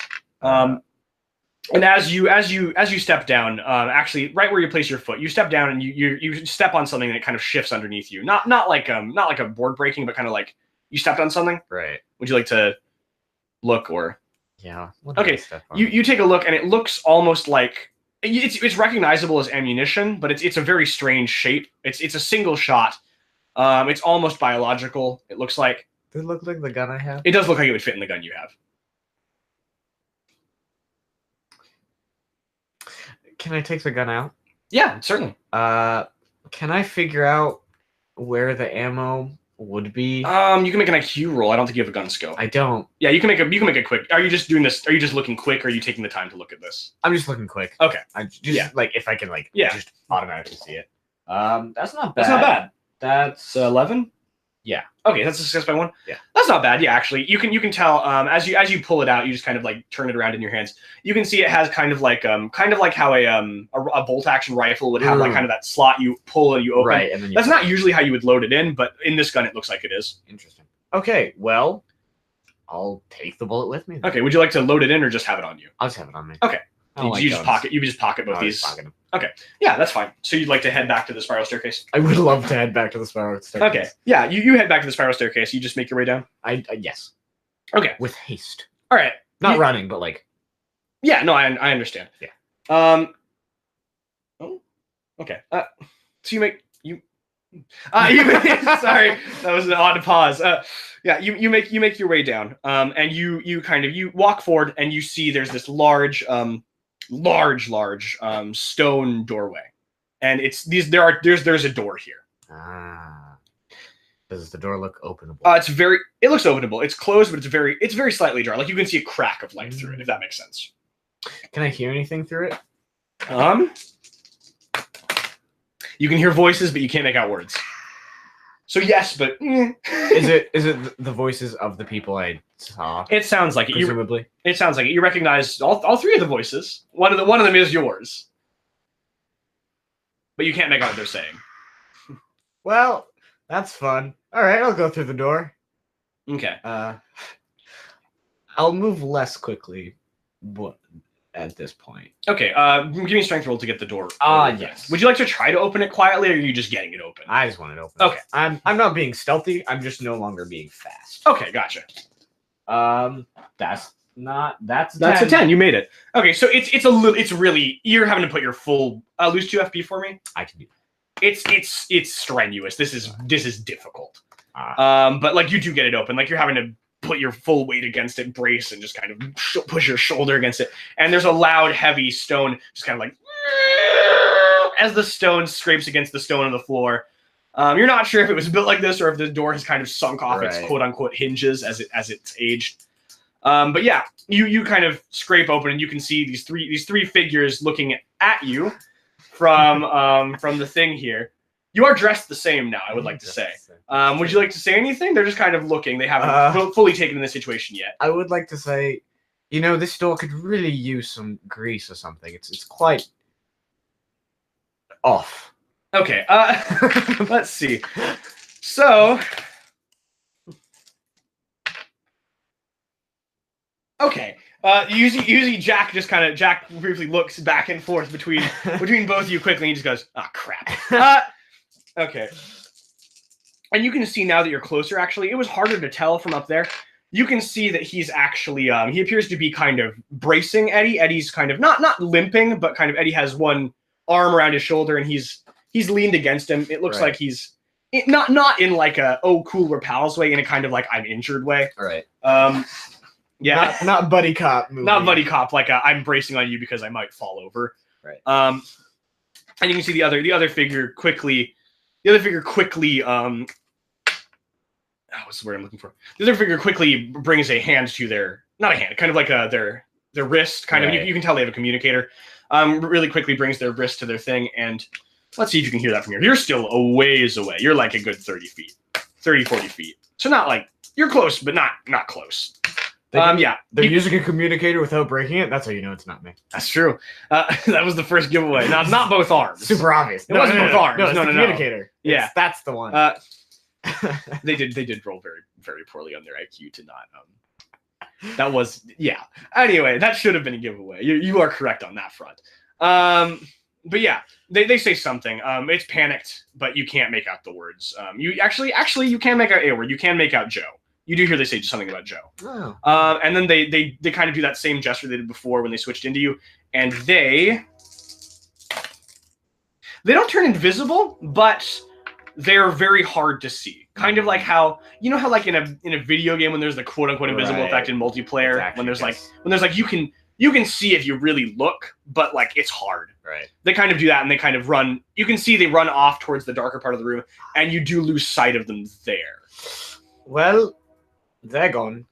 S1: And as you step down, actually right where you place your foot, you step down and you step on something that kind of shifts underneath you. Not like a board breaking, but kind of like you stepped on something.
S2: Right.
S1: Would you like to look or?
S2: Yeah.
S1: Okay. You take a look and it looks almost like it's recognizable as ammunition, but it's a very strange shape. It's a single shot. It's almost biological. It looks like.
S2: Does it look like the gun I have?
S1: It does look like it would fit in the gun you have.
S2: Can I take the gun out?
S1: Yeah, certainly.
S2: Can I figure out where the ammo would be?
S1: You can make an IQ roll. I don't think you have a gun skill.
S2: I don't.
S1: Yeah, you can make a quick. Are you just doing this? Are you just looking quick, or are you taking the time to look at this?
S2: I'm just looking quick.
S1: Okay.
S2: I just like if I can just automatically see it. That's not bad.
S1: That's not bad.
S2: That's
S1: 11.
S2: Yeah.
S1: Okay, that's a success by 1.
S2: Yeah.
S1: That's not bad. Yeah, actually, you can tell as you pull it out, you just kind of like turn it around in your hands. You can see it has kind of like how a bolt action rifle would have like kind of that slot you pull and you open.
S2: Right, and then
S1: that's not usually how you would load it in, but in this gun it looks like it is.
S2: Interesting. Okay, well, I'll take the bullet with me then.
S1: Okay, would you like to load it in or just have it on you?
S2: I'll just have it on me.
S1: Okay. You just pocket both these. Okay. Yeah, that's fine. So you'd like to head back to the spiral staircase?
S2: I would love to head back to the spiral staircase.
S1: Okay. Yeah, you head back to the spiral staircase. You just make your way down?
S2: Yes.
S1: Okay.
S2: With haste.
S1: All right.
S2: Not running, but like.
S1: Yeah, no, I understand.
S2: Yeah.
S1: Oh, okay. So sorry, that was an odd pause. Yeah, you make your way down. And you walk forward and you see there's this large stone doorway, and there's a door here.
S2: Does the door look openable?
S1: It looks openable. It's closed, but it's very slightly ajar. Like you can see a crack of light through it, if that makes sense.
S2: Can I hear anything through it?
S1: You can hear voices, but you can't make out words. So yes, but
S2: Is it the voices of the people I saw?
S1: It sounds like it.
S2: Presumably.
S1: It sounds like it. You recognize all three of the voices. One of them is yours, but you can't make out what they're saying.
S2: Well, that's fun. All right, I'll go through the door.
S1: Okay.
S2: I'll move less quickly, at this point.
S1: Okay. Give me a strength roll to get the door.
S2: Yes.
S1: Would you like to try to open it quietly, or are you just getting it open?
S2: I just want it open.
S1: Okay.
S2: I'm not being stealthy. I'm just no longer being fast.
S1: Okay, gotcha.
S2: That's
S1: a 10. You made it. Okay, so it's really you're having to put your full lose 2 FP for me.
S2: I can do that.
S1: It's strenuous. This is difficult. But like you do get it open. Like you're having to put your full weight against it, brace, and just kind of push your shoulder against it. And there's a loud, heavy stone, just kind of like as the stone scrapes against the stone on the floor. You're not sure if it was built like this or if the door has kind of sunk off its
S2: Right.
S1: quote unquote hinges as it's aged. But yeah, you kind of scrape open and you can see these three figures looking at you from the thing here. You are dressed the same now, I would like to say. Would you like to say anything? They're just kind of looking. They haven't fully taken in the situation yet.
S2: I would like to say, you know, this door could really use some grease or something. It's quite off.
S1: Okay, let's see. So, okay. Usually Jack briefly looks back and forth between both of you quickly and he just goes, "Ah, crap." Okay. And you can see now that you're closer, actually, it was harder to tell from up there. You can see that he's actually, he appears to be kind of bracing Eddie. Eddie's kind of, not limping, but kind of, Eddie has one arm around his shoulder and he's leaned against him. It looks like he's, not in like a, oh, cool, we're pals way, in a kind of like, I'm injured way.
S2: Right.
S1: Yeah.
S2: Not buddy cop movie.
S1: Not buddy cop, like I'm bracing on you because I might fall over.
S2: Right.
S1: And you can see the other figure quickly, what's the word I'm looking for? The other figure quickly brings a hand to their, not a hand, kind of like their wrist, kind of. You can tell they have a communicator. Really quickly brings their wrist to their thing, and let's see if you can hear that from here. You're still a ways away. You're like a good 30 feet, 30, 40 feet. So not like, you're close, but not close. Yeah.
S2: They're using a communicator without breaking it. That's how you know it's not me.
S1: That's true. That was the first giveaway. Not both arms.
S2: Super obvious.
S1: It wasn't both arms.
S2: No, it's the communicator.
S1: Yeah.
S2: That's the one.
S1: They did roll very, very poorly on their IQ to not. That was, yeah. Anyway, that should have been a giveaway. You are correct on that front. But yeah, they say something. It's panicked, but you can't make out the words. You actually you can make out a word. You can make out Joe. You do hear they say something about Joe.
S2: Oh.
S1: And then they kind of do that same gesture they did before when they switched into you, and they don't turn invisible, but they're very hard to see. Kind of like how, you know how like in a video game when there's the quote unquote invisible effect in multiplayer,
S2: Exactly,
S1: when there's like you can see if you really look, but like it's hard.
S2: Right.
S1: They kind of do that and they kind of run. You can see they run off towards the darker part of the room, and you do lose sight of them there.
S2: Well, they're gone.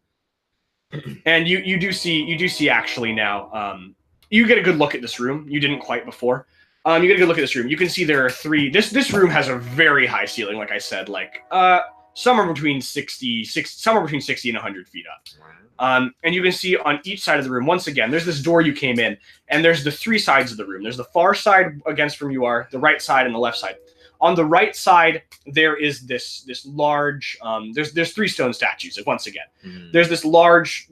S1: And you do see actually now. You get a good look at this room. You didn't quite before. You get a good look at this room. You can see there are three. This room has a very high ceiling, like I said, like somewhere between 60 and 100 feet up.
S2: Wow.
S1: And you can see on each side of the room, once again, there's this door you came in, and there's the three sides of the room. There's the far side against from you are, the right side, and the left side. On the right side, there is this large. There's three stone statues. Once again, there's the large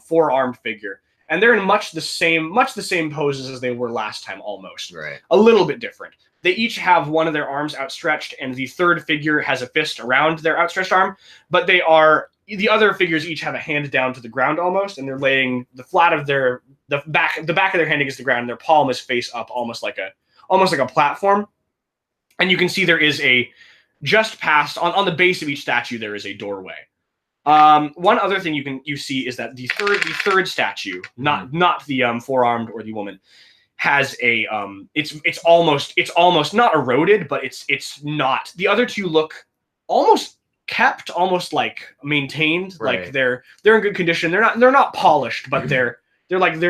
S1: four-armed figure, and they're in much the same poses as they were last time, almost.
S2: Right.
S1: A little bit different. They each have one of their arms outstretched, and the third figure has a fist around their outstretched arm. But the other figures each have a hand down to the ground almost, and they're laying the flat of the back of their hand against the ground, and their palm is face up, almost like a platform. And you can see there is just past on the base of each statue there is a doorway. One other thing you see is that the third statue, not the four-armed or the woman, has a it's almost not eroded, but it's not. The other two look almost kept, almost like maintained,
S2: right.
S1: Like they're in good condition. They're not polished, but they're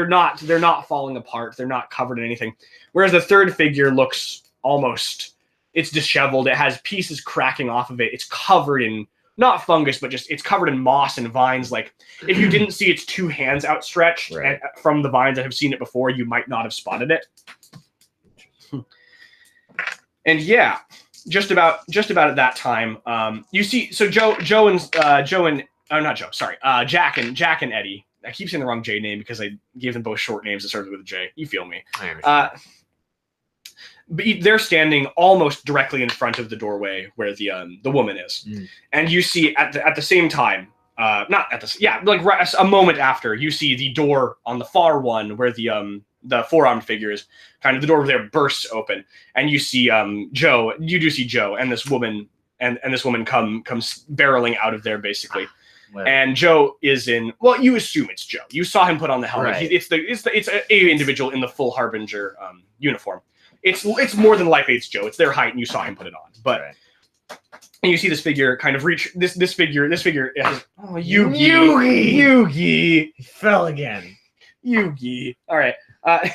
S1: not falling apart. They're not covered in anything. Whereas the third figure looks almost, it's disheveled. It has pieces cracking off of it. It's covered in not fungus, but just it's covered in moss and vines. Like if you didn't see its two hands outstretched from the vines and have seen it before, you might not have spotted it. And yeah, just about at that time, you see. So Jack and Eddie. I keep saying the wrong J name because I gave them both short names that started with a J. You feel me?
S2: I understand.
S1: But they're standing almost directly in front of the doorway where the woman is, and you see at the same time, like a moment after, you see the door on the far one where the four-armed figure is, kind of the door there bursts open, and you see Joe. You do see Joe and this woman, and this woman comes barreling out of there basically. Well, and Joe is in. Well, you assume it's Joe. You saw him put on the helmet.
S2: Right.
S1: It's a individual in the full Harbinger uniform. it's more than likely it's Joe. It's their height, and you saw him put it on. But and you see this figure kind of reach this figure. This figure has Yugi.
S2: He fell again.
S1: Yugi. All right.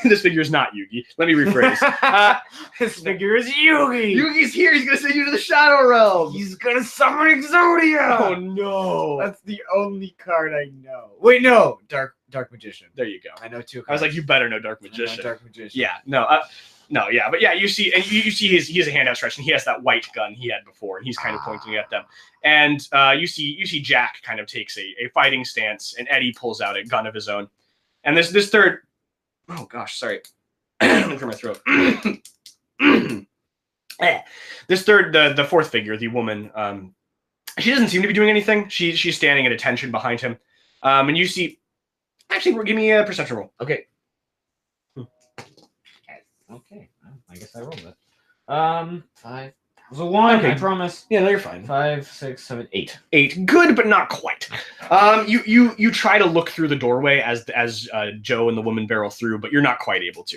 S1: This figure is not Yugi. Let me rephrase.
S2: This figure is Yugi.
S1: Yugi's here. He's gonna send you to the Shadow Realm.
S2: He's gonna summon Exodia.
S1: Oh no.
S2: That's the only card I know. Wait, no. Dark Magician.
S1: There you go.
S2: I know 2 cards.
S1: I was like, you better know Dark Magician.
S2: Dark Magician.
S1: Yeah. No. No. Yeah. But yeah, you see, and you see he has a hand outstretched, and he has that white gun he had before, and he's kind of pointing at them. And you see Jack kind of takes a fighting stance, and Eddie pulls out a gun of his own. And this third. Oh gosh, sorry. Let me clear my throat. This third, the fourth figure, the woman, she doesn't seem to be doing anything. She's standing at attention behind him. And you see, actually, give me a perception roll.
S2: Okay. Okay. I guess I rolled it. 5. It was a 1. Okay. I promise.
S1: Yeah, no, you're fine.
S2: 5, 6, 7, 8.
S1: 8. Good, but not quite. You try to look through the doorway as Joe and the woman barrel through, but you're not quite able to.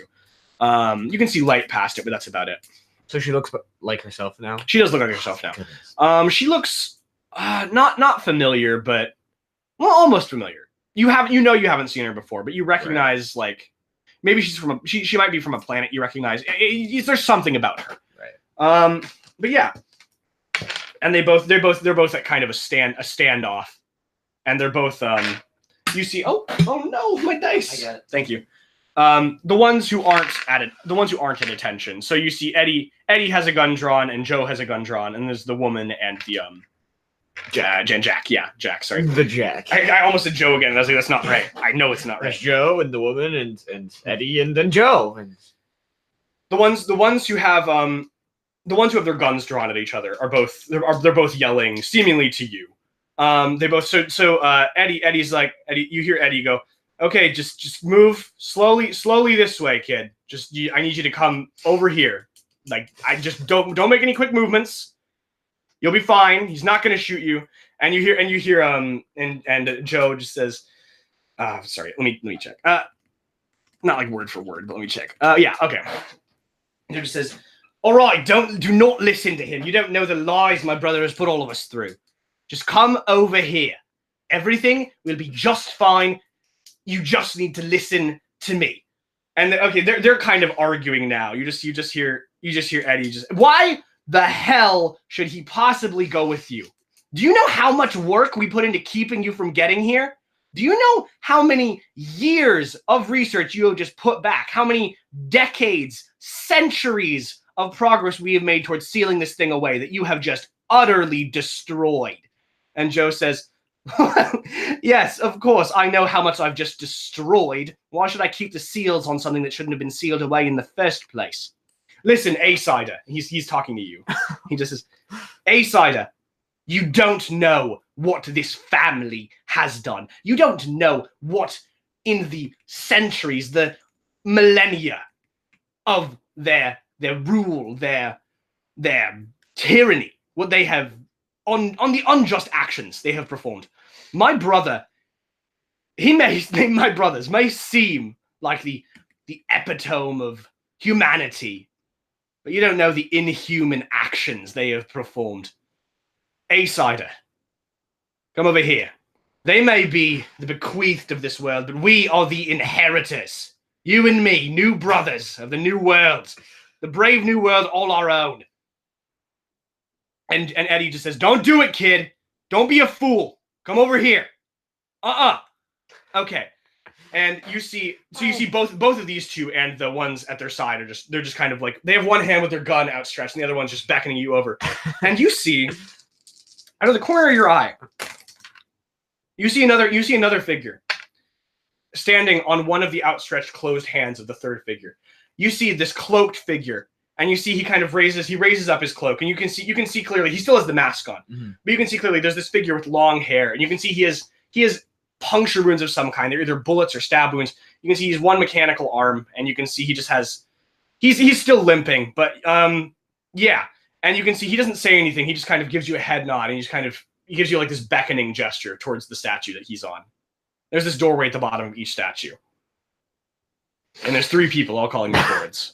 S1: You can see light past it, but that's about it.
S2: So she looks like herself now?
S1: She does look like herself now. She looks not familiar, but almost familiar. You haven't seen her before, but you recognize like maybe she's from she might be from a planet you recognize. There's something about her.
S2: Right.
S1: But yeah, and they're both at kind of a standoff, and they're both you see oh no, my dice.
S2: I got it.
S1: Thank you. The ones who aren't at attention. So you see Eddie has a gun drawn and Joe has a gun drawn, and there's the woman and the Jack. Yeah, Jack. Sorry,
S2: the Jack.
S1: I almost said Joe again. And I was like, that's not right. I know it's not right.
S2: There's Joe and the woman and Eddie and then Joe. And
S1: the ones who have their guns drawn at each other they're both yelling seemingly to you. They both so Eddie's like you hear Eddie go, okay, just move slowly this way, kid. I need you to come over here. Like I just don't make any quick movements. You'll be fine. He's not going to shoot you. And you hear and Joe just says, sorry, let me check. Not like word for word, but let me check. Yeah, okay. Joe just says, all right, do not listen to him. You don't know the lies my brother has put all of us through. Just come over here. Everything will be just fine. You just need to listen to me. And okay, they're kind of arguing now. You just hear Eddie just, why the hell should he possibly go with you? Do you know how much work we put into keeping you from getting here? Do you know how many years of research you have just put back? How many decades, centuries of progress we have made towards sealing this thing away that you have just utterly destroyed? And Joe says, yes, of course, I know how much I've just destroyed. Why should I keep the seals on something that shouldn't have been sealed away in the first place? Listen, A-Sider, he's talking to you. He just says, A-Sider, you don't know what this family has done. You don't know what in the centuries, the millennia of their rule, their tyranny, what they have on the unjust actions they have performed. My brother, my brothers may seem like the epitome of humanity, but you don't know the inhuman actions they have performed. A-Sider, come over here. They may be the bequeathed of this world, but we are the inheritors. You and me, new brothers of the new world. The brave new world all our own. And Eddie just says, don't do it, kid. Don't be a fool. Come over here. Okay. And you see both of these two and the ones at their side they're just kind of like, they have one hand with their gun outstretched and the other one's just beckoning you over. And you see, out of the corner of your eye, you see another figure standing on one of the outstretched closed hands of the third figure. You see this cloaked figure, and you see he raises up his cloak, and you can see clearly, he still has the mask on, but you can see clearly there's this figure with long hair, and you can see he has puncture wounds of some kind. They're either bullets or stab wounds. You can see he's one mechanical arm, and you can see he just has, he's still limping, but yeah. And you can see he doesn't say anything. He just kind of gives you a head nod, and he gives you like this beckoning gesture towards the statue that he's on. There's this doorway at the bottom of each statue. And there's 3 people all calling you forwards.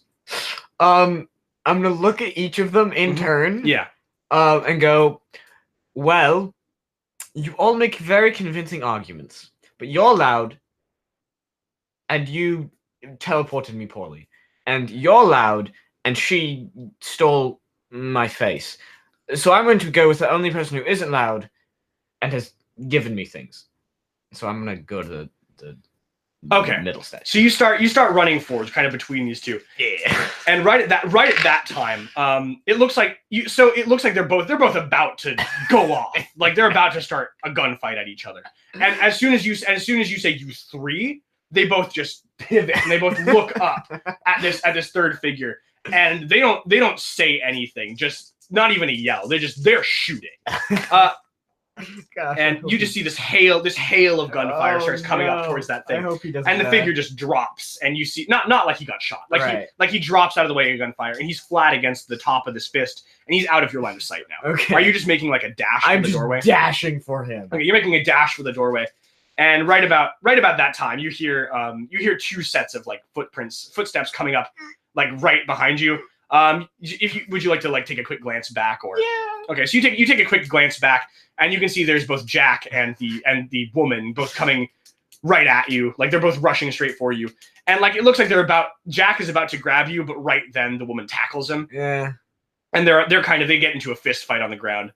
S2: I'm gonna look at each of them in turn.
S1: Yeah.
S2: And go, well, you all make very convincing arguments, but you're loud, and you teleported me poorly, and you're loud, and she stole my face. So I'm going to go with the only person who isn't loud and has given me things. So I'm gonna go to the middle statue.
S1: So you start running forward, kind of between these two.
S2: Yeah.
S1: And right at that time, it looks like they're both about to go off. Like they're about to start a gunfight at each other. And as soon as you say you three, they both just pivot and they both look up at this third figure, and they don't say anything, just not even a yell. They're shooting.
S2: Gosh,
S1: and you just see this hail of gunfire starts coming up towards that thing.
S2: I hope he doesn't.
S1: And the figure just drops, and you see not like he got shot, like he drops out of the way of gunfire, and he's flat against the top of this fist, and he's out of your line of sight now.
S2: Okay.
S1: Are you just making like a dash for the doorway?
S2: Dashing for him.
S1: Okay, you're making a dash for the doorway, and right about that time, you hear two sets of like footsteps coming up, like right behind you. Would you like to like take a quick glance back, or?
S2: Yeah.
S1: Okay, so you take a quick glance back, and you can see there's both Jack and the woman both coming right at you, like they're both rushing straight for you, and like it looks like Jack is about to grab you, but right then the woman tackles him.
S2: Yeah.
S1: And they get into a fist fight on the ground.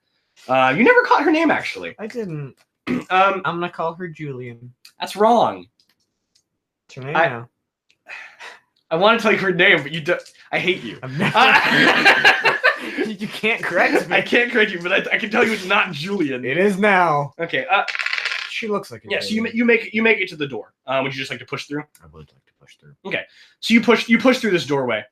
S1: You never caught her name, actually.
S2: I didn't. I'm gonna call her Julian.
S1: That's wrong.
S2: What's her name now?
S1: I want to tell you her name, but you do. I hate you.
S2: You can't correct me.
S1: I can't correct you, but I can tell you it's not Julian.
S2: It is now.
S1: Okay.
S2: She looks like a
S1: yeah. So you make it to the door. Would you just like to push through?
S2: I would like to push through.
S1: Okay. So you push through this doorway.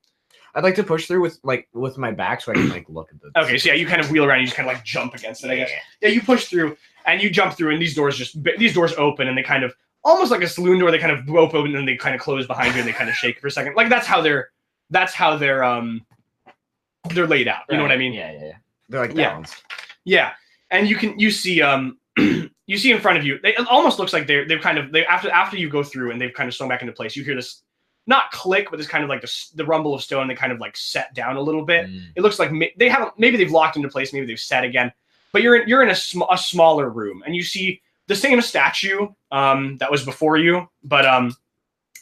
S2: I'd like to push through with my back so I can like look at the.
S1: Okay. So yeah, you kind of wheel around. You just kind of like jump against it. I guess. Yeah. You push through and you jump through, and these doors open, and they kind of almost like a saloon door. They kind of open and then they kind of close behind you, and they kind of shake for a second. Like that's how they're laid out. You know what I mean?
S2: Yeah. They're like balanced.
S1: Yeah. And you see you see in front of you, it almost looks like they've kind of after you go through and they've kind of swung back into place, you hear this not click, but this kind of like the rumble of stone. They kind of like set down a little bit. It looks like maybe they've locked into place, maybe they've set again. But you're in a smaller room, and you see the same statue that was before you, but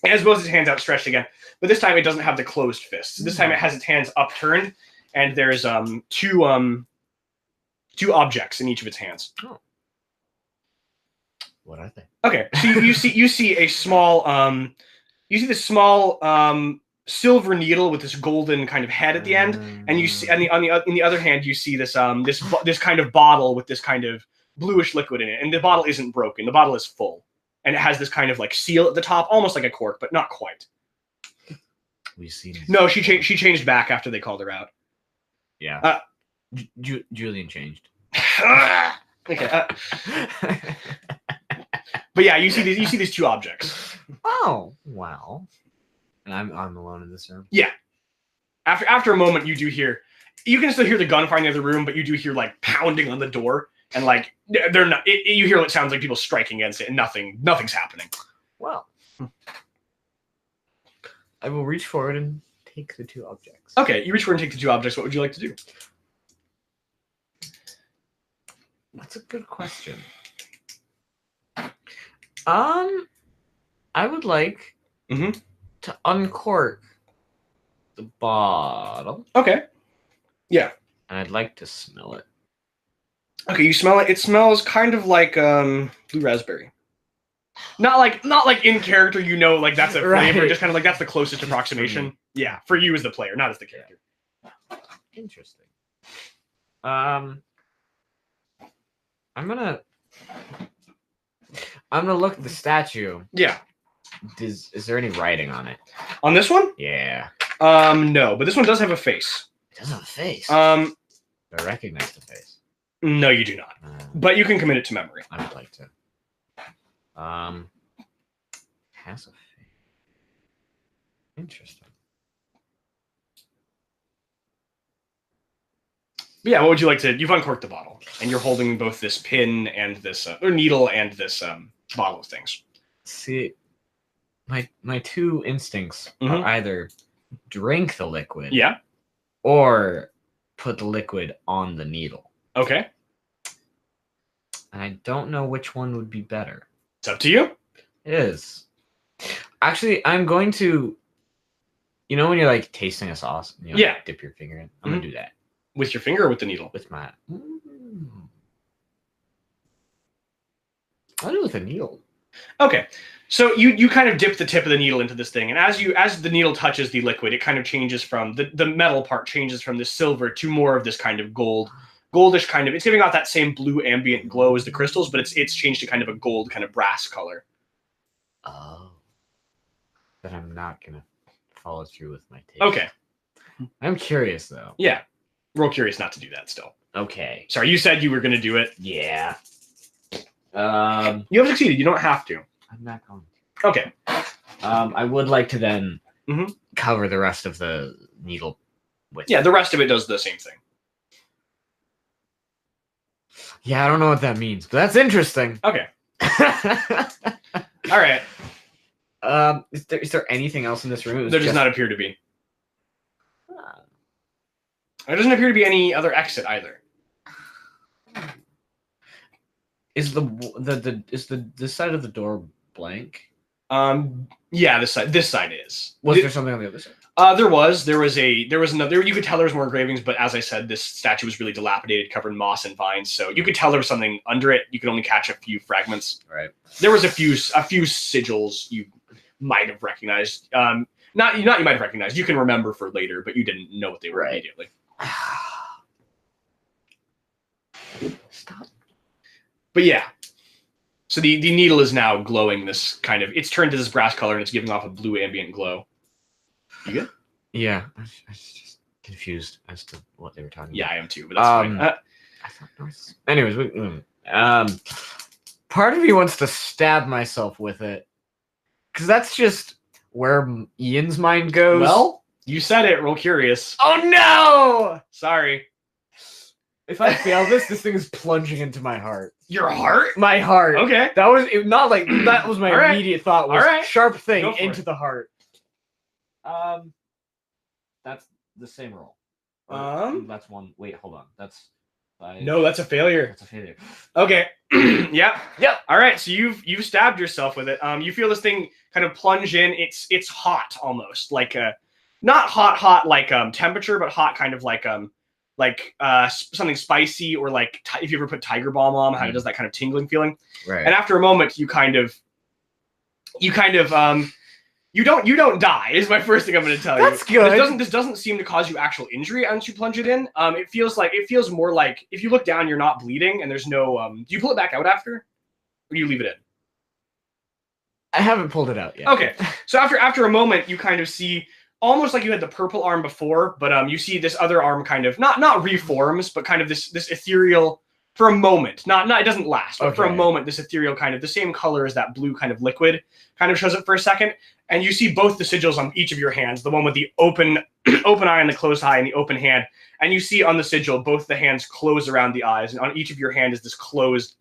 S1: it has both its hands outstretched again. But this time it doesn't have the closed fists. This time it has its hands upturned, and there's two objects in each of its hands.
S2: Oh. What are they?
S1: Okay, so you see a small this small silver needle with this golden kind of head at the end, and you see, and in the other hand you see this this kind of bottle with this kind of bluish liquid in it, and the bottle isn't broken. The bottle is full, and it has this kind of like seal at the top, almost like a cork, but not quite.
S2: We've seen.
S1: No, she changed back after they called her out.
S2: Yeah. Julian changed.
S1: Okay. But yeah, you see these two objects.
S2: Oh, wow. And I'm alone in this room.
S1: Yeah. After a moment, you can still hear the gunfire in the other room, but you do hear like pounding on the door, and like they're not. You hear what sounds like people striking against it, and nothing's happening.
S2: Well, I will reach forward and take the two objects.
S1: Okay, you reach forward and take the two objects. What would you like to do?
S2: That's a good question. I would like to uncork the bottle.
S1: Okay. Yeah.
S2: And I'd like to smell it.
S1: Okay, you smell it. It smells kind of like blue raspberry. Not like in character, like that's a flavor.
S2: Right.
S1: Just kind of like that's the closest approximation. Yeah, for you as the player, not as the character.
S2: Interesting. I'm gonna look at the statue.
S1: Yeah.
S2: Is there any writing on it?
S1: On this one?
S2: Yeah.
S1: No, but this one does have a face.
S2: It does have a face.
S1: Do
S2: I recognize the face?
S1: No, you do not. But you can commit it to memory.
S2: I would like to. Has a face. Interesting.
S1: But yeah, what would you like to? You've uncorked the bottle, and you're holding both this pin and this or needle and this bottle of things.
S2: See, my two instincts are either drink the liquid.
S1: Yeah.
S2: Or put the liquid on the needle.
S1: Okay.
S2: And I don't know which one would be better.
S1: It's up to you.
S2: It is. Actually, I'm going to... You know when you're like tasting a sauce? And you like, dip your finger in? I'm going to do that.
S1: With your finger or with the needle?
S2: With my... I'll do it with a needle.
S1: Okay. So you kind of dip the tip of the needle into this thing, and as the needle touches the liquid, it kind of changes from the metal part changes from this silver to more of this kind of goldish kind of. It's giving out that same blue ambient glow as the crystals, but it's changed to kind of a gold kind of brass color.
S2: Oh. But I'm not gonna follow through with my taste.
S1: Okay.
S2: I'm curious though.
S1: Yeah. Real curious not to do that still.
S2: Okay.
S1: Sorry, you said you were gonna do it.
S2: Yeah.
S1: You have succeeded. You don't have to.
S2: I'm not going to.
S1: Okay.
S2: I would like to then cover the rest of the needle with.
S1: Yeah, the rest of it does the same thing.
S2: Yeah, I don't know what that means, but that's interesting.
S1: Okay. All right.
S2: Is there anything else in this room?
S1: There does not appear to be. There doesn't appear to be any other exit either.
S2: Is this side of the door blank?
S1: Yeah, this side is.
S2: Was there something on the other side?
S1: There was another. You could tell there was more engravings, but as I said, this statue was really dilapidated, covered in moss and vines. So you could tell there was something under it. You could only catch a few fragments.
S2: Right.
S1: There was a few sigils you might have recognized. Not you might have recognized. You can remember for later, but you didn't know what they were immediately.
S2: Stop.
S1: But yeah. So the needle is now glowing this kind of. It's turned to this brass color and it's giving off a blue ambient glow. You good?
S2: Yeah, I was just confused as to what they were talking about.
S1: Yeah, I am too, but that's fine.
S2: I thought anyways, part of me wants to stab myself with it. Because that's just where Ian's mind goes.
S1: Well, you said it, real curious.
S2: Oh no!
S1: Sorry.
S2: If I fail this thing is plunging into my heart.
S1: Your heart?
S2: My heart.
S1: Okay.
S2: That was not like that was my immediate thought was sharp thing into the heart. That's the same roll. That's one. Wait, hold on. That's 5.
S1: No, that's a failure.
S2: That's a failure.
S1: Okay. Yep.
S2: Yep.
S1: All right. So you've stabbed yourself with it. You feel this thing kind of plunge in. It's hot almost like not hot like temperature, but hot kind of like something spicy or like if you ever put Tiger Balm on, how it does that kind of tingling feeling.
S2: Right.
S1: And after a moment, you don't die is my first thing I'm going to tell you.
S2: That's good.
S1: This doesn't seem to cause you actual injury once you plunge it in. It feels more like if you look down, you're not bleeding and there's no. Do you pull it back out after, or do you leave it in?
S2: I haven't pulled it out yet.
S1: Okay, so after a moment, you kind of see almost like you had the purple arm before, but you see this other arm kind of not reforms, but kind of this ethereal. For a moment, not it doesn't last, but for a moment, this ethereal kind of the same color as that blue kind of liquid kind of shows up for a second, and you see both the sigils on each of your hands, the one with the open eye and the closed eye and the open hand, and you see on the sigil both the hands close around the eyes, and on each of your hand is this closed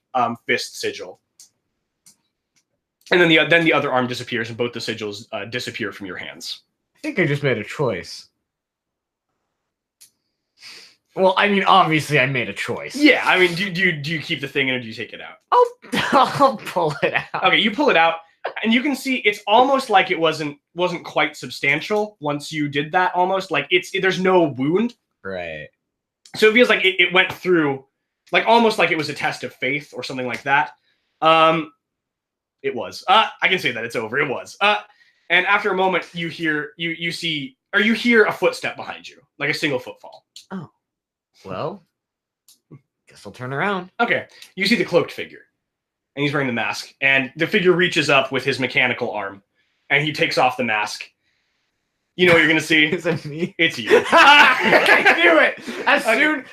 S1: fist sigil, and then the other arm disappears, and both the sigils disappear from your hands.
S2: I think I just made a choice. Well, I mean, obviously, I made a choice.
S1: Yeah, I mean, do you keep the thing in or do you take it out?
S2: I'll pull it out.
S1: Okay, you pull it out, and you can see it's almost like it wasn't quite substantial once you did that. Almost like there's no wound.
S2: Right.
S1: So it feels like it went through, like almost like it was a test of faith or something like that. It was. I can say that it's over. It was. And after a moment, you hear a footstep behind you, like a single footfall.
S2: Oh. Well, guess I'll turn around.
S1: Okay. You see the cloaked figure, and he's wearing the mask, and the figure reaches up with his mechanical arm, and he takes off the mask. You know what you're going to see?
S2: Is it me?
S1: It's you.
S2: I knew it.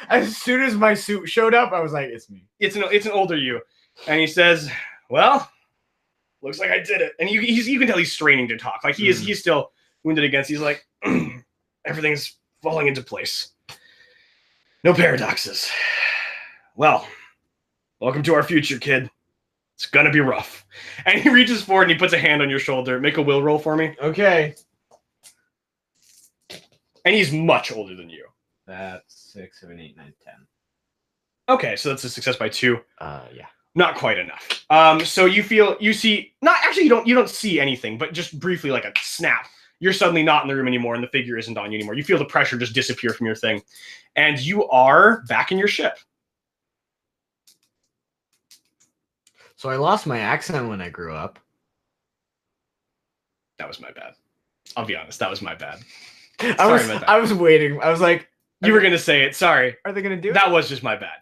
S2: As soon as my suit showed up, I was like, it's me.
S1: It's an older you. And he says, well, looks like I did it. And you can tell he's straining to talk. Like he's still wounded against. He's like, everything's falling into place. No paradoxes. Well, welcome to our future, kid. It's gonna be rough. And he reaches forward and he puts a hand on your shoulder. Make a will roll for me.
S2: Okay.
S1: And he's much older than you.
S2: That's 6, 7, 8, 9, 10.
S1: Okay, so that's a success by 2.
S2: Yeah.
S1: Not quite enough. So you see, not actually, you don't see anything, but just briefly, like a snap. You're suddenly not in the room anymore, and the figure isn't on you anymore. You feel the pressure just disappear from your thing, and you are back in your ship.
S2: So I lost my accent when I grew up.
S1: That was my bad. I'll be honest, that was my bad.
S2: I was waiting. I was like,
S1: you were gonna say it. Sorry.
S2: Are they gonna do it?
S1: That was just my bad.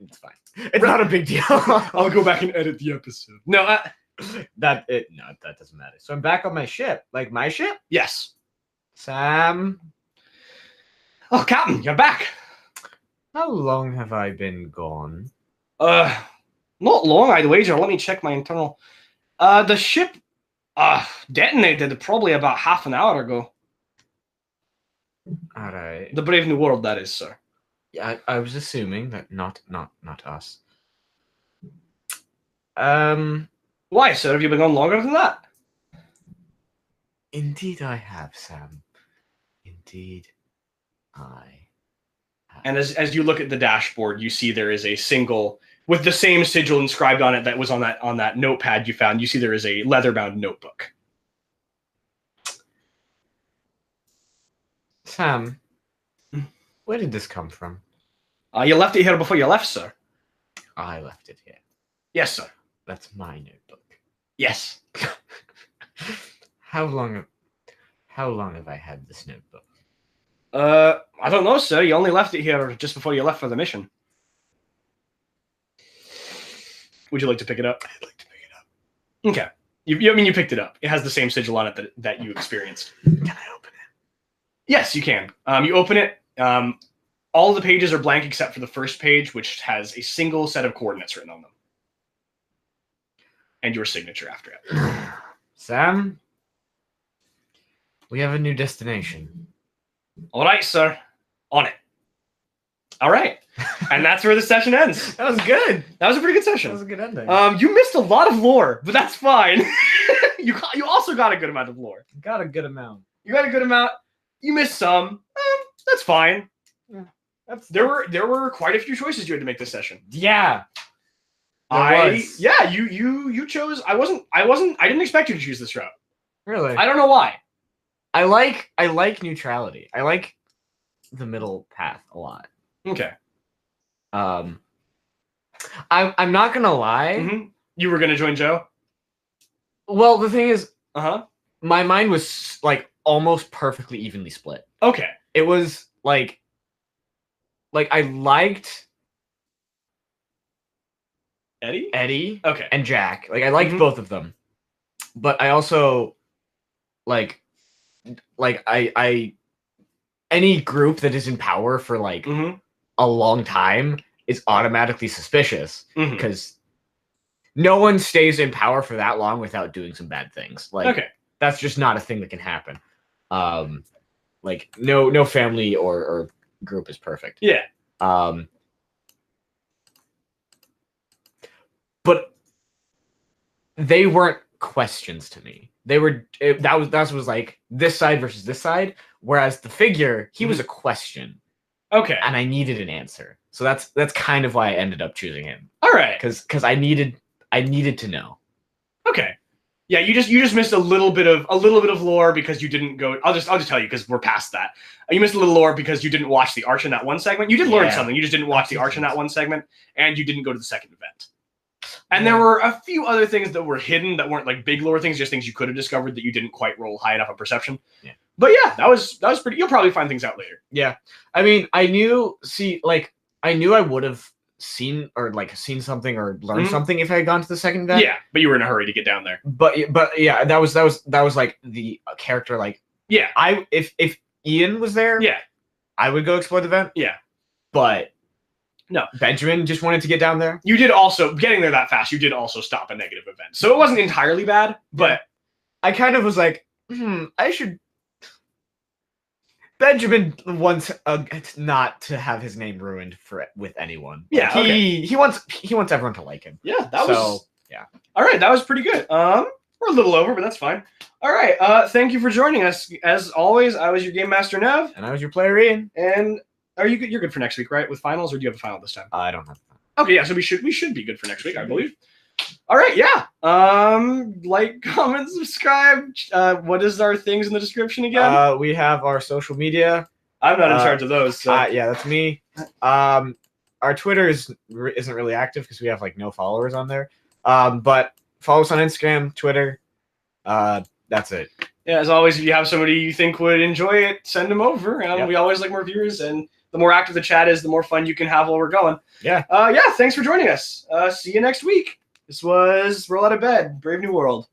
S2: It's fine. It's not a big deal.
S1: I'll go back and edit the episode. No,
S2: that doesn't matter. So I'm back on my ship. Like my ship?
S1: Yes.
S2: Sam.
S1: Oh, Captain, you're back.
S2: How long have I been gone?
S1: Not long, I'd wager. Let me check my internal. The ship detonated probably about half an hour ago.
S2: All right.
S1: The Brave New World, that is, sir.
S2: Yeah, I was assuming that not us.
S1: Why, sir? Have you been gone longer than that?
S2: Indeed, I have, Sam. Indeed, I have.
S1: And as you look at the dashboard, you see there is a single with the same sigil inscribed on it that was on that notepad you found. You see there is a leather-bound notebook.
S2: Sam, where did this come from?
S1: You left it here before you left, sir.
S2: I left it here.
S1: Yes, sir.
S2: That's my notebook.
S1: Yes.
S2: How long have I had this notebook?
S1: I don't know, sir. You only left it here just before you left for the mission. Would you like to pick it up? I'd like to pick it up. Okay. You picked it up. It has the same sigil on it that you experienced.
S2: Can I open it?
S1: Yes, you can. You open it. All of the pages are blank except for the first page, which has a single set of coordinates written on them. And your signature after it.
S2: Sam, we have a new destination.
S1: All right, sir. On it. All right. And that's where the session ends.
S2: That was good.
S1: That was a pretty good session.
S2: That was a good ending.
S1: You missed a lot of lore, but that's fine. You also got a good amount of lore.
S2: Got a good amount.
S1: You got a good amount. You missed some. That's fine.
S2: Yeah,
S1: there were quite a few choices you had to make this session.
S2: Yeah.
S1: You chose. I didn't expect you to choose this route.
S2: Really?
S1: I don't know why.
S2: I like neutrality. I like the middle path a lot.
S1: Okay.
S2: I'm not gonna lie.
S1: Mm-hmm. You were gonna join Joe?
S2: Well, the thing is,
S1: my
S2: mind was like almost perfectly evenly split.
S1: Okay.
S2: It was like I liked Eddie,
S1: okay,
S2: and Jack. Like I liked both of them, but I also like I any group that is in power for like a long time is automatically suspicious because no one stays in power for that long without doing some bad things. Like that's just not a thing that can happen. Like no family or group is perfect.
S1: Yeah.
S2: But they weren't questions to me. They were that was like this side versus this side. Whereas the figure, he was a question.
S1: Okay.
S2: And I needed an answer. So that's kind of why I ended up choosing him.
S1: All right.
S2: Because I needed to know.
S1: Okay. Yeah, you just missed a little bit of lore because you didn't go. I'll just tell you because we're past that. You missed a little lore because you didn't watch the arch in that one segment. You did learn something. You just didn't watch the arch in that one segment, and you didn't go to the second event. And there were a few other things that were hidden that weren't like big lore things, just things you could have discovered that you didn't quite roll high enough on perception.
S2: Yeah.
S1: But yeah, that was pretty. You'll probably find things out later.
S2: Yeah. I mean, I knew I would have seen something or learned something if I had gone to the second event.
S1: Yeah, but you were in a hurry to get down there.
S2: But yeah, that was like the character like if Ian was there, I would go explore the event.
S1: Yeah.
S2: But
S1: no,
S2: Benjamin just wanted to get down there.
S1: You did also getting there that fast. You did also stop a negative event, so it wasn't entirely bad. But
S2: I kind of was like, I should. Benjamin wants not to have his name ruined with anyone.
S1: Yeah,
S2: he wants everyone to like him.
S1: Yeah,
S2: All right,
S1: that was pretty good. We're a little over, but that's fine. All right. Thank you for joining us. As always, I was your Game Master Nev,
S2: and I was your player Ian.
S1: And are you good? You're good for next week, right? With finals, or do you have a final this time?
S2: I don't have.
S1: Okay, yeah. So we should be good for next week, I believe. All right, yeah. Like, comment, subscribe. What is our things in the description again?
S2: We have our social media.
S1: I'm not in charge of those. So.
S2: Yeah, that's me. Our Twitter isn't really active because we have like no followers on there. But follow us on Instagram, Twitter. That's it.
S1: Yeah, as always, if you have somebody you think would enjoy it, send them over. We always like more viewers, and the more active the chat is, the more fun you can have while we're going.
S2: Yeah.
S1: Thanks for joining us. See you next week. This was Roll Out of Bed, Brave New World.